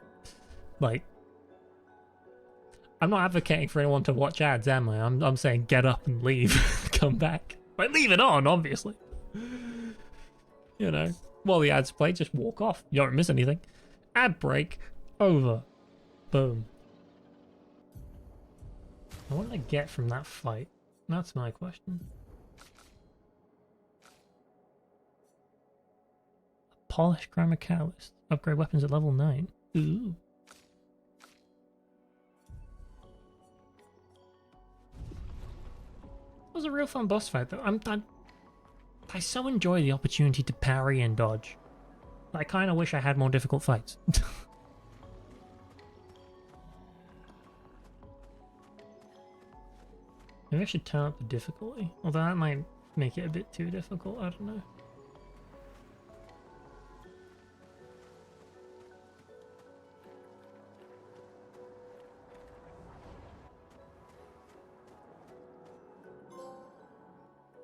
like, I'm not advocating for anyone to watch ads, am I? I'm saying get up and leave, come back. But leave it on, obviously. You know, while the ads play, just walk off. You don't miss anything. Ad break, over. Boom. What did I get from that fight? That's my question. Polished Grammar Catalyst. Upgrade weapons at level 9. Ooh. was a real fun boss fight, though. I so enjoy the opportunity to parry and dodge. I kind of wish I had more difficult fights. Maybe I should turn up the difficulty. Although that might make it a bit too difficult, I don't know.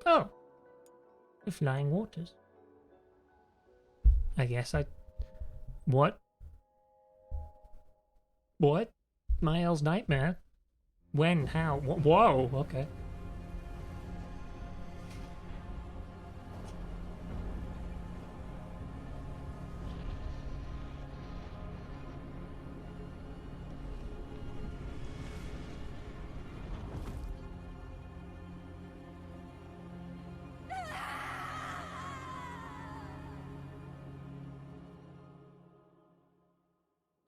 Oh! The flying waters. I guess I... What? What? Miles Nightmare? When? How? Whoa! Okay.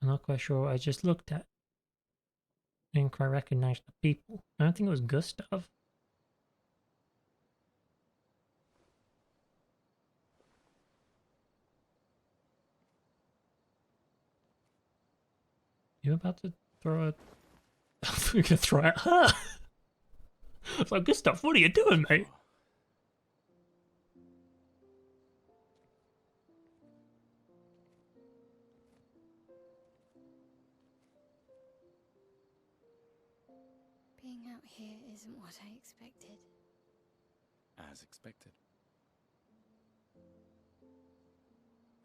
I'm not quite sure what I just looked at. I didn't quite recognize the people. I don't think it was Gustav. You about to throw a... I thought you were gonna throw it at her! I was like, Gustav, what are you doing, mate? Being out here isn't what I expected. As expected.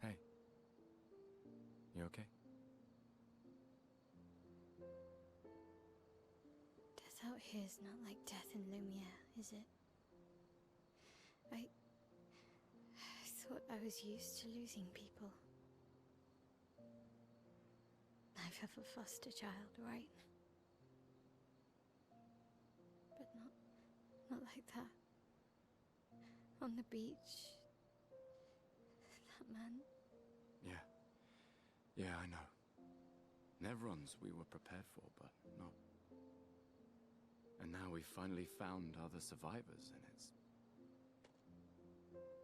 Hey. You okay? Death out here's not like death in Lumiere, is it? I thought I was used to losing people. I've have a foster child, right? But not like that. On the beach. That man. Yeah. Yeah, I know. Nevrons we were prepared for, but not. And now we've finally found other survivors, and it's...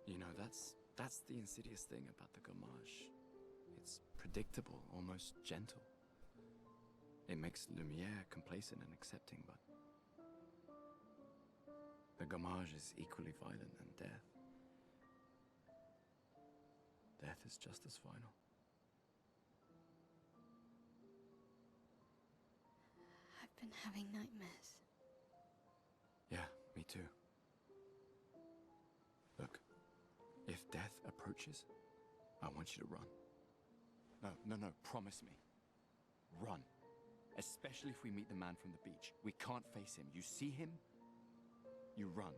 You know, that's the insidious thing about the Gamage. It's predictable, almost gentle. It makes Lumiere complacent and accepting, but... The Gamage is equally violent than death. Death is just as final. I've been having nightmares. Yeah, me too. Look, if death approaches, I want you to run. No, promise me. Run. Especially if we meet the man from the beach. We can't face him. You see him, you run.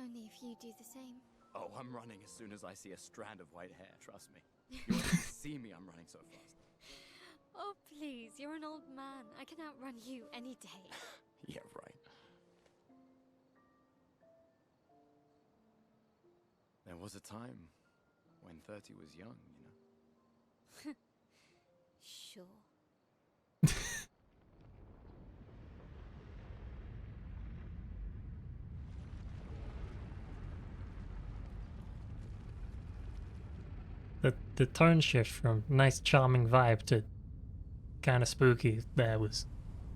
Only if you do the same. Oh, I'm running as soon as I see a strand of white hair, trust me. You won't see me, I'm running so fast. Oh, please, you're an old man. I can outrun you any day. Yeah, right. There was a time when 30 was young, you know? Sure. The tone shift from nice charming vibe to kind of spooky there was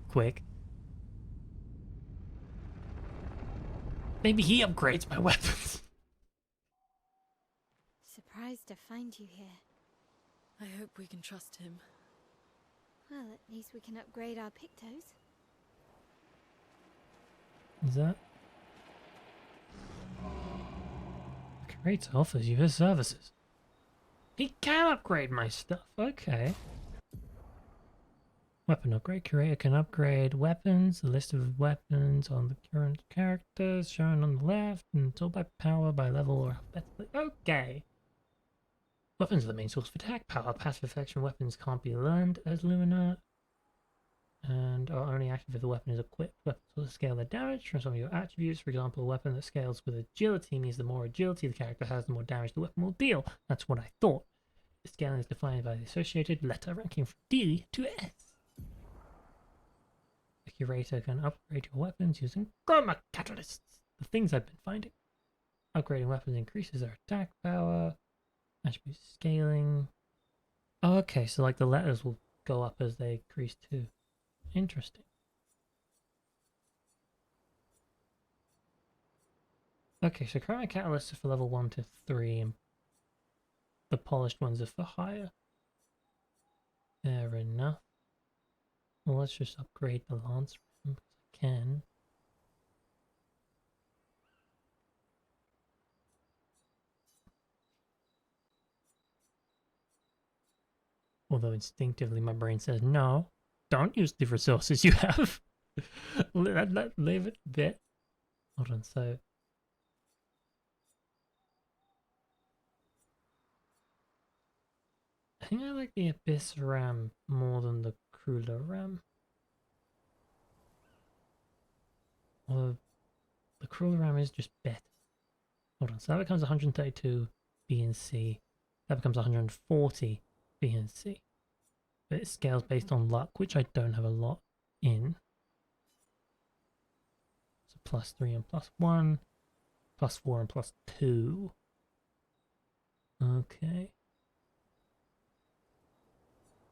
quick. Maybe he upgrades my weapons. Surprised to find you here. I hope we can trust him. Well, at least we can upgrade our Pictos. Is that? Creator offers you his services. He can upgrade my stuff. Okay. Weapon upgrade. Curator can upgrade weapons. The list of weapons on the current characters shown on the left, and sort by power, by level, or alphabetically. Okay. Weapons are the main source of attack. Power, passive effects from weapons can't be learned as Lumina, and are only active if the weapon is equipped. Weapons will scale their damage from some of your attributes. For example, a weapon that scales with agility means the more agility the character has, the more damage the weapon will deal. That's what I thought. The scaling is defined by the associated letter ranking from D to S. curator can upgrade your weapons using chroma catalysts. The things I've been finding. Upgrading weapons increases their attack power, attribute scaling. Oh, okay, so like the letters will go up as they increase too. Interesting. Okay, so chroma catalysts are for level 1 to 3, and the polished ones are for higher. Fair enough. Well, let's just upgrade the lance ram because I can. Although instinctively my brain says, no, don't use the resources you have. Leave it a bit. Hold on, so... I think I like the Abyss Ram more than the Cruller Ram. Or the Cruller Ram is just better. Hold on, so that becomes 132 B and C. That becomes 140 B and C. But it scales based on luck, which I don't have a lot in. So +3 and +1, +4 and +2. Okay.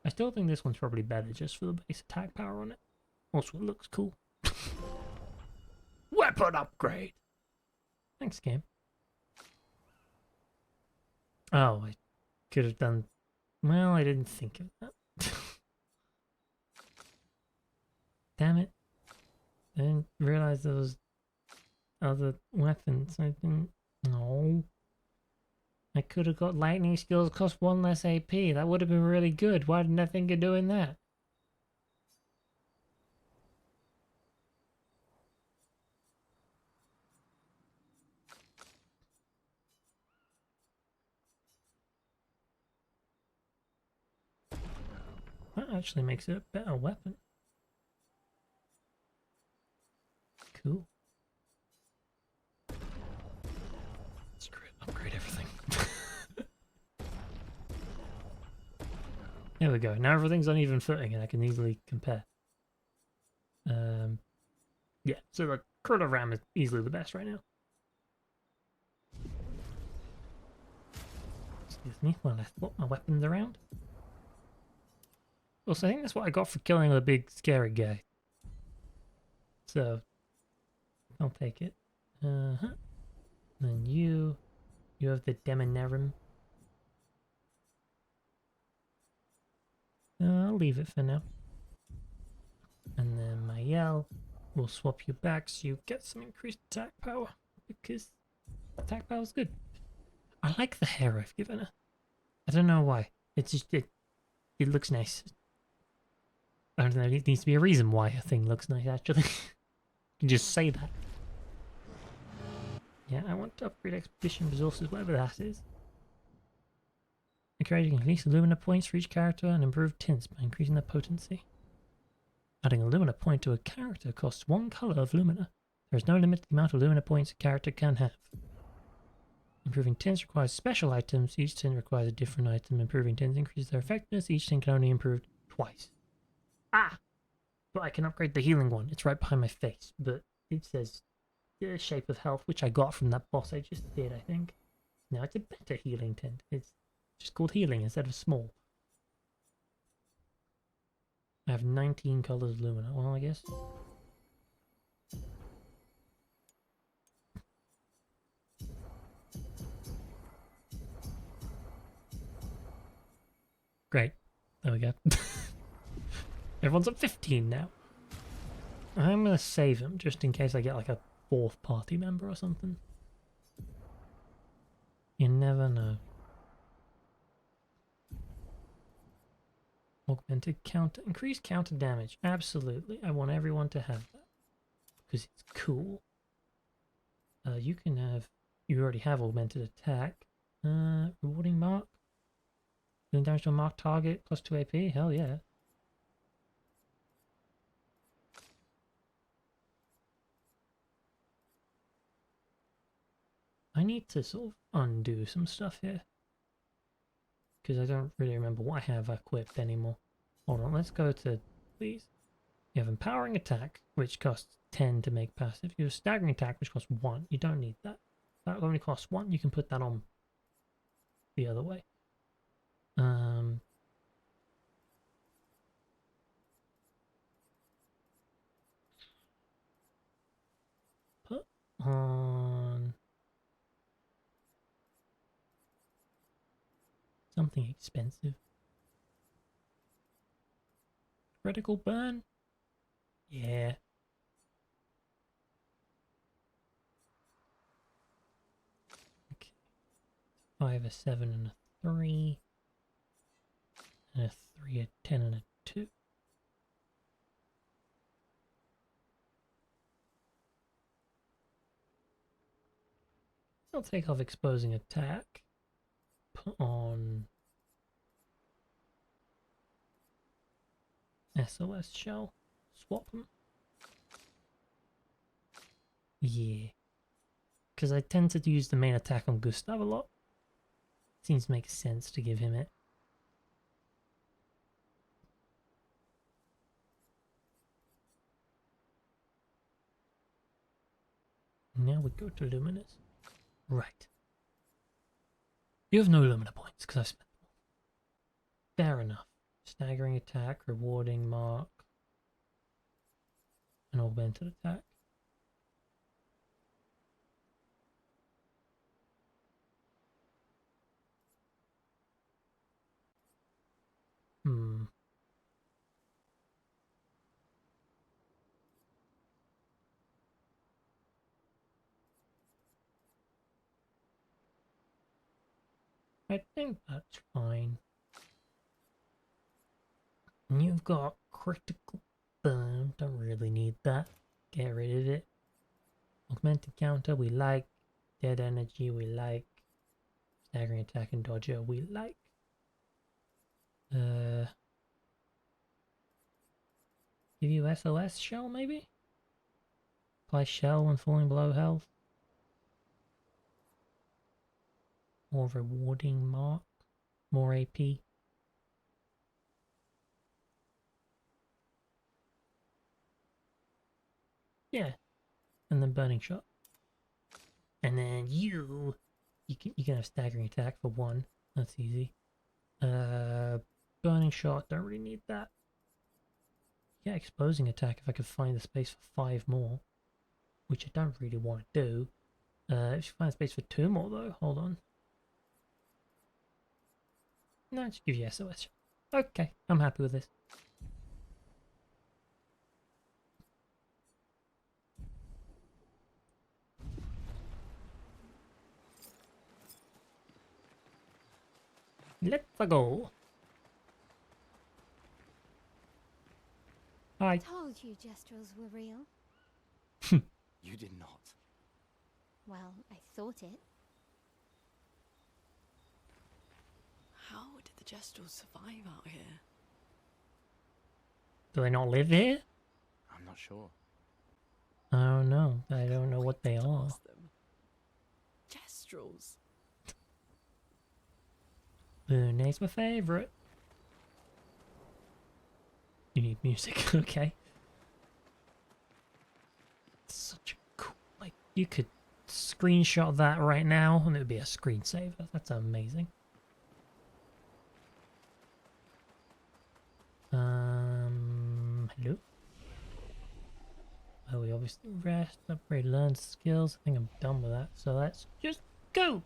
I still think this one's probably better just for the base attack power on it. Also, it looks cool. Weapon upgrade! Thanks, game. Oh, I could have done... Well, I didn't think of that. Damn it. I didn't realize there was other weapons. I didn't... No. I could have got lightning skills cost 1 less AP. That would have been really good. Why didn't I think of doing that? That actually makes it a better weapon. Cool. Screw it. Upgrade everything. There we go. Now everything's on even footing and I can easily compare. Yeah, so the Cruller Ram is easily the best right now. Excuse me while I swap my weapons around. Also, I think that's what I got for killing the big scary guy. So, I'll take it. Uh-huh. Then you have the Demonarum. I'll leave it for now. And then Mayel will swap you back so you get some increased attack power. Because attack power is good. I like the hair I've given her. I don't know why. It's just, it looks nice. I don't know, there needs to be a reason why a thing looks nice, actually. You can just say that. Yeah, I want to upgrade expedition resources, whatever that is. Creating increased Illumina points for each character and improve tints by increasing their potency. Adding a Illumina point to a character costs 1 color of Lumina. There is no limit to the amount of Illumina points a character can have. Improving tints requires special items. Each tint requires a different item. Improving tints increases their effectiveness. Each tint can only improve twice. Ah! But I can upgrade the healing one. It's right behind my face. But it says the shape of health, which I got from that boss I just did, I think. Now it's a better healing tint. It's just called healing instead of small. I have 19 colors of Lumina. Well, I guess. Great. There we go. Everyone's at 15 now. I'm going to save him just in case I get like a 4th party member or something. You never know. Augmented counter. Increased counter damage. Absolutely. I want everyone to have that. Because it's cool. You can have... You already have augmented attack. Rewarding mark. Dealing damage to a marked target. Plus 2 AP. Hell yeah. I need to sort of undo some stuff here. Because I don't really remember what I have equipped anymore. Hold on, let's go to these. You have empowering attack, which costs 10 to make passive. You have staggering attack, which costs 1. You don't need that. That only costs 1. You can put that on the other way. Put on something expensive. Critical burn? Yeah. Okay. 5, a 7, and a 3. And a 3, a 10, and a 2. I'll take off exposing attack. Put on SOS shell. Swap them. Yeah. Because I tend to use the main attack on Gustav a lot. Seems to make sense to give him it. Now we go to Luminous. Right. You have no Lumina points because I spent them all. Fair enough. Staggering attack, rewarding mark, and augmented attack. I think that's fine. And you've got critical burn, don't really need that. Get rid of it. Augmented counter, we like. Dead energy, we like. Staggering attack and dodger, we like. Give you SOS shell, maybe? Apply shell when falling below health. More rewarding mark. More AP. Yeah. And then burning shot. And then you can have staggering attack for 1. That's easy. Burning shot, don't really need that. Yeah, exposing attack if I could find the space for 5 more. Which I don't really want to do. If you find space for 2 more though, hold on. No, just give you SOS. Okay, I'm happy with this. Let's go. Hi. I told you Gestrels were real. You did not. Well, I thought it. How did the Gestrels survive out here? Do they not live here? I'm not sure. I don't know. I don't know what they are. Ask them. Gestrels. Lune's my favourite. You need music, okay. Such a cool, like, you could screenshot that right now and it would be a screensaver. That's amazing. Hello? Oh, we obviously rest, upgrade, learn skills. I think I'm done with that, so let's just go!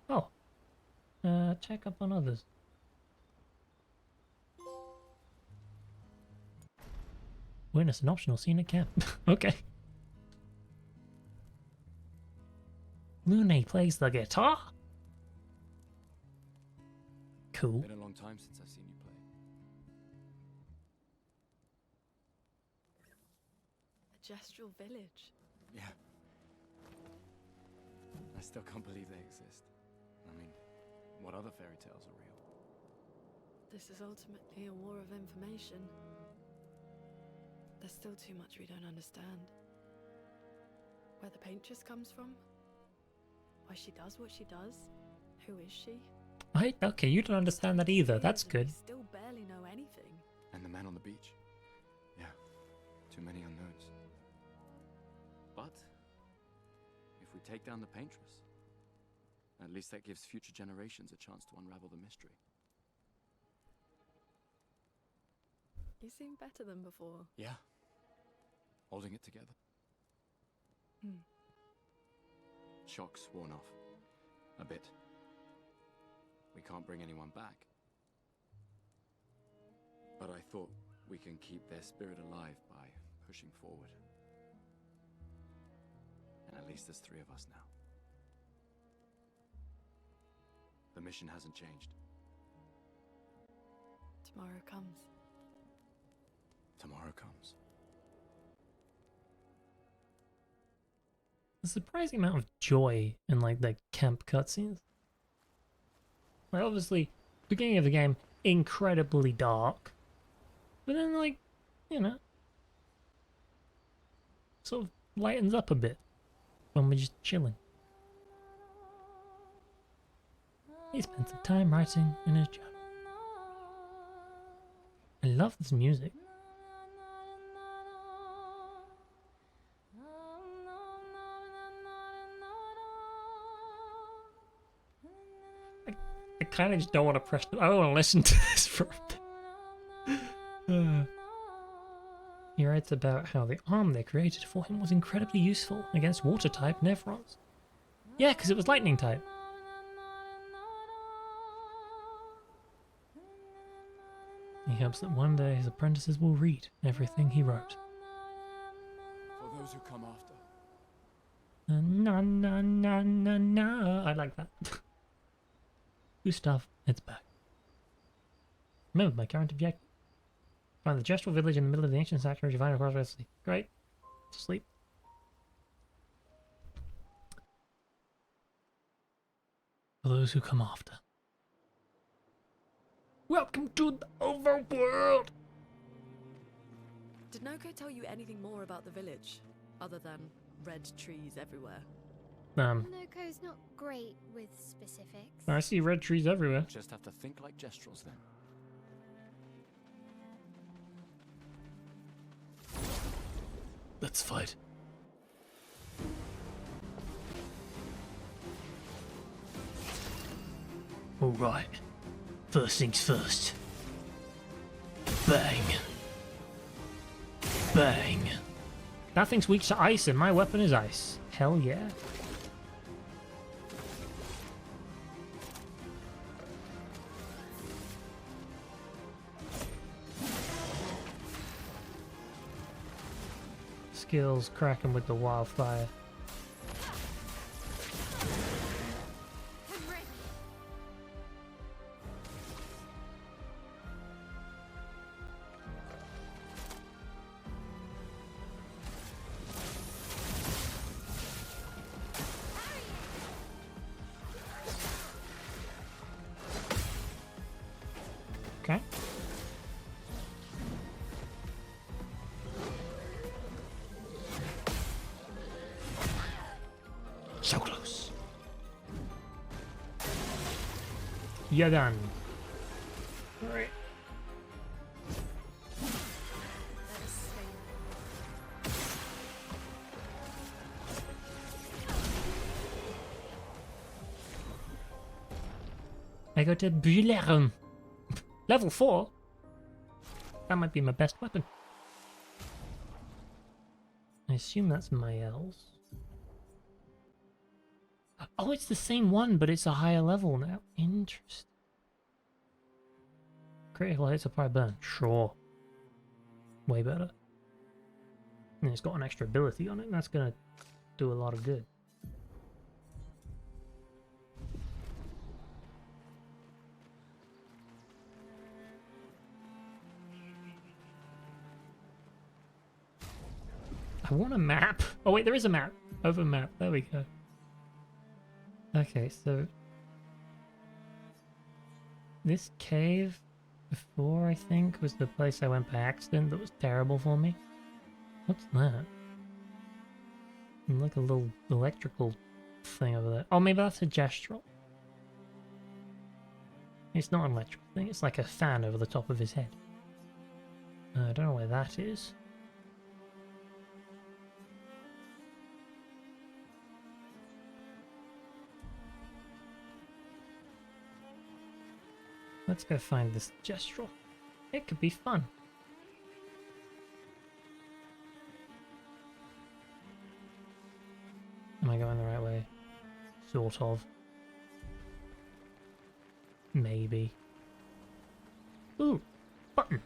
Oh. Check up on others. Witness an optional scene at camp. Okay. Lune plays the guitar? Cool. Been a long time since I've seen you play. A Gestral village. Yeah. I still can't believe they exist. I mean, what other fairy tales are real? This is ultimately a war of information. There's still too much we don't understand. Where the paintress comes from? Why she does what she does? Who is she? Okay, you don't understand that either. That's good. We still barely know anything. And the man on the beach? take down the Paintress. At least that gives future generations a chance to unravel the mystery. You seem better than before. Yeah. Holding it together. Shock's worn off. A bit. We can't bring anyone back. But I thought we can keep their spirit alive by pushing forward. And at least there's 3 of us now. The mission hasn't changed. Tomorrow comes. Tomorrow comes. A surprising amount of joy in like the camp cutscenes. Like obviously, beginning of the game, incredibly dark. But then like, you know, sort of lightens up a bit when we're just chilling. He spent some time writing in his journal. I love this music. I kind of just don't want to press I don't want to listen to this for a bit. He writes about how the arm they created for him was incredibly useful against water-type Nevrons. Yeah, because it was lightning type. He hopes that one day his apprentices will read everything he wrote. For those who come after. Na na na na na. I like that. Gustav, it's back. Remember my current objective. Find the Gestural village in the middle of the ancient sanctuary. Divine across Wesley. Great. Sleep. For those who come after. Welcome to the overworld! Did Noko tell you anything more about the village, other than red trees everywhere? Noko's not great with specifics. I see red trees everywhere. Just have to think like Gestrals then. Let's fight. Alright. First things first. Bang. Bang. That thing's weak to ice and my weapon is ice. Hell yeah. Skills cracking with the wildfire. I'm ready. Okay. So close. You're done. Alright. I got a Brûleur. Level 4? That might be my best weapon. I assume that's Mael's. Oh, it's the same one, but it's a higher level now. Interesting. Critical hits apply burn. Sure. Way better. And it's got an extra ability on it, and that's gonna do a lot of good. I want a map. Oh wait, there is a map. Over map. There we go. Okay, so this cave before, I think, was the place I went by accident that was terrible for me. What's that? Like a little electrical thing over there. Oh, maybe that's a gestural. It's not an electrical thing, it's like a fan over the top of his head. I don't know where that is. Let's go find this Gestrel. It could be fun. Am I going the right way? Sort of. Maybe. Ooh, button.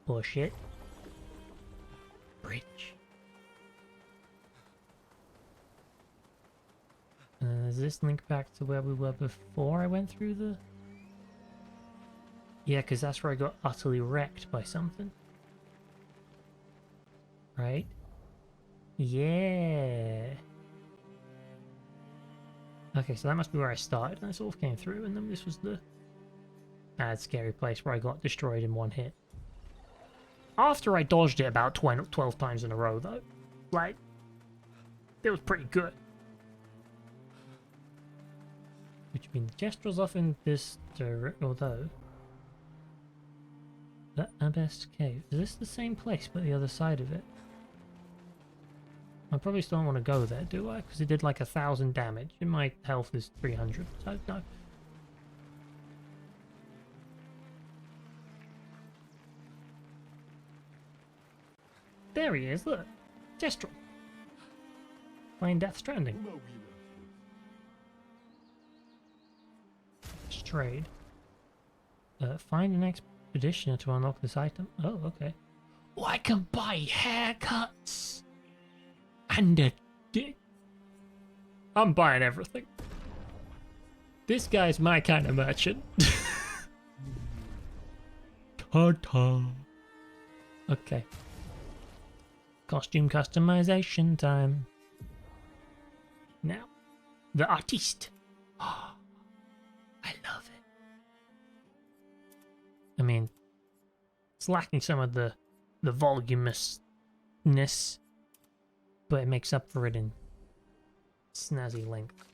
Push it. Bridge. Does this link back to where we were before I went through the... Yeah, because that's where I got utterly wrecked by something. Right? Yeah. Okay, so that must be where I started, and I sort of came through, and then this was the bad, scary place where I got destroyed in one hit. After I dodged it about 12 times in a row, though. Like, it was pretty good. Which means the Gestrel's off in this direction, although... The Abyss Cave. Is this the same place, but the other side of it? I probably still don't want to go there, do I? Because it did like 1,000 damage, and my health is 300, so no. There he is, look! Gestrel! Playing Death Stranding. Trade. Find an expeditioner to unlock this item. Oh, okay. Oh, I can buy haircuts! And a dick. I'm buying everything. This guy's my kind of merchant. Ta-ta. Okay. Costume customization time. Now, the artiste. Oh, I love it. I mean, it's lacking some of the volumousness, but it makes up for it in snazzy length.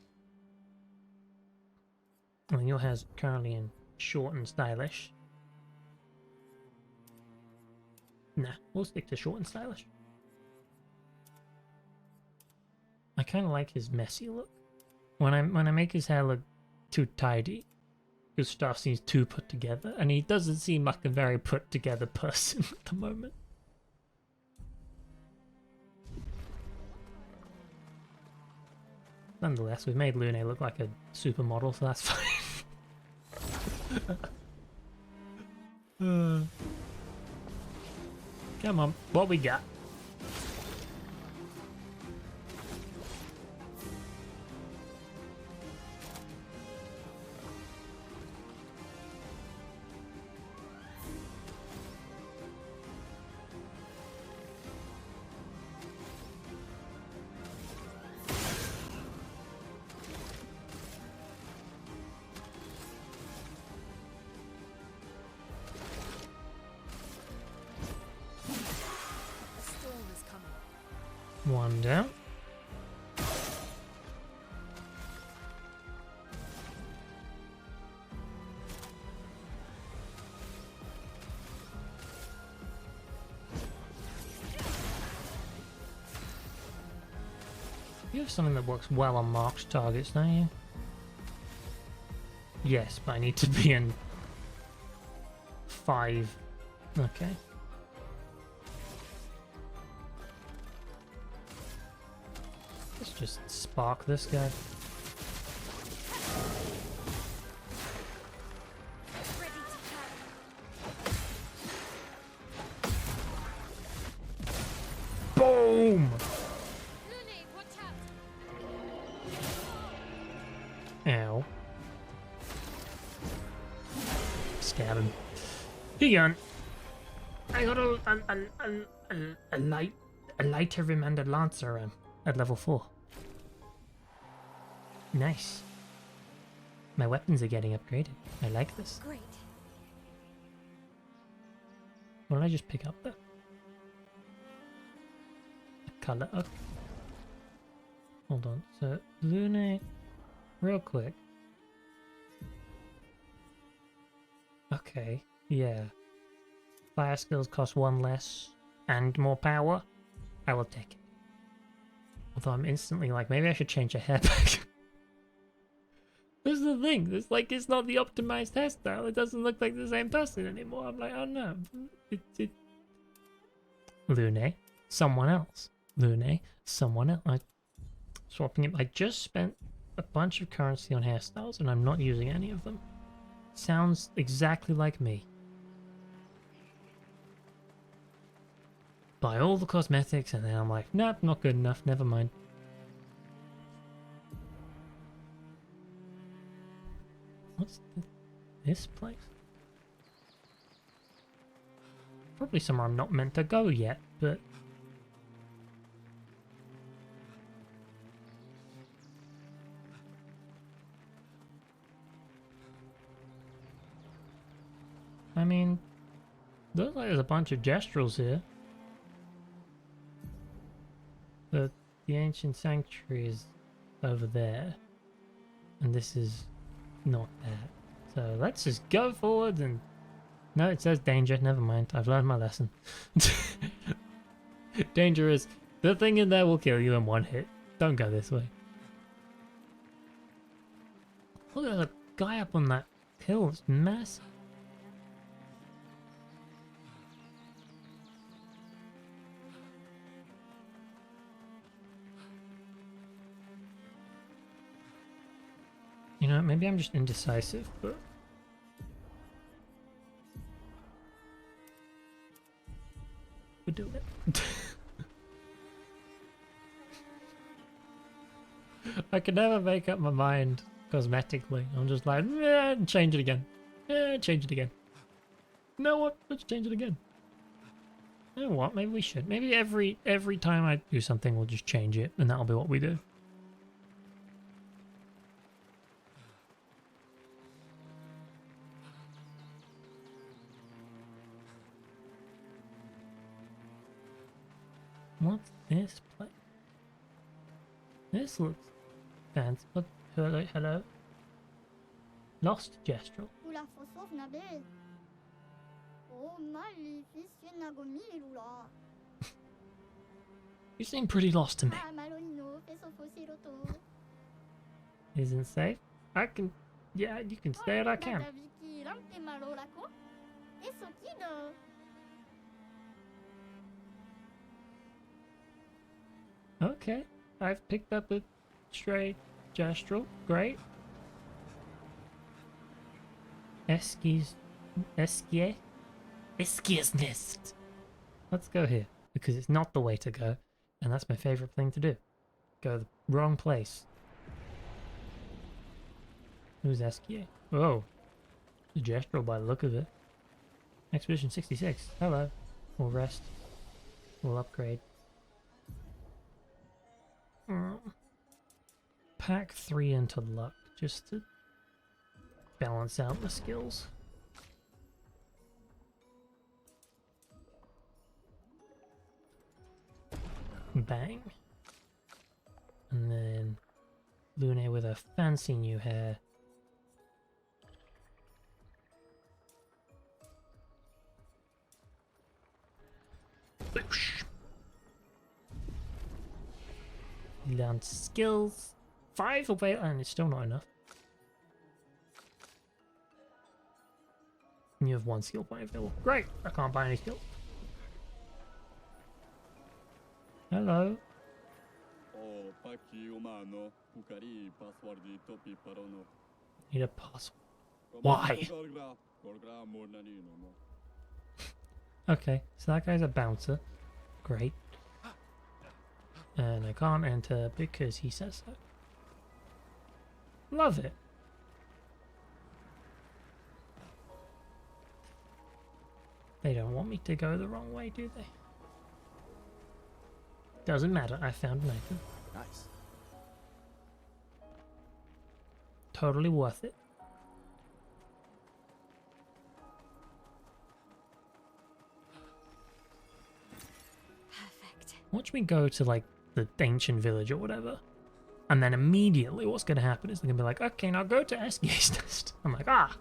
And your hair's currently in short and stylish. Nah, we'll stick to short and stylish. I kind of like his messy look. When I make his hair look too tidy, his stuff seems too put together, and he doesn't seem like a very put together person at the moment. Nonetheless, we've made Lune look like a supermodel, so that's fine. Come on, what we got? One down. You have something that works well on marked targets, don't you? Yes, but I need to be in 5. Okay. Let's just spark this guy. Boom! Ow. Stab him. He gone. I got a lighter remanded lancer at level 4. Nice. My weapons are getting upgraded. I like this. Great. What did I just pick up though? A colour up. Hold on. So Lune, real quick. Okay. Yeah. Fire skills cost 1 less and more power. I will take it. Although I'm instantly like, maybe I should change her hair back. This is thing. It's like it's not the optimized hairstyle. It doesn't look like the same person anymore. I'm like, oh no. Lune, someone else. Lune, someone else. Swapping it. I just spent a bunch of currency on hairstyles and I'm not using any of them. Sounds exactly like me. Buy all the cosmetics and then I'm like, nope, not good enough, never mind. What's this place? Probably somewhere I'm not meant to go yet, but... I mean, looks like there's a bunch of gestrels here. The ancient sanctuary is over there, and this is not that. So let's just go forward and... No, it says danger. Never mind. I've learned my lesson. Danger is the thing in there will kill you in one hit. Don't go this way. Look at the guy up on that hill. It's massive. You know, maybe I'm just indecisive, but... we'll do it. I can never make up my mind cosmetically. I'm just like, change it again. Change it again. You know what? Let's change it again. You know what? Maybe we should. Maybe every time I do something, we'll just change it, and that'll be what we do. What's this place? This looks fancy. Look, hello. Lost Gestrel. Lula fosof na bel. Oh, maleficien na gomilula. You seem pretty lost to me. Ah, malonino, fesofosiroto. Isn't safe? I can... Yeah, you can stay at our camp. Nadaviki lamte malolako. Esokido. Okay, I've picked up a stray Gestrel. Great. Eskie's nest. Let's go here, because it's not the way to go, and that's my favorite thing to do. Go the wrong place. Who's Eskie? Oh, the Gestrel by the look of it. Expedition 66. Hello. We'll rest. We'll upgrade. Pack 3 into luck, just to balance out the skills. Bang. And then Lune with her fancy new hair. Boosh. Learned skills. 5 away, and it's still not enough. You have 1 skill point available. Great! I can't buy any skills. Hello. Need a password. Why? Okay, so that guy's a bouncer. Great. And I can't enter because he says so. Love it. They don't want me to go the wrong way, do they? Doesn't matter, I found an item. Nice. Totally worth it. Perfect. Watch me go to like the ancient village or whatever. And then immediately what's going to happen is they're going to be like, okay, now go to Eskie's nest. I'm like, ah.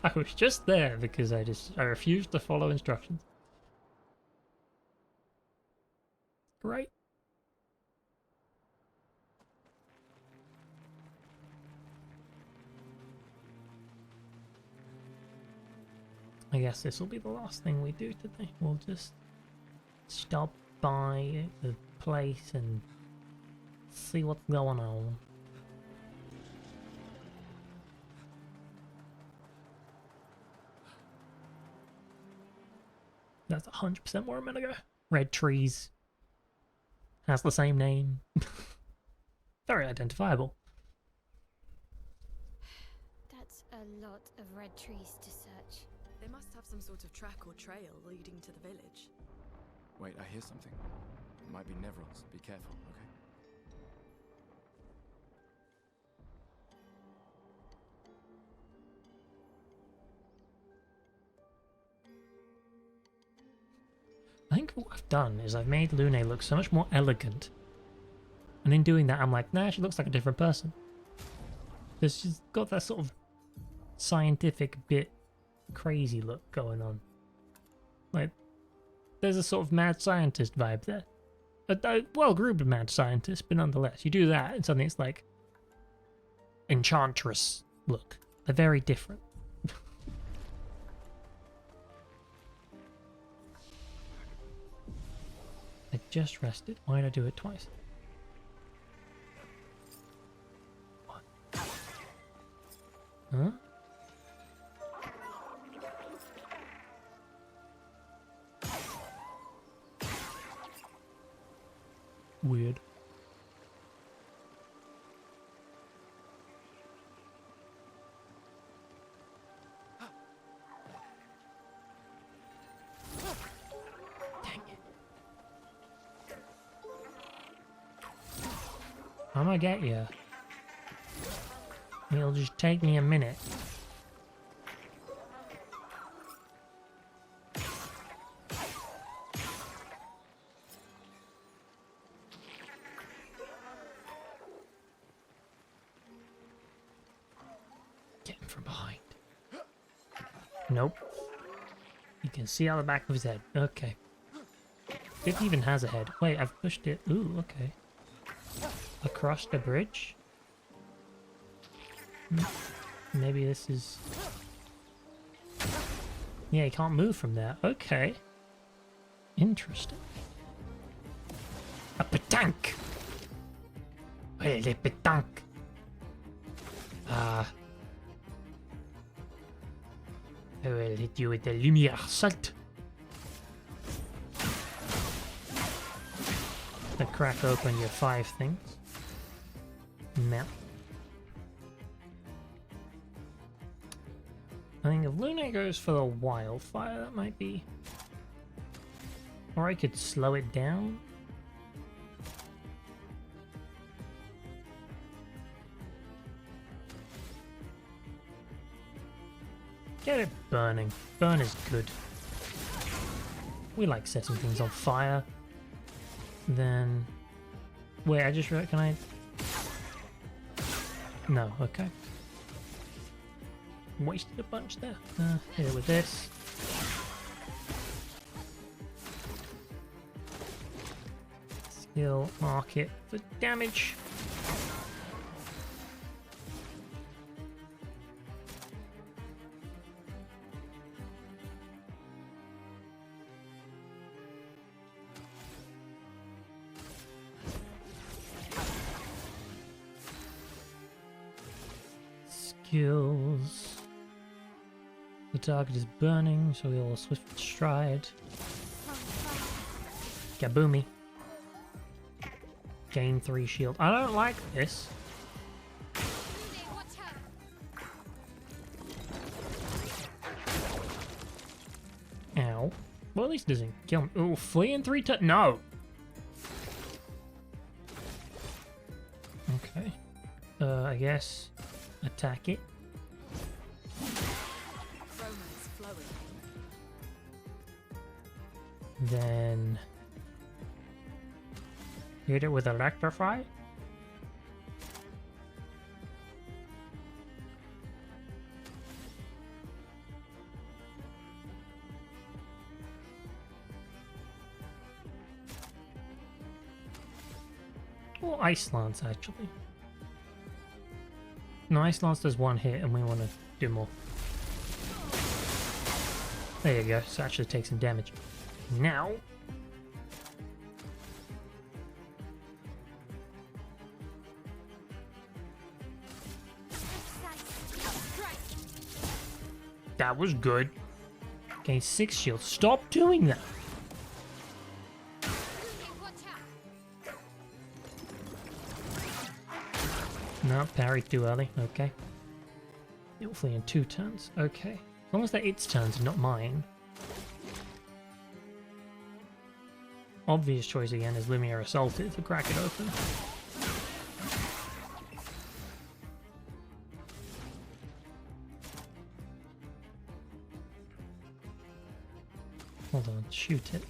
I was just there because I refused to follow instructions. Great. I guess this will be the last thing we do today. We'll just stop by the place and see what's going on. That's 100% where I'm gonna go. Red Trees. Has the same name. Very identifiable. That's a lot of red trees to search. They must have some sort of track or trail leading to the village. Wait, I hear something. It might be Nevrils. Be careful, okay? I think what I've done is I've made Lune look so much more elegant. And in doing that, I'm like, nah, she looks like a different person. Because she's got that sort of scientific bit crazy look going on. Like, there's a sort of mad scientist vibe there. A well-groomed mad scientist, but nonetheless, you do that and suddenly it's like Enchantress look. They're very different. I just rested. Why did I do it twice? What? Huh? Weird. Dang it. I'm gonna get you. It'll just take me a minute. Get him from behind. Nope. You can see out the back of his head. Okay. It even has a head. Wait, I've pushed it. Ooh, okay. Across the bridge? Maybe this is... Yeah, you can't move from there. Okay. Interesting. A petanque! Well, les pétanques! I will hit you with the lumière salt. To crack open your 5 things. Map. I think if Lune goes for the wildfire, that might be... Or I could slow it down. Get it burning. Burn is good. We like setting things on fire. Then... Wait, I just wrote... Can I... No, okay. Wasted a bunch there. Hit it with this. Skill, mark it for damage. Skills. The target is burning, so we'll swift stride. Kaboomy. Gain 3 shield. I don't like this. Ow. Well, at least it doesn't kill me. Ooh, flee in 3 turns. No! Okay. I guess attack it. Romance flowing. Then hit it with electrify. Or Ice Lance, actually. No, Ice Lance does 1 hit and we want to do more. There you go. So actually take some damage. Now. That was good. Gain 6 shields. Stop doing that. No, parry too early. Okay. It'll flee in 2 turns. Okay. As long as they're its turns and not mine. Obvious choice again is Lumiere Assaulted to crack it open. Hold on, shoot it.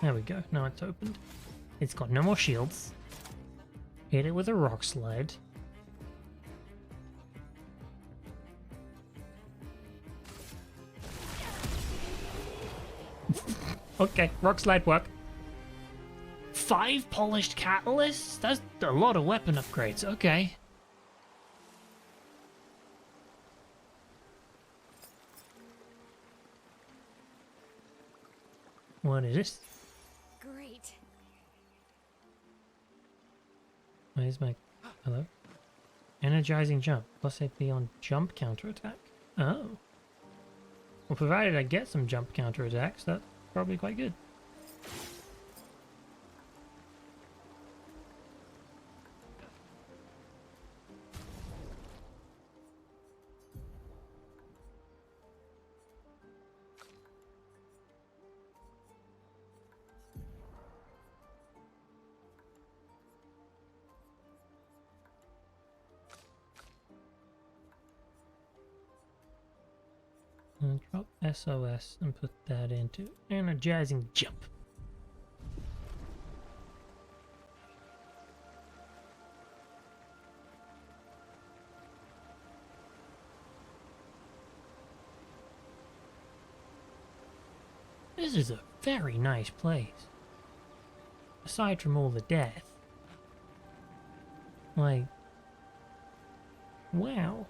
There we go, now it's opened. It's got no more shields. Hit it with a rock slide. Okay, rock slide work. 5 polished catalysts? That's a lot of weapon upgrades, okay. What is this? Great. Where's my... Hello? Energizing jump. Plus AP on jump counterattack. Oh. Well, provided I get some jump counterattacks, that's probably quite good. And drop SOS and put that into energizing jump. This is a very nice place. Aside from all the death. Like, wow.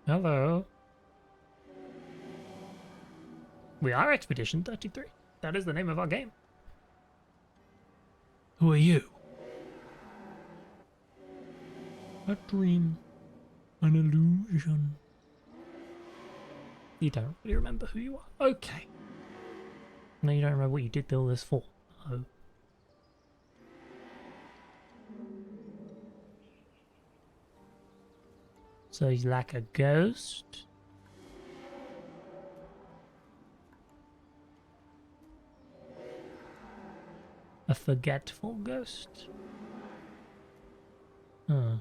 Hello. We are Expedition 33. That is the name of our game. Who are you? A dream. An illusion. You don't really remember who you are. Okay. No, you don't remember what you did all this for. Oh. So he's like a ghost. A forgetful ghost. Huh.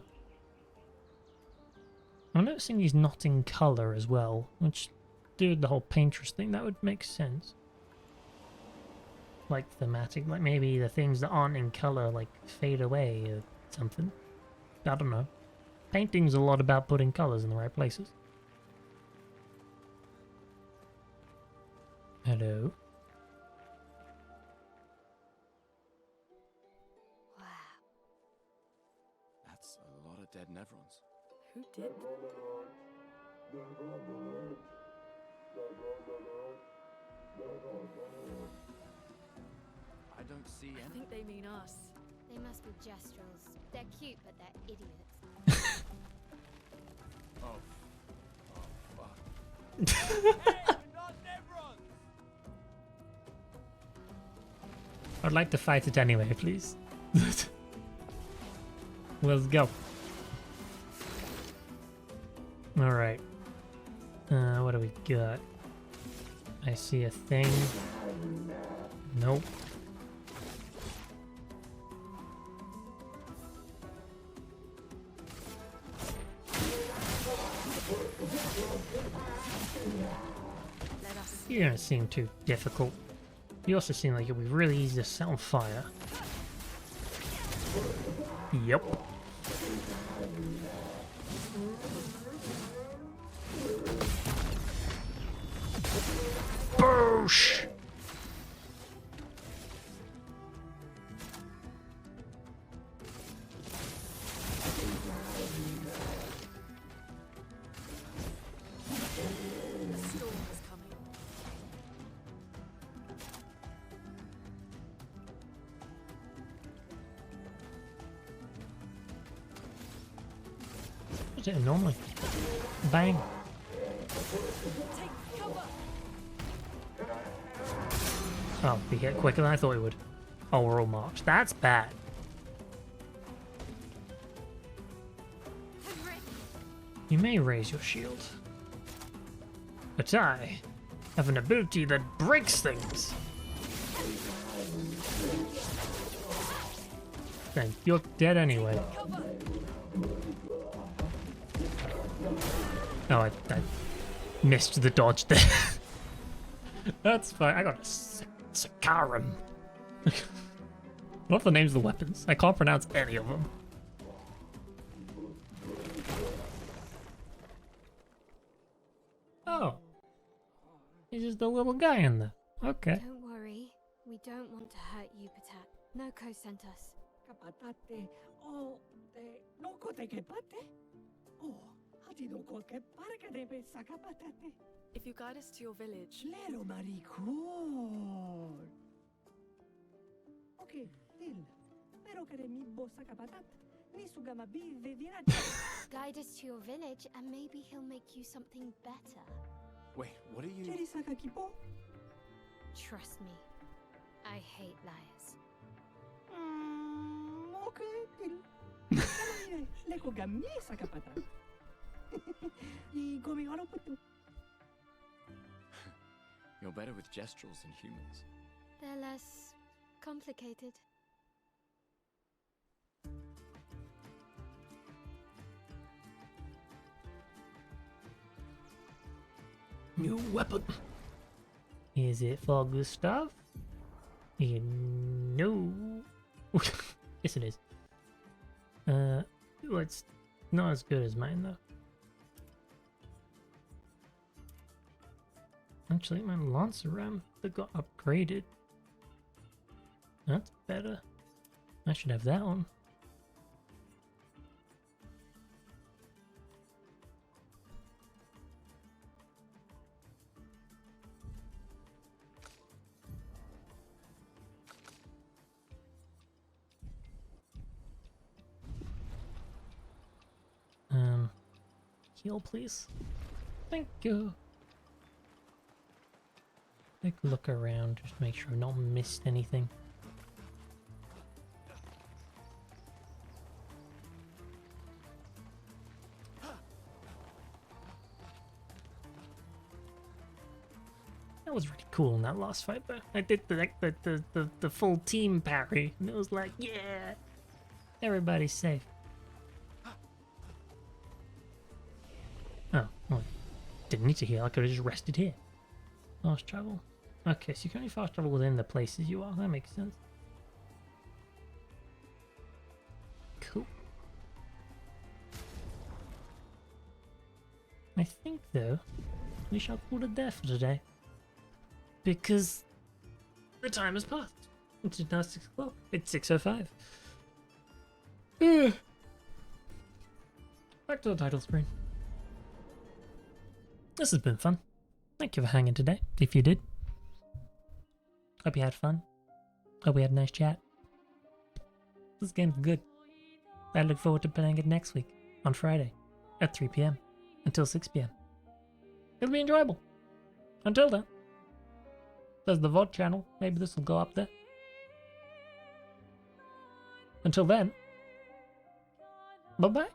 I'm noticing he's not in colour as well, which, dude, the whole painter's thing, that would make sense. Like thematic, like maybe the things that aren't in colour like fade away or something. I don't know. Painting's a lot about putting colours in the right places. Hello? Wow. That's a lot of dead Nevrons. Who did? I don't see I any. think they mean us. They must be Jestrels. They're cute, but they're idiots. Oh. Oh, fuck. I'd like to fight it anyway, please. Let's go. Alright. What do we got? I see a thing. Nope. Let us. You don't seem too difficult. You also seem like it'll be really easy to set on fire. Yep. Boosh! just hit him normally. Bang. Take cover. Oh, he hit quicker than I thought he would. Oh, we're all marched. That's bad. You may raise your shield, but I have an ability that breaks things. Okay, you're dead anyway. Cover. No, I missed the dodge there. That's fine. I got a Sakaram. What are the names of the weapons? I can't pronounce any of them. Oh. He's just a little guy in there. Okay. Don't worry. We don't want to hurt you, Patat. Noko sent us. Kapatate o noko te kepate? Oh, hati noko ke parka debe sakapatate. If you guide us to your village, Lero maricón. Okay, deal. Pero kare mi bo sakapatat. Ni sugama bi vevirati. Guide us to your village and maybe he'll make you something better. Wait, what are you? Cheri sakakipo? Trust me. I hate liars. Okay, deal. Kamire, leko gammi sakapatat. I gomi haro putu. You're better with gestrals than humans. They're less complicated. New weapon. Is it for Gustav? No. Yes, it is. It's not as good as mine though. Actually, my Lancer Ram that got upgraded. That's better. I should have that one. Heal, please. Thank you. Take a look around, just make sure I've not missed anything. That was really cool in that last fight, though. I did the full team parry, and it was like, yeah, everybody's safe. Oh, well, didn't need to heal. I could have just rested here. Fast travel. Okay, so you can only fast travel within the places you are. That makes sense. Cool. I think, though, we shall call it there for today. Because the time has passed. It's now 6 o'clock. It's 6:05. Back to the title screen. This has been fun. Thank you for hanging today, if you did. Hope you had fun. Hope we had a nice chat. This game's good. I look forward to playing it next week, on Friday, at 3 PM, until 6 PM. It'll be enjoyable. Until then, there's the VOD channel. Maybe this will go up there. Until then, bye-bye.